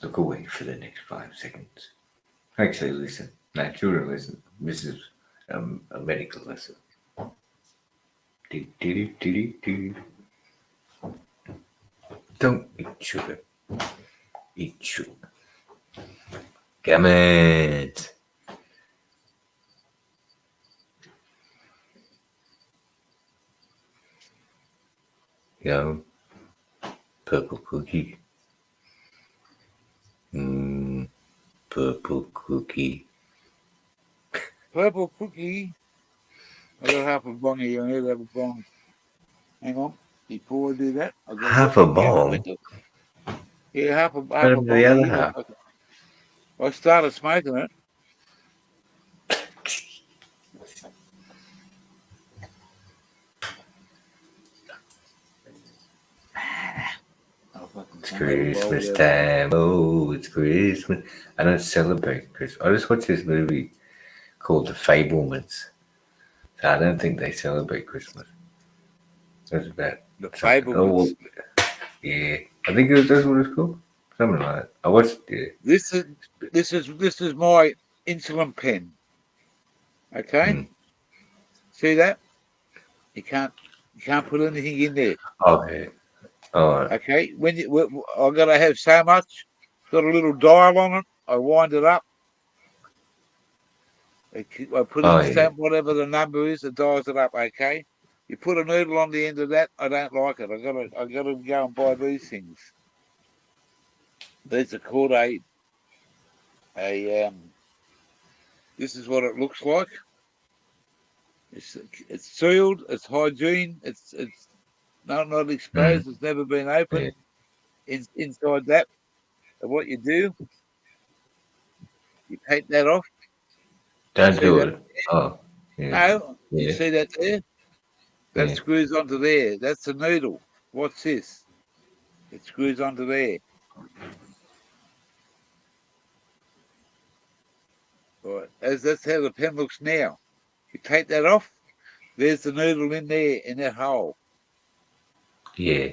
Look away for the next 5 seconds. Actually, listen. No, children, listen. This is a medical lesson. Don't eat sugar. Eat sugar. Come on. Yo, purple cookie. Purple cookie. Purple cookie. I got half a bong here. I need to have a bong. Hang on. Before I do that, I got half a bong. Yeah, half a bong. The other half. I started smoking it. It's Christmas time. Oh, it's Christmas. I don't celebrate Christmas. I just watched this movie called The Fablemans. So I don't think they celebrate Christmas. That's about The Fablemans. Yeah, I think that's what it's called. Something like that. I watched it. This is my insulin pen. Okay. See that? You can't put anything in there. Okay. All right. Okay. I've got to have so much. Got a little dial on it. I wind it up. I put in the stamp, whatever the number is, it dials it up. Okay. You put a needle on the end of that, I don't like it. I gotta go and buy these things. These are called a this is what it looks like. It's sealed, it's hygiene, it's not exposed, it's never been opened. Inside that, what you do, you take that off. Don't See do that? it. Oh, yeah. No, you Yeah. see that there? That Yeah. screws onto there. That's the needle. What's this? It screws onto there. Right. That's how the pen looks now. You take that off, there's the needle in there, in that hole. Yeah.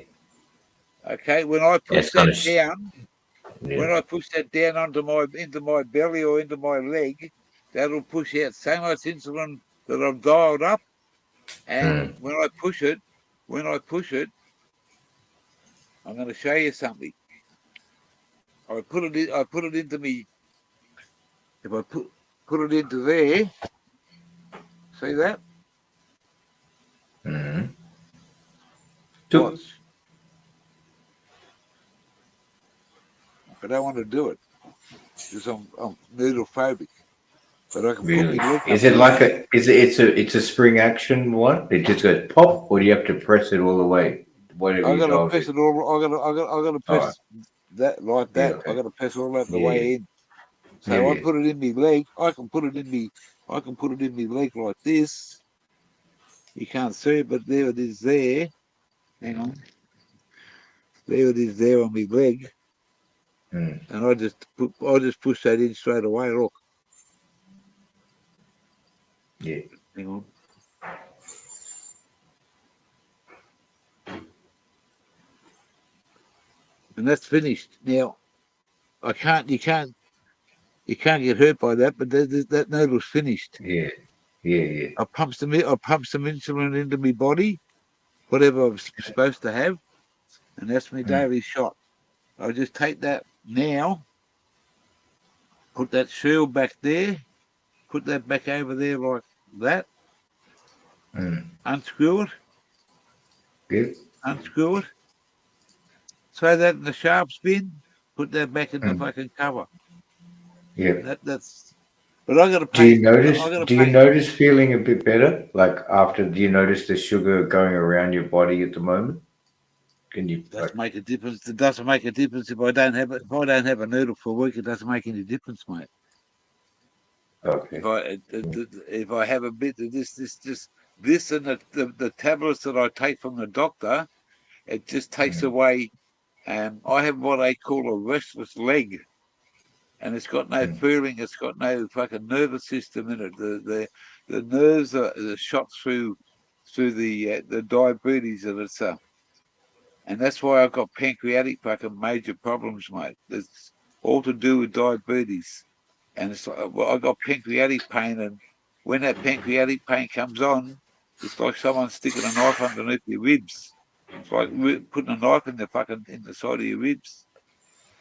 Okay, when I push That's gonna. that down, when Yeah. I push that down into my belly or into my leg, that'll push out so much insulin that I've dialed up. And when I push it, I'm going to show you something. I put it into me. If I put it into there, see that? Watch. I don't want to do it because I'm needle phobic. But I can Really? put my leg up Is it there. like a? Is it? It's a spring action one. It just goes pop, or do you have to press it all the way? Whatever I you got to dial press it. it all. I got to All right. press that like Yeah. that. I Okay. got to press all that the Yeah. way in. So I Yeah. put it in my leg. I can put it in my leg like this. You can't see it, but there it is there. Hang on. There it is there on my leg. And I just push that in straight away. Look. Yeah. Hang on. And that's finished. Now you can't get hurt by that, but that needle's finished. Yeah. Yeah. Yeah. I pump some insulin into my body, whatever I'm supposed to have, and that's my daily shot. I just take that now, put that shield back there, put that back over there like that, unscrew it, Good. unscrew it, throw that in the sharps bin, put that back in the fucking cover. Yeah. That's. But I got to Do you paint. notice? I got to Do you paint. notice feeling a bit better? Like after? Do you notice the sugar going around your body at the moment? Can you? Doesn't make a difference. It doesn't make a difference if I don't have it. If I don't have a needle for a week, it doesn't make any difference, mate. Okay. If I have a bit of this and the tablets that I take from the doctor, it just takes away. I have what they call a restless leg, and it's got no feeling. It's got no fucking nervous system in it. The nerves are shot through the diabetes, and it's and that's why I've got pancreatic fucking major problems, mate. It's all to do with diabetes. And it's like, well, I got pancreatic pain, and when that pancreatic pain comes on, it's like someone sticking a knife underneath your ribs. It's like putting a knife in the side of your ribs.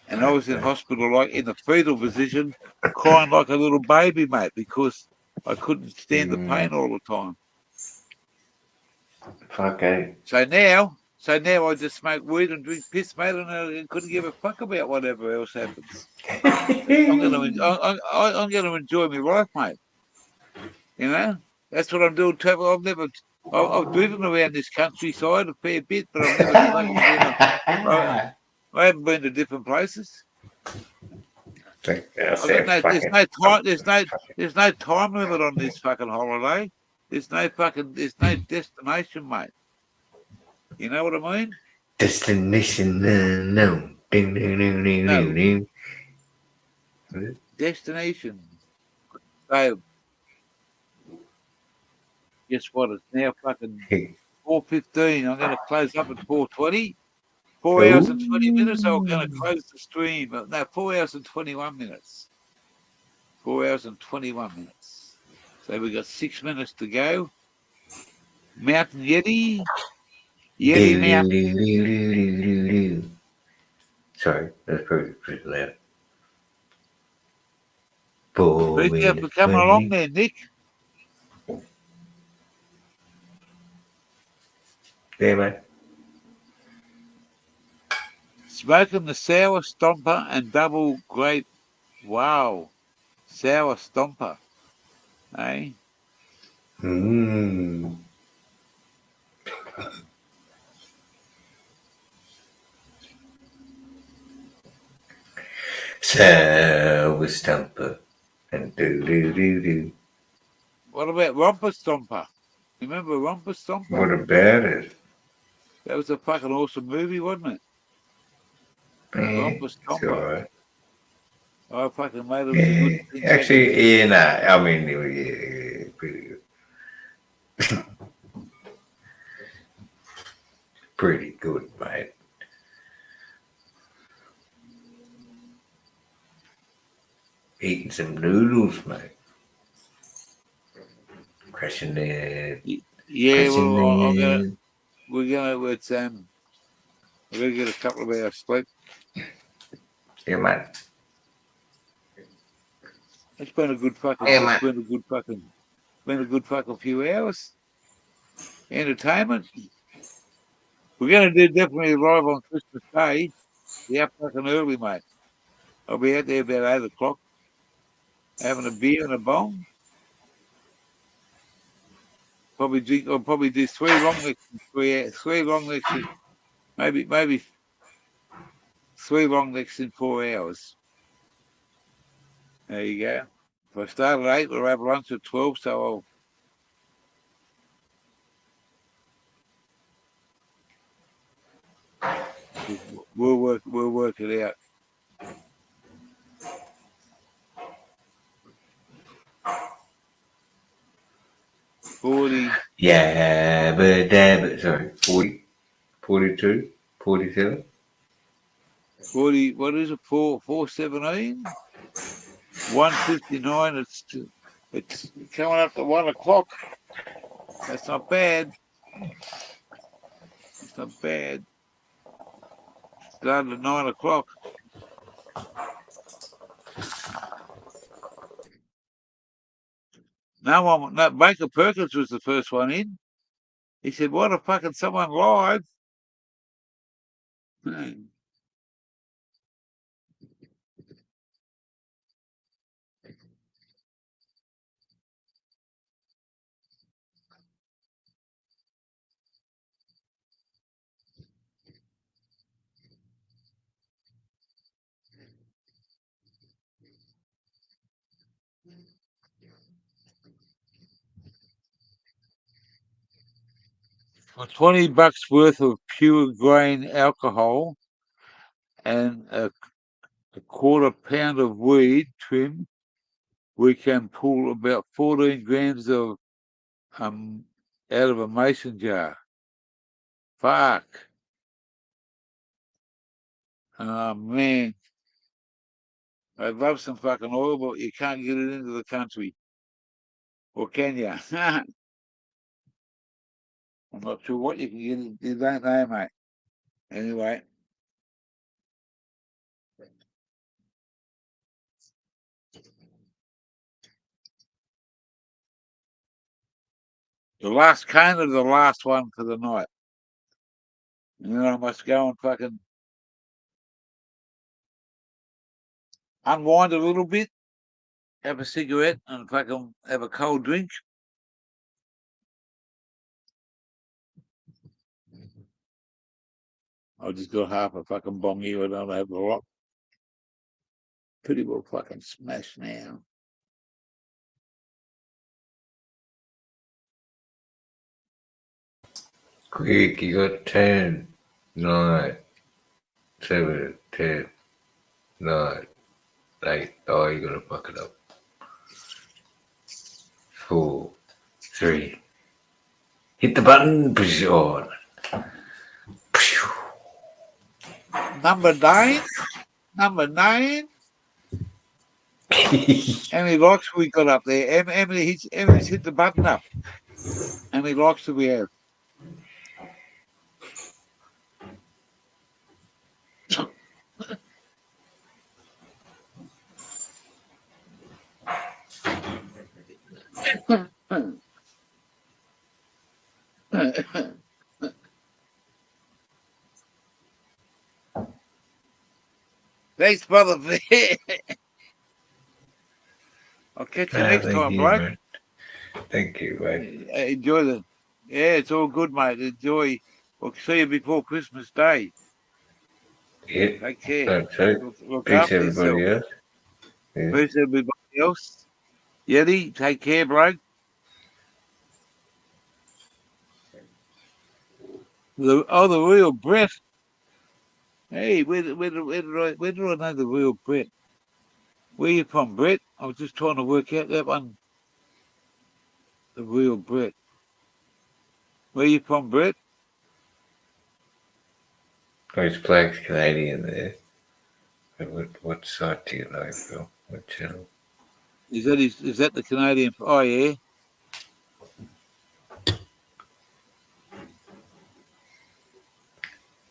And I was in hospital, like in the fetal position, crying like a little baby, mate, because I couldn't stand the pain all the time. Okay. So now I just smoke weed and drink piss, mate, and I couldn't give a fuck about whatever else happens. I'm gonna enjoy my life, mate. You know, that's what I'm doing. Travel. I've driven around this countryside a fair bit, but I've never fucking been. I haven't been to different places. There's no time. There's no time limit on this fucking holiday. There's no destination, mate. You know what I mean? Destination no. Ding, ding, ding, ding, No. ding, ding. Destination. So guess what? It's now fucking 4:15. I'm going to close up at 4:20. 4 hours and 20 minutes. I'm going to close the stream. No, 4 hours and 21 minutes. 4 hours and 21 minutes. So we've got 6 minutes to go. Mountain Yeti. Yeti Mountain. Sorry, that's pretty loud. Thank you for coming along there, Nick. Yeah, mate. Smoking the sour stomper and double grape. Wow. Sour stomper. Eh? Mmm. Sour stomper and do. What about Romper Stomper? Remember Romper Stomper? What about it? That was a fucking awesome movie, wasn't it? Romper It's Stomper. alright. I fucking made it was a good 10 seconds. Actually, yeah, nah, I mean, yeah, pretty good. Pretty good, mate. Eating some noodles, mate. Crashing it. Yeah, Crashing well, it. we're gonna get a couple of hours sleep. Yeah, mate. It's been a good fucking. Yeah, It's mate. been a good fucking few hours. Entertainment. We're gonna do definitely arrive on Christmas Day. Be up fucking early, mate. I'll be out there about 8 o'clock, having a beer and a bong. Probably drink. I'll probably do 3 long necks, maybe 3 long necks in 4 hours. There you go. If I start at 8, we'll have lunch at 12. So we'll work it out. Yeah, but sorry, 40, 42, 47. 40. What is it? 4:17. 1:59. It's coming up to 1 o'clock. That's not bad. It's not bad. Started at 9 o'clock. No, Baker Perkins was the first one in. He said, "What a fucking someone live." For $20 worth of pure grain alcohol and a quarter pound of weed trim, we can pull about 14 grams of out of a mason jar. Fuck. Oh man. I'd love some fucking oil, but you can't get it into the country. Or can you? I'm not sure what you can get. You don't know, mate. Anyway. The last cane of the last one for the night. And then I must go and fucking unwind a little bit, have a cigarette, and fucking have a cold drink. I just got half a fucking bong here. I don't have a lot. Pretty well fucking smashed now. Quick, you got 10, 9, 7, 10, 9, 8. Oh, you're going to fuck it up. 4, 3. Hit the button. Push on. Number 9. How many likes we got up there? Emily's hit the button up. How many likes do we have? Thanks, brother. I'll catch you next Thank time, you, bloke. mate. Thank you, mate. Enjoy the. Yeah, it's all good, mate. Enjoy. We'll see you before Christmas Day. Yep. Take care. That's it. Look Peace, after everybody yourself. else. Yeah. Peace, everybody else. Yeti, take care, bloke. The real Brett. Hey, where did I know the real Brett? Where you from, Brett? I was just trying to work out that one. The real Brett. Where you from, Brett? Oh, he's playing Canadian there. What site do you know, Phil? What channel? Is that the Canadian? Oh yeah.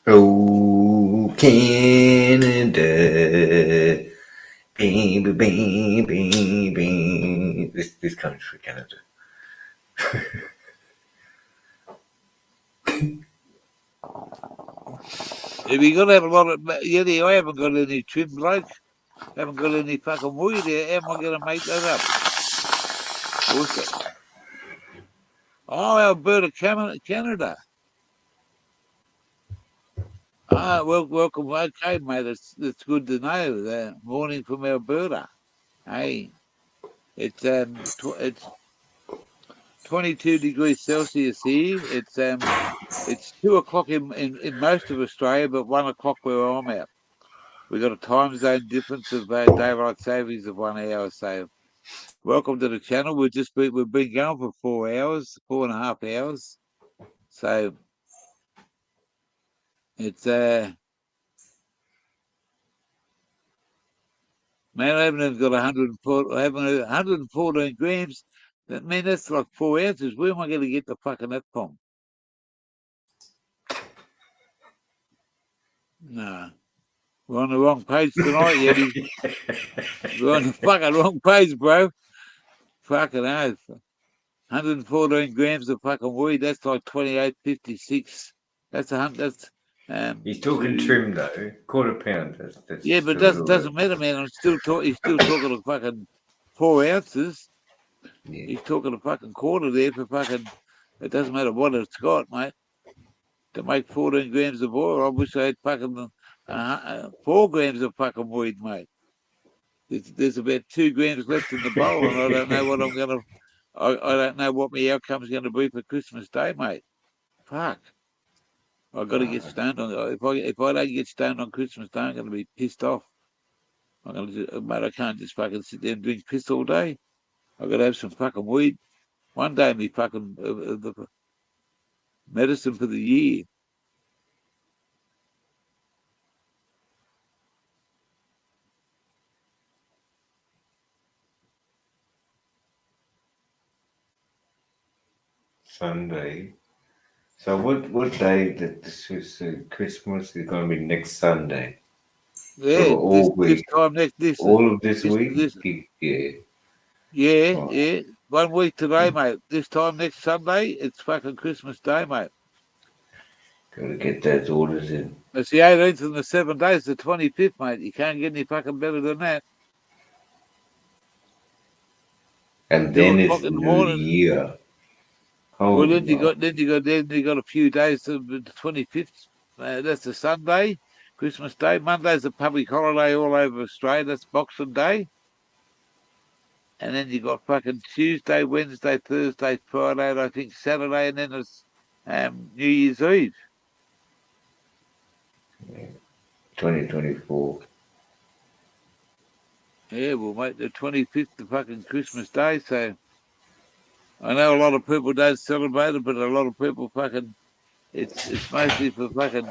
Oh, Canada. Bing, bing, bing, bing, bing. This comes from Canada. Have you got to have a lot of Yeti? I haven't got any trim, bloke. Haven't got any fucking wood there. How am I going to make that up? What's it? Oh, Alberta, Canada. Ah, well, welcome. Okay, mate. It's good to know. Morning from Alberta. Hey, it's 22 degrees Celsius here. It's 2 o'clock in most of Australia, but 1 o'clock where I'm at. We've got a time zone difference of daylight savings of 1 hour. So welcome to the channel. We've been going for 4 hours, 4.5 hours. So it's man, I haven't even got 114 grams. That's like 4 ounces. Where am I going to get the fucking that from? No. We're on the wrong page tonight, Yeti. We're on the fucking wrong page, bro. Fucking oath. 114 grams of fucking weed. That's like 28.56. That's He's talking trim though, quarter pound. That's yeah, but it doesn't matter, man. He's still talking to fucking 4 ounces. Yeah. He's talking a fucking quarter there for fucking. It doesn't matter what it's got, mate. To make 14 grams of oil, I wish I had fucking 4 grams of fucking weed, mate. There's about 2 grams left in the bowl, and I don't know what I'm gonna. I don't know what my outcome's going to be for Christmas Day, mate. Fuck. I've got to get stoned on. If I don't get stoned on Christmas Day, I'm going to be pissed off. Mate, I can't just fucking sit there and drink piss all day. I've got to have some fucking weed. One day, me fucking the medicine for the year. Sunday. So what day that this is Christmas is going to be next Sunday? Yeah, all week. All of this week? Yeah. Yeah, Oh. yeah. 1 week today, mate. This time next Sunday, it's fucking Christmas Day, mate. Got to get those orders in. It's the 18th and the 7 days, the 25th, mate. You can't get any fucking better than that. And then it's the new year. Well, then you got a few days to the 25th. That's a Sunday, Christmas Day. Monday's a public holiday all over Australia. That's Boxing Day. And then you got fucking Tuesday, Wednesday, Thursday, Friday, and I think Saturday, and then it's New Year's Eve. 2024. Yeah, we'll make the 25th the fucking Christmas Day. So I know a lot of people don't celebrate it, but a lot of people fucking it's mostly for the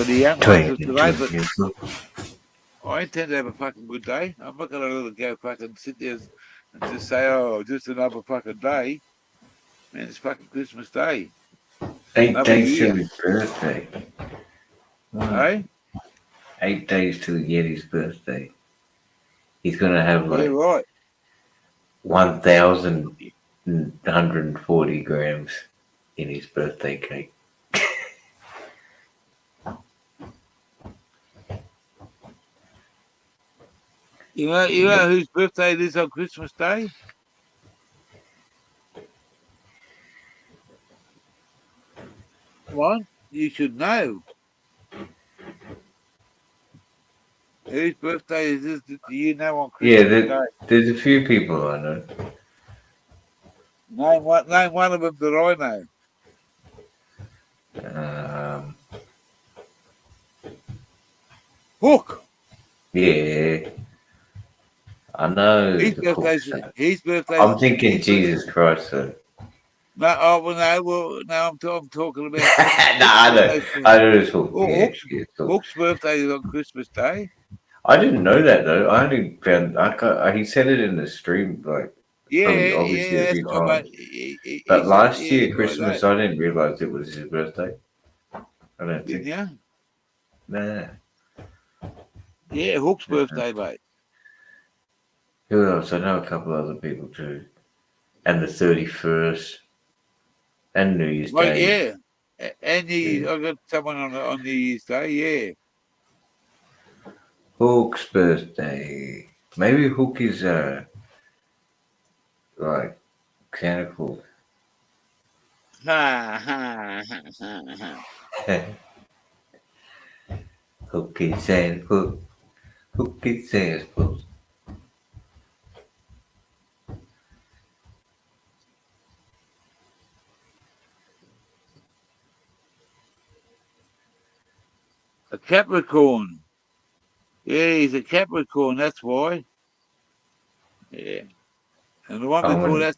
young ones of today. But I intend to have a fucking good day. I'm not gonna let it go fucking sit there and just say, oh, just another fucking day. Man, it's fucking Christmas Day. 8 days till his birthday. Hey? 8 days till Yeti's birthday. He's gonna have like 1,140 grams in his birthday cake. You know whose birthday it is on Christmas Day? Come on, you should know. Whose birthday is this? Do you know on Yeah, Christmas Day? there's a few people I know. Name one of them that I know. Hook. Yeah, I know His the birthday's Cook's. his birthday's I'm thinking his birth- Jesus Christ. So. No, oh well, no, well, no, I'm talking about Nah, I know. birthday. I know it's Hook. Oh, Yeah, yeah, Hook. Hook's birthday is on Christmas Day. I didn't know that though. I only found he said it in the stream, like probably obviously a That's few what I times. mean. He But said, last yeah, year like Christmas, that, I didn't realize it was his birthday. I don't didn't think. you? Nah. Yeah, Hook's birthday, mate. Who else? I know a couple other people too, and the 31st, and New Year's Right, Day. yeah. And I got someone on New Year's Day, yeah. Hook's birthday. Maybe Hook is like Santa Claus. Ha ha ha ha. Hook is Santa Claus. Hook is Santa Claus. A Capricorn. Yeah, he's a Capricorn, that's why. Yeah. And the one before that,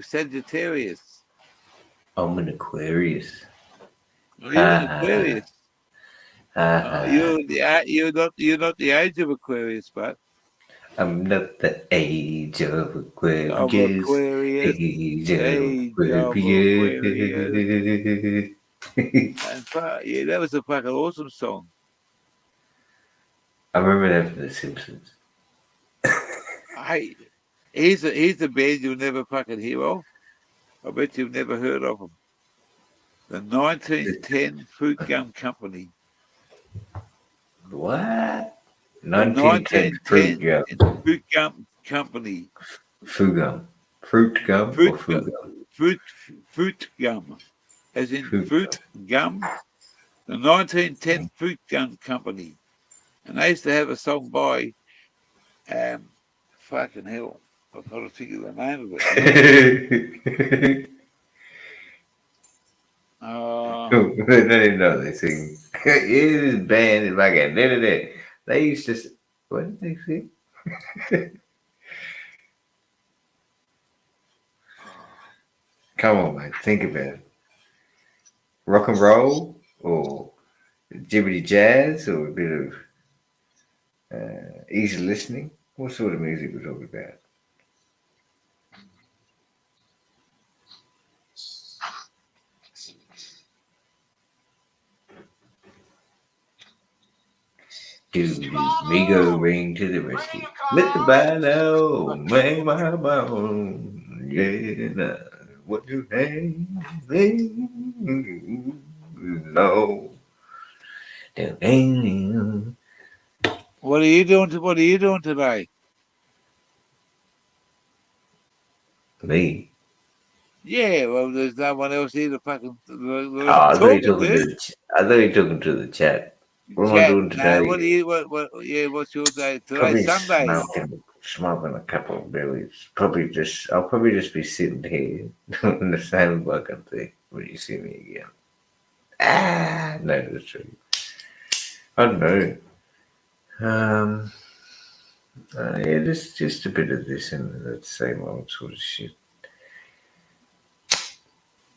Sagittarius. I'm an Aquarius. Oh, you're an Aquarius. You're not the age of Aquarius, but I'm not the age of Aquarius. Aquarius. Age Age of of Aquarius. Aquarius. And yeah, that was a fucking awesome song. I remember that from The Simpsons. Hey, here's a band you'll never fucking hear of. I bet you've never heard of them. The 1910 Fruit Gum Company. What? The 1910 Fruit Gum. Fruit Gum Company. Fruit gum. Fruit gum or fruit gum? Fruit gum. As in fruit gum. The 1910 Fruit Gum Company. And they used to have a song by fucking hell. I've got to figure the name of it. They don't even know they sing. This band is like a They used to. What did they sing? Come on, man. Think about it. Rock and roll or jibbity jazz or a bit of easy listening. What sort of music we're talking about? Do me go ring to the rescue. Let the band make my bone. Yeah, what you hang? No. What are you doing today? Me? Yeah, well, there's no one else here to fucking I thought you talking to. I thought you were talking to the chat. What am I doing today? No, what's your day? Probably Today's Sunday. smoking a couple of billies. I'll probably just be sitting here doing the same fucking thing when you see me again. No, that's true. I don't know. Yeah, just a bit of this and that same old sort of shit.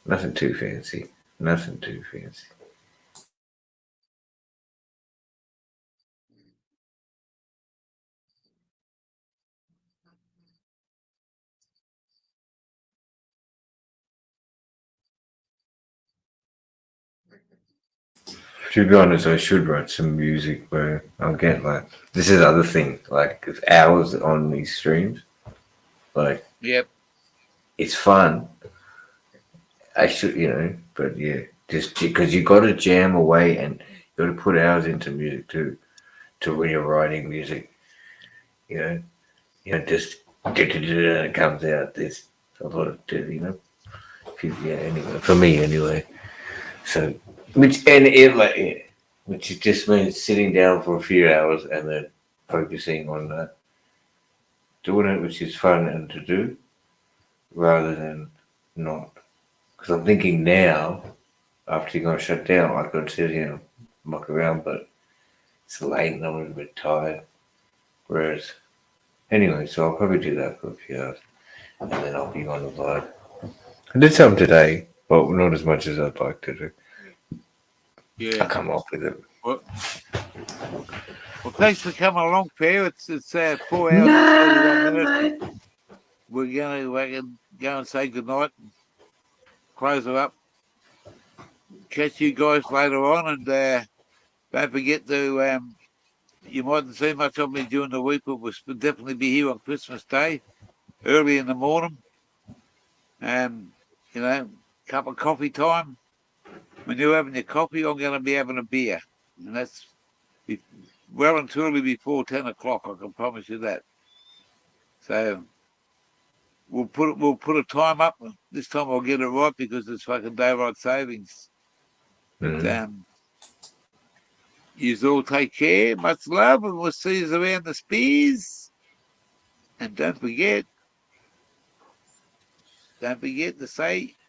Nothing too fancy. Nothing too fancy. To be honest, I should write some music where I'll get like this is the other thing, like hours on these streams. Like Yep. It's fun. I should, but yeah, just because you got to jam away and you got to put hours into music too, to when you're writing music. you know, just it comes out. There's a lot of do, you know. Yeah, anyway, for me anyway. So, which it just means sitting down for a few hours and then focusing on doing it, which is fun and to do, rather than not. Because I'm thinking now, after you're going to shut down, I could sit here and muck around, but it's late and I'm a little bit tired. Whereas, anyway, so I'll probably do that for a few hours and then I'll be on the vibe. I did some today, but not as much as I'd like to do. Yeah. I'll come off with it. Well, thanks for coming along, Fair. It's 4 hours and 31 minutes. We're gonna go and say goodnight and close it up. Catch you guys later on, and don't forget to you mightn't see much of me during the week, but we'll definitely be here on Christmas Day, early in the morning. You know, cup of coffee time. When you're having your coffee, I'm going to be having a beer, and that's well and truly before 10 o'clock. I can promise you that. So we'll put a time up. This time I'll get it right because it's fucking daylight savings. But you all take care. Much love, and we'll see you around the spears. And don't forget to say